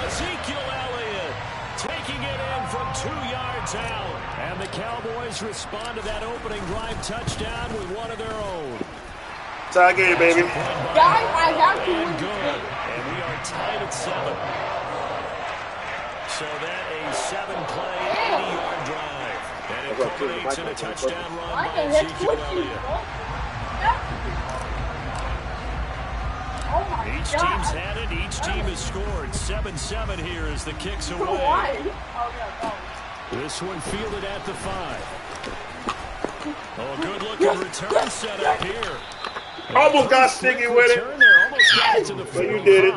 Ezekiel Elliott taking it in from 2 yards out. And the Cowboys respond to that opening drive touchdown with one of their own. Tie game, baby. Guys, I have to win. Good. And we are tied at 7. So that a 7-play, 80-yard drive. And it culminates in a touchdown run by Ezekiel Elliott. Each team's had it. Each team has scored. 7-7 here as the kick's away. This one fielded at the 5. Oh, good-looking return set up here. Almost got sticky with it. But you did it.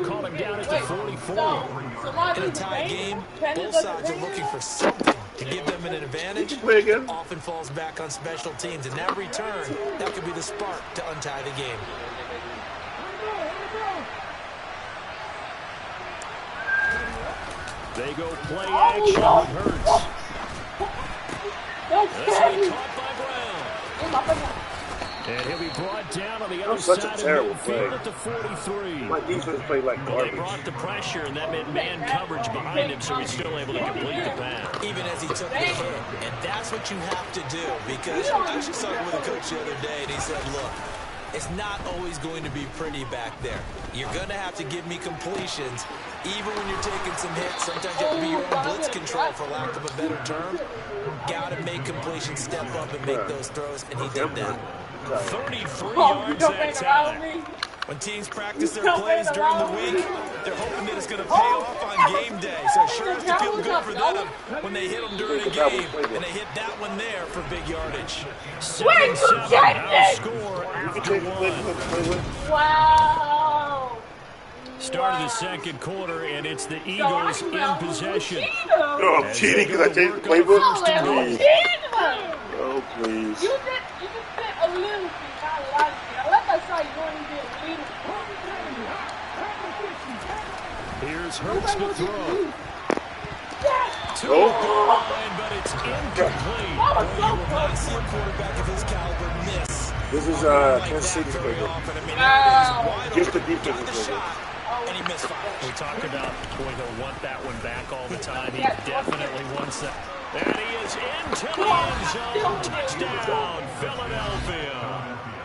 Call him down at the 44. In a tie game, both sides are looking for something to give them an advantage. Often falls back on special teams. And that return, that could be the spark to untie the game. They go play action with Hurts. This will be caught by Brown. And he'll be brought down on the other side of midfield at the 43. My defense played like garbage. They brought the pressure, and that meant man coverage behind him, so he's still able to complete the pass. Even as he took the hit. And that's what you have to do, because I actually saw it with a coach the other day, and he said, look, it's not always going to be pretty back there. You're going to have to give me completions, even when you're taking some hits. Sometimes you have to be your own blitz control, for lack of a better term. Got to make completions, step up, and make those throws, and he did that. 33 yards that time. When teams practice their plays during the week, they're hoping that it's going to pay off on game day. So it sure has to feel good for them when they hit them during a game, and they hit that one there for big yardage. 7-7 outscore after one. Wow. Start of the second quarter, and it's the Eagles in possession. No, I'm cheating because I changed the playbook. Oh, please. You just did a little bit, not a lot of shit. I like I saw you only did a little bit. Here's Hurts to throw. To Oh. the line, but it's incomplete. You will not see a quarterback of his caliber miss. This is Kansas City's playbook. Just the defensive playbook. And he missed fire. We talked about, boy, he'll want that one back all the time. He definitely wants that. And he is into the end zone. Touchdown, Philadelphia.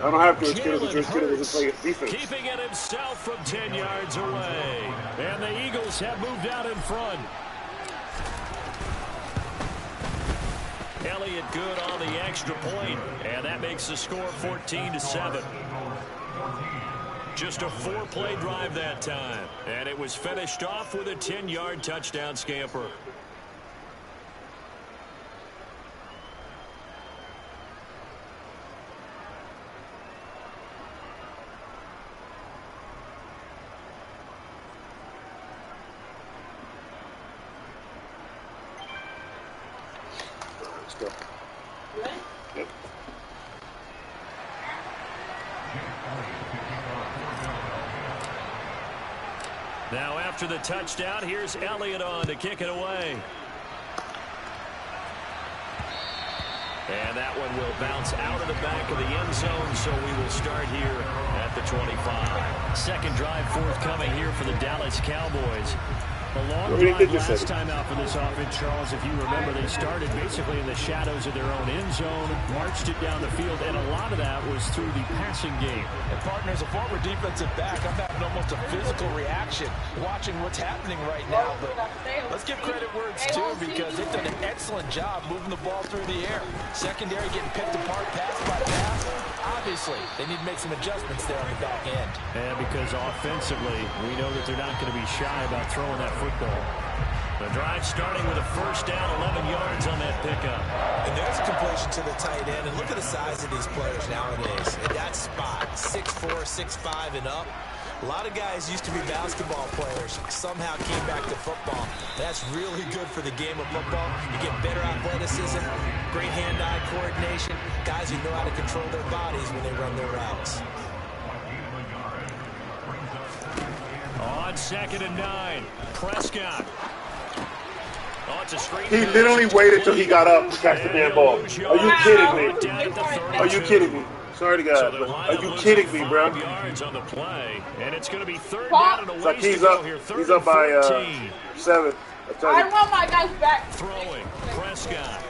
I don't have to get it. Just get it. Just play defense. Keeping it himself from 10 yards away. And the Eagles have moved out in front. Elliott good on the extra point, and that makes the score 14-7. Just a 4-play drive that time, and it was finished off with a 10-yard touchdown scamper. Let's go. Yep. Now after the touchdown, here's Elliott on to kick it away. And that one will bounce out of the back of the end zone, so we will start here at the 25. Second drive forthcoming here for the Dallas Cowboys. A long drive last time out for this offense, Charles. If you remember, they started basically in the shadows of their own end zone, marched it down the field, and a lot of that was through the passing game. And partner, as a former defensive back, I'm having almost a physical reaction watching what's happening right now. But let's give credit where it's due, because they've done an excellent job moving the ball through the air. Secondary getting picked apart pass by pass. Obviously, they need to make some adjustments there on the back end. And because offensively, we know that they're not going to be shy about throwing that football. The drive starting with a first down, 11 yards on that pickup. And there's a completion to the tight end. And look at the size of these players nowadays. At that spot, 6'4", 6'5", and up. A lot of guys used to be basketball players, somehow came back to football. That's really good for the game of football. You get better athleticism, great hand-eye coordination, guys who know how to control their bodies when they run their routes. On 2nd and 9, Prescott. Oh, it's a straight He literally waited till he got up to catch the damn ball. Are you kidding me? Are you kidding me? Sorry to God, but are you kidding me, bro? Yards on the play, and it's going to be 3rd down and a ways Like to go here. He's up by 7. I want my guys back. Throwing, Prescott.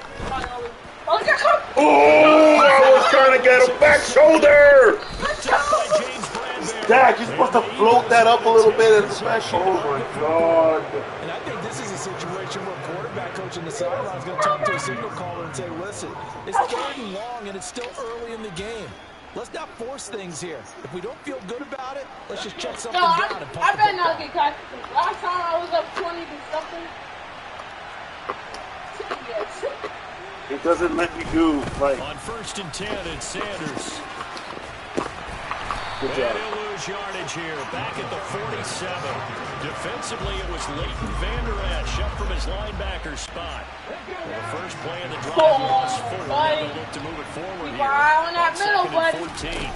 Oh, I was trying to get him back shoulder. Dak, you're supposed to float that up a little bit and smash. Oh my God. And I think this is a situation where quarterback coach in the sideline is going to talk to a signal caller and say, listen, it's 3rd and long and it's still early in the game. Let's not force things here. If we don't feel good about it, let's just check something down and pump I better not get caught. Last time I was up 20 to something. Yes. It doesn't let me do like. On 1st and 10, it's Sanders. Good job. And he'll lose yardage here, back at the 47. Defensively, it was Leighton Vander Esch up from his linebacker spot. Well, the first play of the drive was 4. They'll look to move it forward here. On that middle, 2nd buddy. and 14.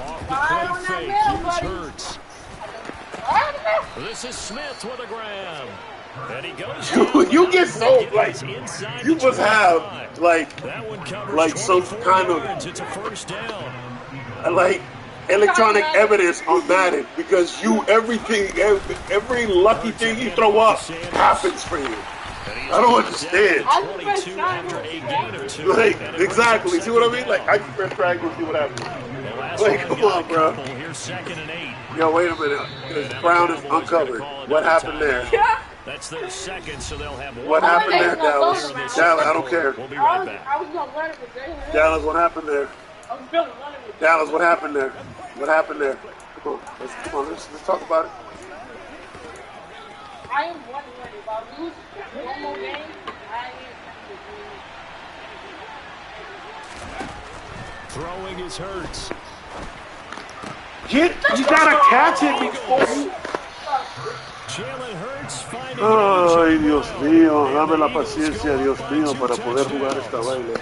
Off the play fake, here's Hurts. This is Smith with a grab. And he goes you get so, like, you must have, like some kind of, it's a first down. like, electronic evidence on Madden, because every lucky thing you throw up happens for you. I don't understand. Like, exactly. See what I mean? Like, I can press triangle and see what happens. Like, come on, bro. Here's 2nd and 8. Yo, wait a minute. Brown is uncovered. What happened there? That's their second, so they'll have one. What happened there, Dallas? Dallas, I don't care. We'll be right back. Dallas, what happened there? Dallas, what happened there? What happened there? Come on, let's talk about it. I am wondering if I lose one more game, I ain't Throwing is Hurts. You gotta catch it before you. Jalen Hurts finding Ay, Dios mío, dame la paciencia, Dios mío, para poder jugar esta vaina.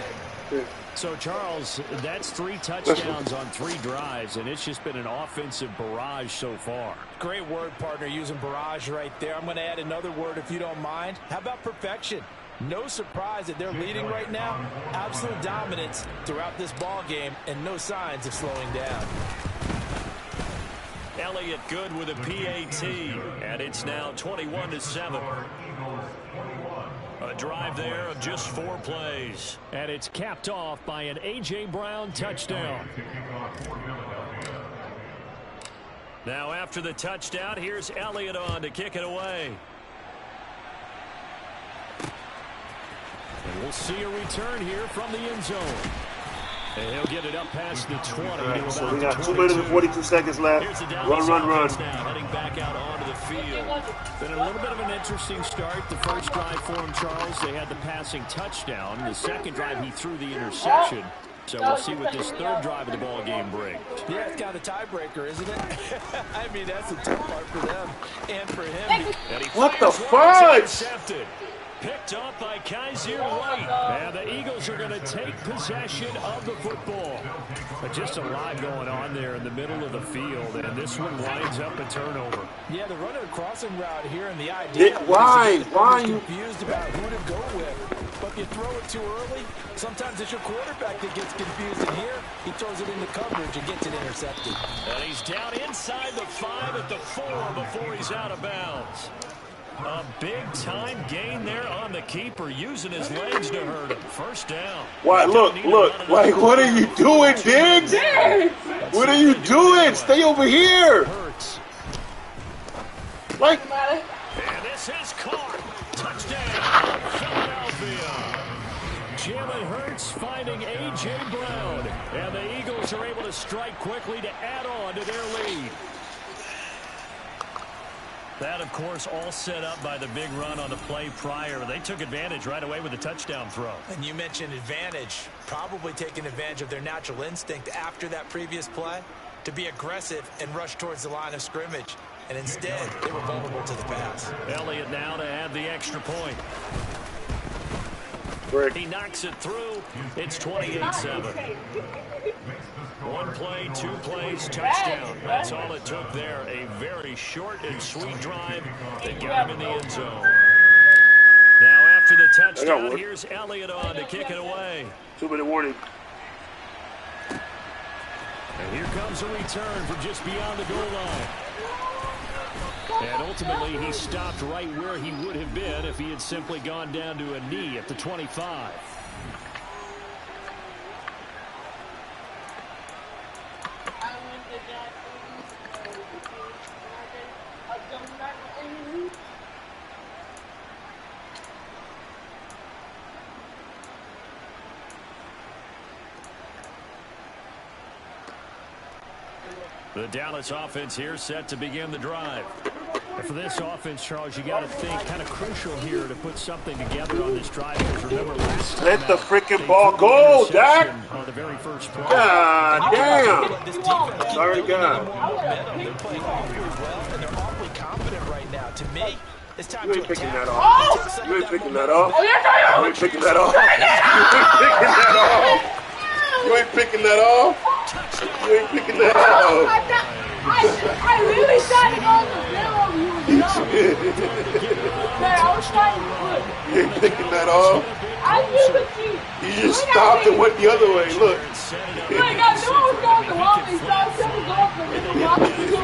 So, Charles, that's 3 touchdowns on 3 drives, and it's just been an offensive barrage so far. Great word, partner, using barrage right there. I'm going to add another word if you don't mind. How about perfection? No surprise that they're leading right now. Absolute dominance throughout this ball game, and no signs of slowing down. Elliott good with a PAT, and it's now 21-7. A drive there of just 4 plays. And it's capped off by an A.J. Brown touchdown. Now after the touchdown, here's Elliott on to kick it away. And we'll see a return here from the end zone. And he'll get it up past the 20. Right, so we got 2 minutes and 42 seconds left. Run. Now heading back out onto the field. Been a little bit of an interesting start. The first drive for him, Charles, they had the passing touchdown. The second drive, he threw the interception. So we'll see what this third drive of the ball game brings. Yeah, it's kind of a tiebreaker, isn't it? I mean, that's the tough part for them and for him. What the fudge? Picked up by Kaiser White. And the Eagles are going to take possession of the football. But just a lot going on there in the middle of the field, and this one winds up a turnover. Yeah, the runner crossing route here, and the idea why are you confused about who to go with? But if you throw it too early, sometimes it's your quarterback that gets confused. And here, he throws it into coverage and gets it intercepted. And he's down inside the 5 at the 4 before he's out of bounds. A big-time gain there on the keeper, using his legs to hurt him. First down. Why, look. Like, what are you doing, Diggs? What are you doing? Stay over here. Like, and this is caught. Touchdown, Philadelphia. Jalen Hurts finding A.J. Brown. And the Eagles are able to strike quickly to add on to their lead. That, of course, all set up by the big run on the play prior. They took advantage right away with the touchdown throw. And you mentioned advantage. Probably taking advantage of their natural instinct after that previous play to be aggressive and rush towards the line of scrimmage. And instead, they were vulnerable to the pass. Elliott now to add the extra point. He knocks it through. It's 28-7. 1 play, 2 plays, touchdown. That's all it took there. A very short and sweet drive that got him in the end zone. Now after the touchdown, here's Elliott on to kick it away. 2-minute warning. And here comes a return from just beyond the goal line. And ultimately, he stopped right where he would have been if he had simply gone down to a knee at the 25. The Dallas offense here set to begin the drive. And for this offense, Charles, you got to think kind of crucial here to put something together on this drive. Because remember last time, let the freaking ball go, Dak. On the very first play. God damn. Sorry, God. They're playing awfully well, and they're awfully confident right now. To me, it's time You to ain't picking attack. that off. You ain't picking that off. You ain't picking that off. You ain't picking that off. You ain't picking that off. I really thought it was a zero. I ain't picking that off. I knew the cheat. He just stopped and went the other way. Look. Like, I knew it was going the wrong way, so I was going for the wrong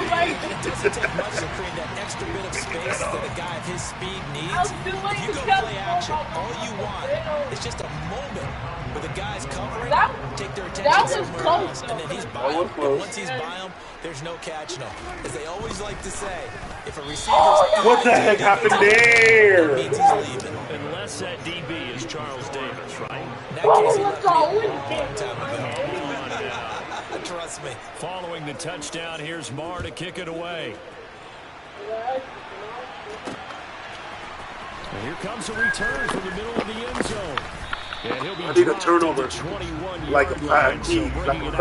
way. It doesn't take much to create that extra bit of space that a guy of his speed needs. If you go play action, all you want is just a moment where the guy's covering, take their attention somewhere else, and then he's by him. And once he's by him, there's no catching him. As they always like to say, if a receiver's what the heck happened there? It means he's leaving. Unless that DB is Charles Davis, right? In that case, he left me a long time ago. Trust me. Following the touchdown, here's Marr to kick it away. And here comes a return from the middle of the end zone. And he'll be I need a turnover, like a fat kid, like a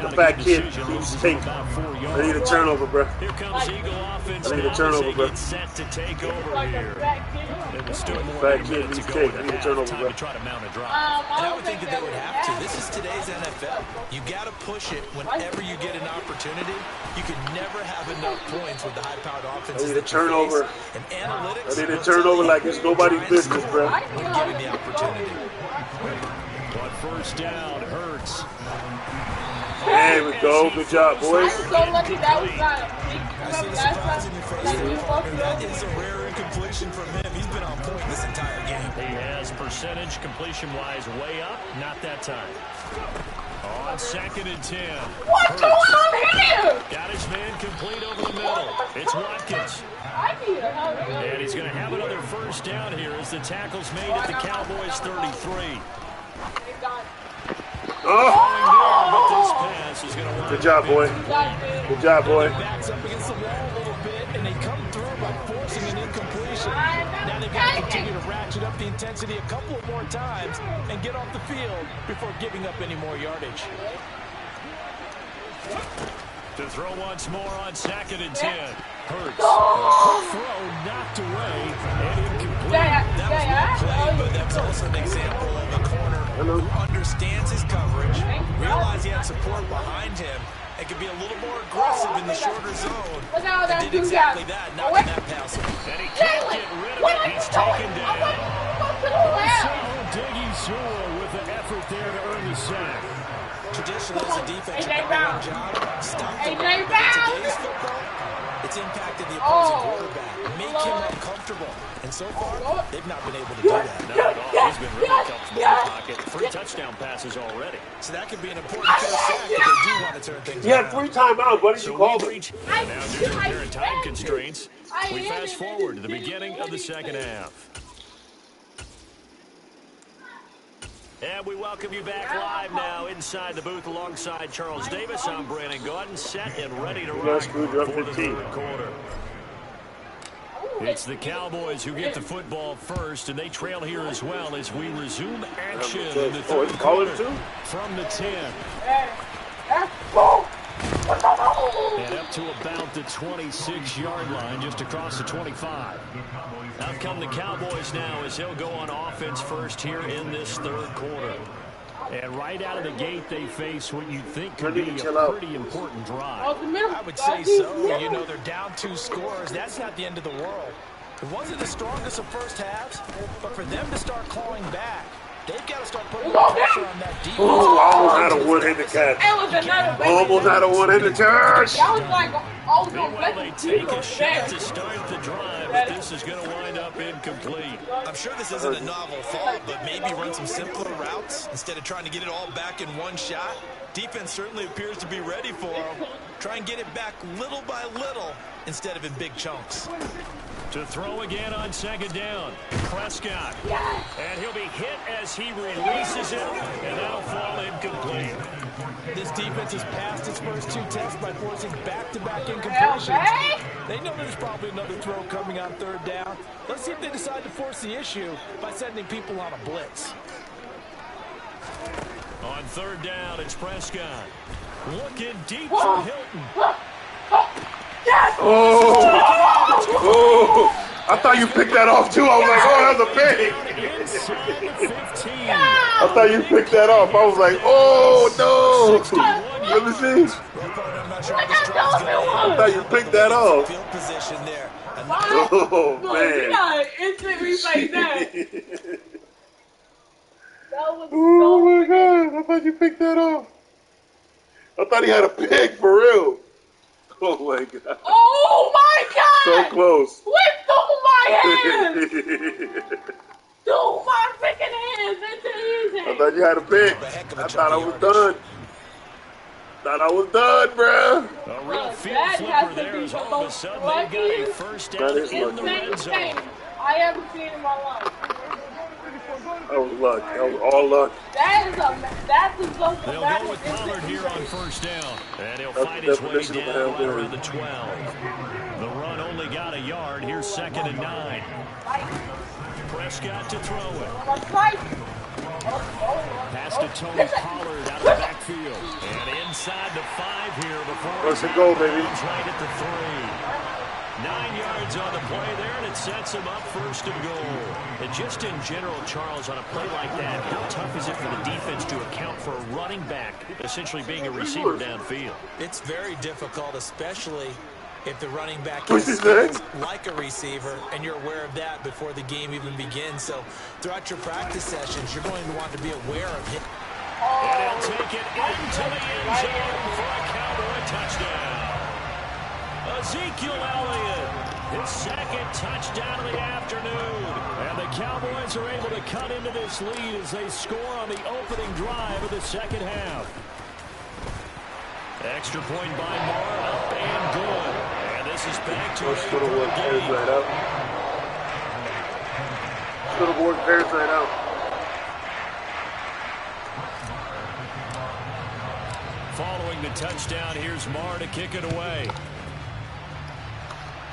fat kid. He's take. I need a turnover, bro. Here comes Eagle offense. I need a turnover, bro. Set to take over here. It was still more Fat kid, he's take. I need a turnover, bro. To try to mount a drive. And I would think that they would have to. This is today's NFL. You got to push it whenever you get an opportunity. You can never have enough points with the high-powered offenses. I need a turnover. And analytics. I need a turnover like it's nobody's business, bro. When given the opportunity. But first down, Hurts. There we go. Good job, boys. I'm so lucky that was not I see the surprise in your face there. And that is a rare incompletion from him. He's been on point this entire game. He has percentage completion-wise way up. Not that time. On 2nd and 10. What's going on here? Got his man complete over the middle. It's Watkins. And he's going to have another first down here as the tackle's made at the Cowboys' 33. Oh! Good job, boy. Good job, boy. Backs up against the wall a little bit, and they come through by forcing an incompletion. Now they've got to continue to ratchet up the intensity a couple of more times and get off the field before giving up any more yardage. To throw once more on 2nd and 10. Hurts. Throw knocked away and incomplete. That was one play, but that's also an example of a corner who understands his coverage, realized he had support behind him, and could be a little more aggressive in the shorter zone. And did exactly that, knocking that pass away. And he can't get rid of it. He's taken down. Diggy Zua with the effort there to earn the sack. Traditionally, as a defense, your number one job, stop the run. But in today's football, it's impacted the opposing quarterback, make him uncomfortable. And so far, they've not been able to do that. Not at all. He's been really comfortable in the pocket. 3 touchdown passes already. So that could be an important first sack if they do want to turn things around. He had 3 timeouts. What did you call them? And now due to apparent time constraints, we fast forward to the beginning of the second half. And we welcome you back live now inside the booth alongside Charles Davis. I'm Brandon Gordon, set and ready to run for the third quarter. It's the Cowboys who get the football first, and they trail here as well as we resume action in the third quarter from the 10. And up to about the 26-yard line, just across the 25. Out come the Cowboys now as they'll go on offense first here in this third quarter. And right out of the gate, they face what you think could be a pretty important drive. I would say so. You know, they're down 2 scores. That's not the end of the world. It wasn't the strongest of first halves, but for them to start clawing back, they've got to start putting more pressure on that defense. Ooh, almost had a one-handed catch. Almost had a one-handed catch. That was like, meanwhile, they take a shot to start the drive, but this is going to wind up incomplete. I'm sure this isn't a novel thought, but maybe run some simpler routes instead of trying to get it all back in one shot. Defense certainly appears to be ready for them. Try and get it back little by little instead of in big chunks. To throw again on 2nd down, Prescott. And he'll be hit as he releases it, and that'll fall incomplete. This defense has passed its first 2 tests by forcing back-to-back incompletions. They know there's probably another throw coming on 3rd down. Let's see if they decide to force the issue by sending people on a blitz. On 3rd down, it's Prescott. Looking deep for Hilton. Oh, I thought you picked that off too. I was like, oh, that's a pick. Inside the 15. I thought you picked that off. I was like, oh, no. Let me see. I'm not sure if this I thought you picked that off. Field position there. Oh, Look, man. you got an instant replay that. That was Oh, so my God. I thought you picked that off. I thought he had a pick for real. Oh, my God. Oh, my God. So close. What through my hands? Through my freaking hands into his I hands. thought you had a pick. I thought I was done. Thought I was done, bruh. A real field That flipper has to there be as the all of a most sudden they've got a luckiest, first That down is in the lucky. red zone. thing I ever seen in my life. That was luck. That was all luck. That's the most They'll go with Pollard here on first down. And he'll fight his way down right around the 12. The run only got a yard. Here's 2nd and 9. Prescott to throw it. Pass to Tony Pollard out of the backfield. And inside the 5 here before First and goal, baby. right at the 3. 9 yards on the play there, and it sets him up 1st and goal. And just in general, Charles, on a play like that, how tough is it for the defense to account for a running back essentially being a receiver downfield? It's very difficult, especially if the running back What's is his name? like a receiver, and you're aware of that before the game even begins. So throughout your practice sessions, you're going to want to be aware of him. And he'll take it into the end zone for a Cowboy touchdown. Ezekiel Elliott, his 2nd touchdown of the afternoon. And the Cowboys are able to cut into this lead as they score on the opening drive of the 2nd half. Extra point by Moore, up and good. And this is back to Should have worked Paris right out. Should have worked Paris right out. Following the touchdown, here's Marr to kick it away.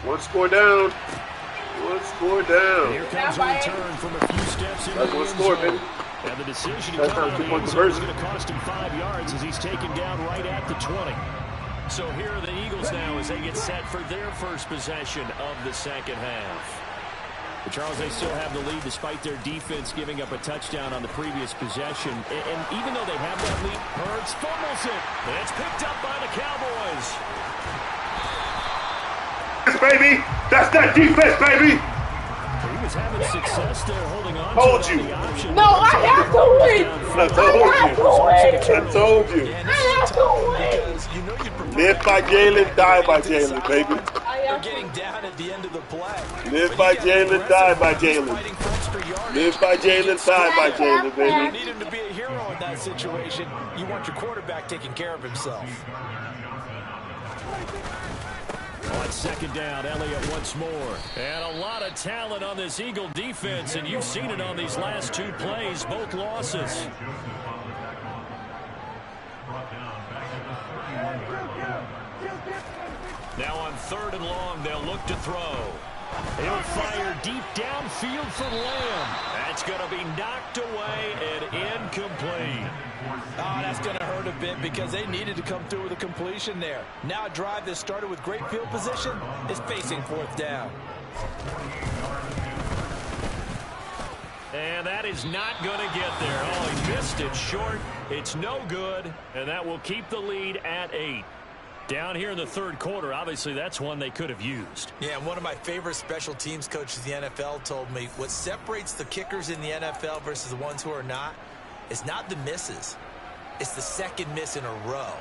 One score down. One score down. Here comes a return from a few steps into That's the one end score, zone. baby. And the decision to That's come not out of the two-point end zone is conversion. going to cost him 5 yards as he's taken down right at the 20. So here are the Eagles now as they get set for their first possession of the 2nd half. But Charles, they still have the lead despite their defense giving up a touchdown on the previous possession. And even though they have that lead, Hurts fumbles it. And it's picked up by the Cowboys. Baby, that's that defense, baby. He was having success there, holding on Told to you. the option. No, I have to win. I told you. And I this have is to tough win. because you know you prefer Live by Jalen, die by Jalen, baby. They're getting down at the end of the play. Live by Jalen, die by Jalen. Fighting for extra yardage. Live by Jalen, die by Jalen, You baby. need him to be a hero in that situation. You want your quarterback taking care of himself. On 2nd down, Elliott once more. And a lot of talent on this Eagle defense, and you've seen it on these last 2 plays, both losses. Now on 3rd and long, they'll look to throw. He'll fire deep downfield for Lamb. That's going to be knocked away and incomplete. Oh, that's going to hurt a bit because they needed to come through with a completion there. Now a drive that started with great field position is facing 4th down. And that is not going to get there. Oh, he missed it short. It's no good, and that will keep the lead at 8. Down here in the 3rd quarter, obviously that's one they could have used. Yeah, one of my favorite special teams coaches in the NFL told me what separates the kickers in the NFL versus the ones who are not is not the misses. It's the 2nd miss in a row.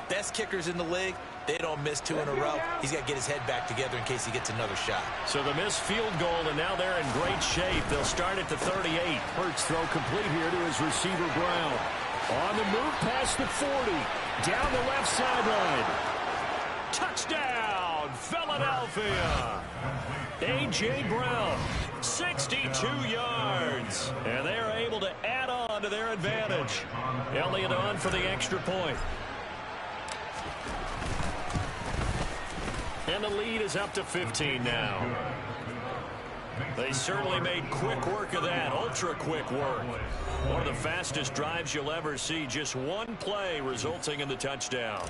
Best kickers in the league, they don't miss 2 in a row. He's got to get his head back together in case he gets another shot. So the missed field goal, and now they're in great shape. They'll start at the 38. Hurts throw complete here to his receiver, Brown. On the move past the 40. Down the left sideline. Touchdown, Philadelphia. A.J. Brown, 62 yards. And they're able to add on to their advantage. Elliott on for the extra point. And the lead is up to 15 now. They certainly made quick work of that, ultra quick work. One of the fastest drives you'll ever see, just one play resulting in the touchdown.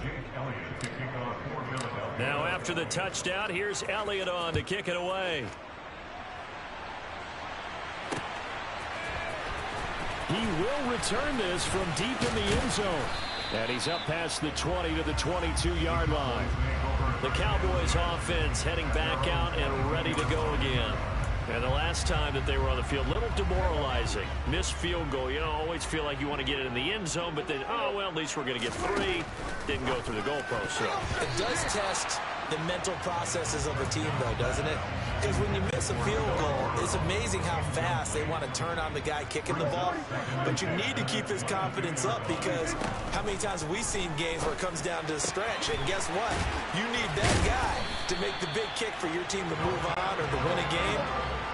Now after the touchdown, here's Elliott on to kick it away. He will return this from deep in the end zone. And he's up past the 20 to the 22-yard line. The Cowboys offense heading back out and ready to go again. And the last time that they were on the field, a little demoralizing. Missed field goal. You know, always feel like you want to get it in the end zone, but then, oh, well, at least we're going to get 3. Didn't go through the goalpost. So it does test the mental processes of a team, though, doesn't it? Because when you miss a field goal, it's amazing how fast they want to turn on the guy kicking the ball. But you need to keep his confidence up, because how many times have we seen games where it comes down to the stretch? And guess what? You need that guy to make the big kick for your team to move on or to win a game.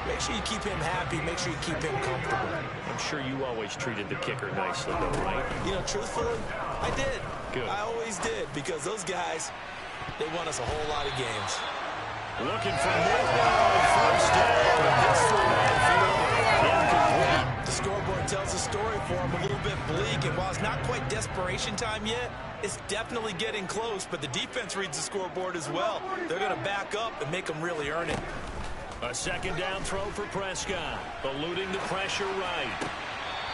Make sure you keep him happy. Make sure you keep him comfortable. I'm sure you always treated the kicker nicely, though, right? You know, truthfully, I did. Good. I always did, because those guys, they won us a whole lot of games. Looking for more. First down. This incomplete. The scoreboard tells a story for him, a little bit bleak, and while it's not quite desperation time yet, it's definitely getting close, but the defense reads the scoreboard as well. They're going to back up and make them really earn it. A second down throw for Prescott, eluding the pressure right.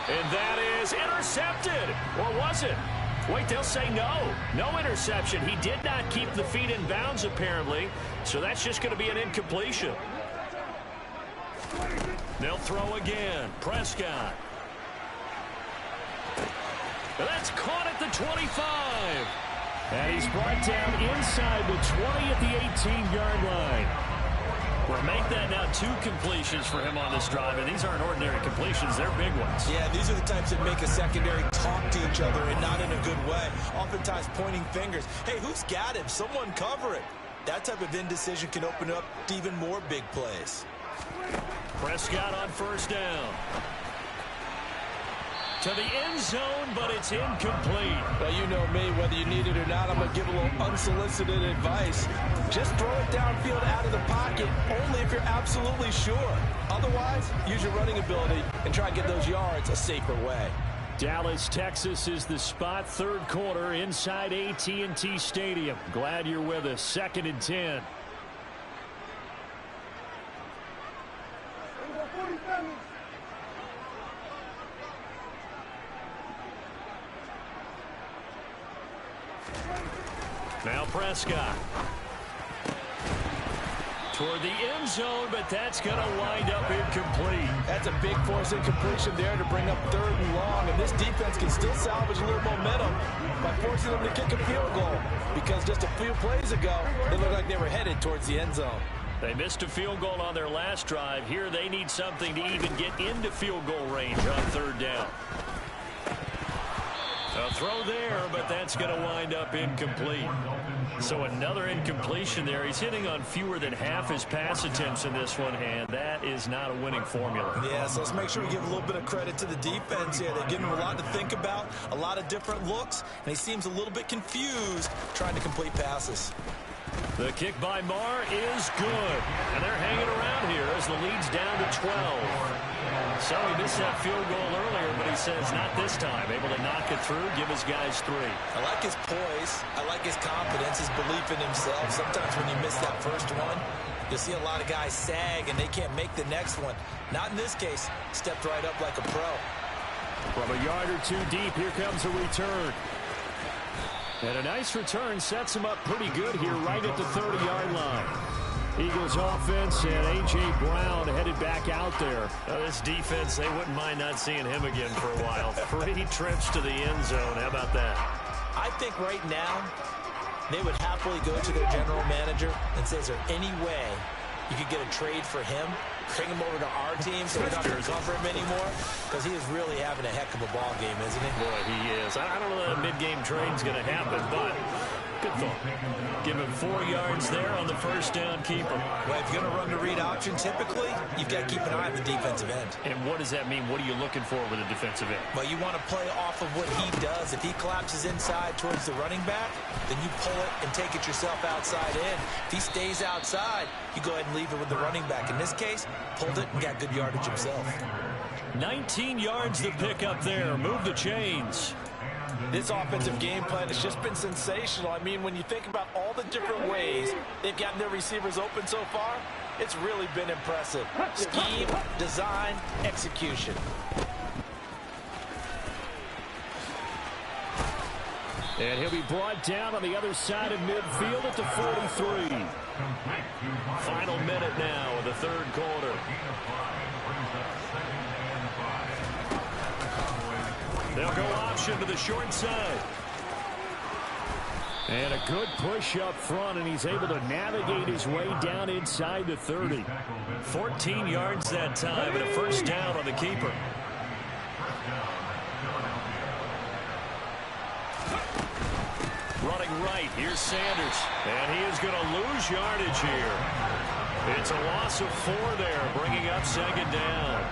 And that is intercepted. Or was it? Wait, they'll say no. No interception. He did not keep the feet in bounds, apparently. So that's just going to be an incompletion. They'll throw again. Prescott. And that's caught at the 25. And he's brought down inside the 20 at the 18-yard line. Well, make that now 2 completions for him on this drive, and these aren't ordinary completions. They're big ones. Yeah, these are the types that make a secondary talk to each other, and not in a good way. Oftentimes pointing fingers. Hey, who's got him? Someone cover it. That type of indecision can open up to even more big plays. Prescott on first down. To the end zone, but it's incomplete. Well, you know me, whether you need it or not, I'm going to give a little unsolicited advice. Just throw it downfield out of the pocket, only if you're absolutely sure. Otherwise, use your running ability and try and get those yards a safer way. Dallas, Texas is the spot. Third quarter inside AT&T Stadium. Glad you're with us. 2nd and 10. Now Prescott. Toward the end zone, but that's going to wind up incomplete. That's a big force incompletion there to bring up 3rd and long, and this defense can still salvage a little momentum by forcing them to kick a field goal, because just a few plays ago, it looked like they were headed towards the end zone. They missed a field goal on their last drive. Here they need something to even get into field goal range on 3rd down. A throw there, but that's going to wind up incomplete. So another incompletion there. He's hitting on fewer than half his pass attempts in this one, and that is not a winning formula. Yeah, so let's make sure we give a little bit of credit to the defense here. They're giving him a lot to think about, a lot of different looks, and he seems a little bit confused trying to complete passes. The kick by Marr is good, and they're hanging around here as the lead's down to 12. So he missed that field goal earlier, but he says not this time. Able to knock it through, give his guys 3. I like his poise. I like his confidence, his belief in himself. Sometimes when you miss that first one, you'll see a lot of guys sag and they can't make the next one. Not in this case. Stepped right up like a pro. From a yard or 2 deep, here comes a return. And a nice return sets him up pretty good here right at the 30-yard line. Eagles offense and A.J. Brown headed back out there. This defense, they wouldn't mind not seeing him again for a while. 3 trips to the end zone. How about that? I think right now they would happily go to their general manager and say, is there any way you could get a trade for him, bring him over to our team so we don't have to cover him anymore? Because he is really having a heck of a ball game, isn't he? Boy, he is. I don't know that a mid-game trade's going to happen, but good thought. Give him 4 yards there on the first down keeper. Well, if you're going to run the read option, typically, you've got to keep an eye on the defensive end. And what does that mean? What are you looking for with a defensive end? Well, you want to play off of what he does. If he collapses inside towards the running back, then you pull it and take it yourself outside in. If he stays outside, you go ahead and leave it with the running back. In this case, pulled it and got good yardage himself. 19 yards to pick up there. Move the chains. This offensive game plan has just been sensational. I mean, when you think about all the different ways they've gotten their receivers open so far, it's really been impressive. Scheme, design, execution. And he'll be brought down on the other side of midfield at the 43. Final minute now of the third quarter. They'll go option to the short side. And a good push up front, and he's able to navigate his way down inside the 30. 14 yards that time, and a first down on the keeper. Running right, here's Sanders. And he is going to lose yardage here. It's a loss of 4 there, bringing up second down.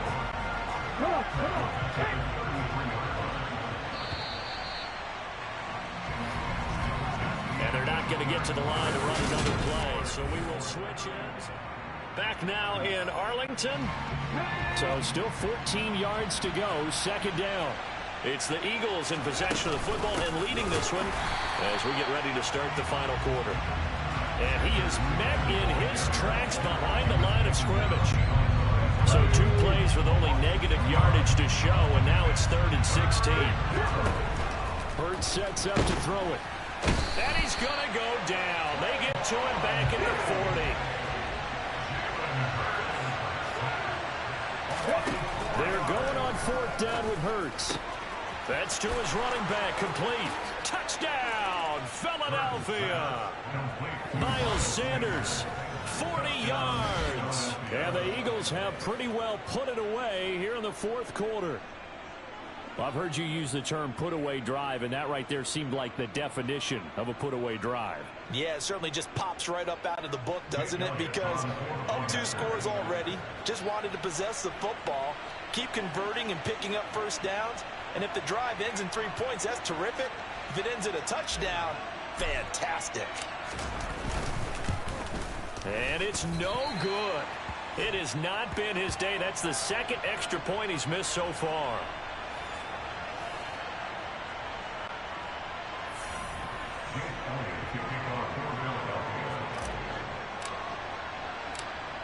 And they're not going to get to the line to run another play, so we will switch ends. Back now in Arlington. So still 14 yards to go, second down. It's the Eagles in possession of the football and leading this one as we get ready to start the final quarter. And he is met in his tracks behind the line of scrimmage. So 2 plays with only negative yardage to show, and now it's 3rd and 16. Bird sets up to throw it. And he's going to go down. They get to him back at the 40. They're going on 4th down with Hurts. That's to his running back, complete. Touchdown, Philadelphia. Miles Sanders, 40 yards. And the Eagles have pretty well put it away here in the 4th quarter. Well, I've heard you use the term put-away drive, and that right there seemed like the definition of a put-away drive. Yeah, it certainly just pops right up out of the book, doesn't it? Because up 2 scores already, just wanted to possess the football, keep converting and picking up first downs. And if the drive ends in 3 points, that's terrific. If it ends in a touchdown, fantastic. And it's no good. It has not been his day. That's the 2nd extra point he's missed so far.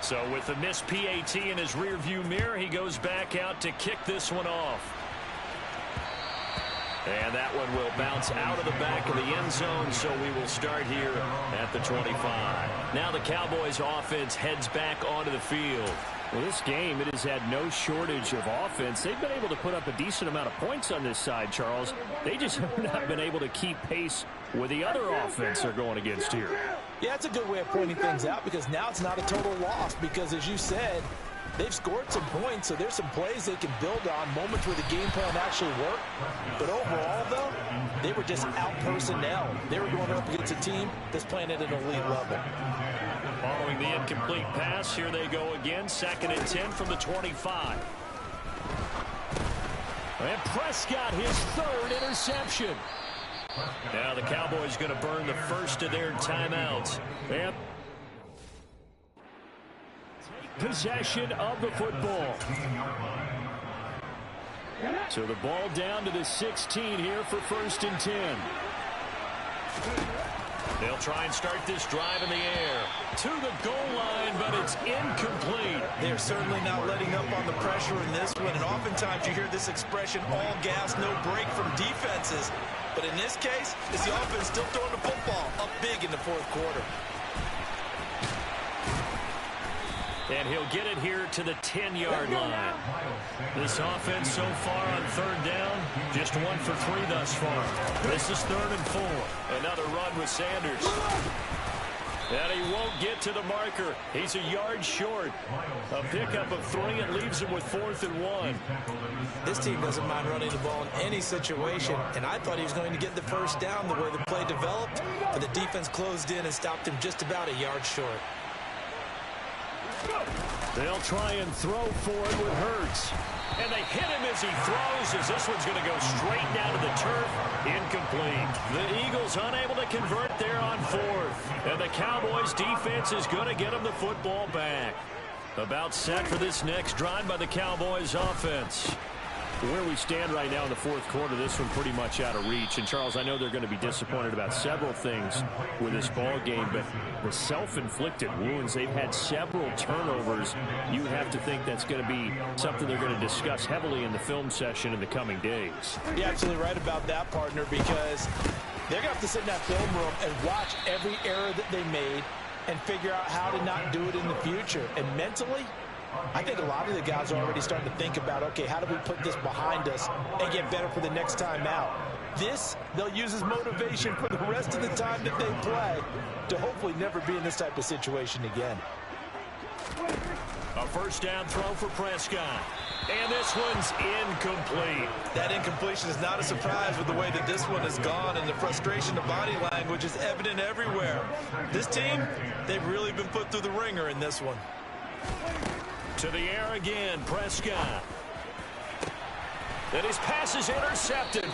So with the missed PAT in his rearview mirror, he goes back out to kick this one off. And that one will bounce out of the back of the end zone, so we will start here at the 25. Now the Cowboys offense heads back onto the field. Well, this game, it has had no shortage of offense. They've been able to put up a decent amount of points on this side, Charles. They just have not been able to keep pace with the other offense they're going against here. Yeah, that's a good way of pointing things out, because now it's not a total loss, because as you said, they've scored some points, so there's some plays they can build on, moments where the game plan actually worked. But overall, though, they were just out-personnel. They were going up against a team that's playing at an elite level. Following the incomplete pass, here they go again, 2nd and 10 from the 25. And Prescott, his 3rd interception. Now the Cowboys going to burn the first of their timeouts. And possession of the football. So the ball down to the 16 here for 1st and 10. They'll try and start this drive in the air to the goal line, but it's incomplete. They're certainly not letting up on the pressure in this one, and oftentimes you hear this expression, all gas, no break from defenses. But in this case, it's the offense still throwing the football up big in the 4th quarter. And he'll get it here to the 10-yard line. This offense so far on 3rd down, just 1 for 3 thus far. This is 3rd and 4. Another run with Sanders. And he won't get to the marker. He's a yard short. A pickup of 3, and leaves him with 4th and 1. This team doesn't mind running the ball in any situation, and I thought he was going to get the first down the way the play developed, but the defense closed in and stopped him just about a yard short. They'll try and throw for it with Hurts. And they hit him as he throws, as this one's going to go straight down to the turf. Incomplete. The Eagles unable to convert there on 4th. And the Cowboys defense is going to get them the football back. About set for this next drive by the Cowboys offense. Where we stand right now in the 4th quarter, this one pretty much out of reach. And, Charles, I know they're going to be disappointed about several things with this ball game, but the self-inflicted wounds, they've had several turnovers. You have to think that's going to be something they're going to discuss heavily in the film session in the coming days. You're absolutely right about that, partner, because They're going to have to sit in that film room and watch every error that they made and figure out how to not do it in the future. And mentally, I think a lot of the guys are already starting to think about, okay, how do we put this behind us and get better for the next time out? This, they'll use as motivation for the rest of the time that they play to hopefully never be in this type of situation again. A first down throw for Prescott. And this one's incomplete. That incompletion is not a surprise with the way that this one has gone, and the frustration of body language is evident everywhere. This team, they've really been put through the ringer in this one. To the air again, Prescott. And his pass is intercepted.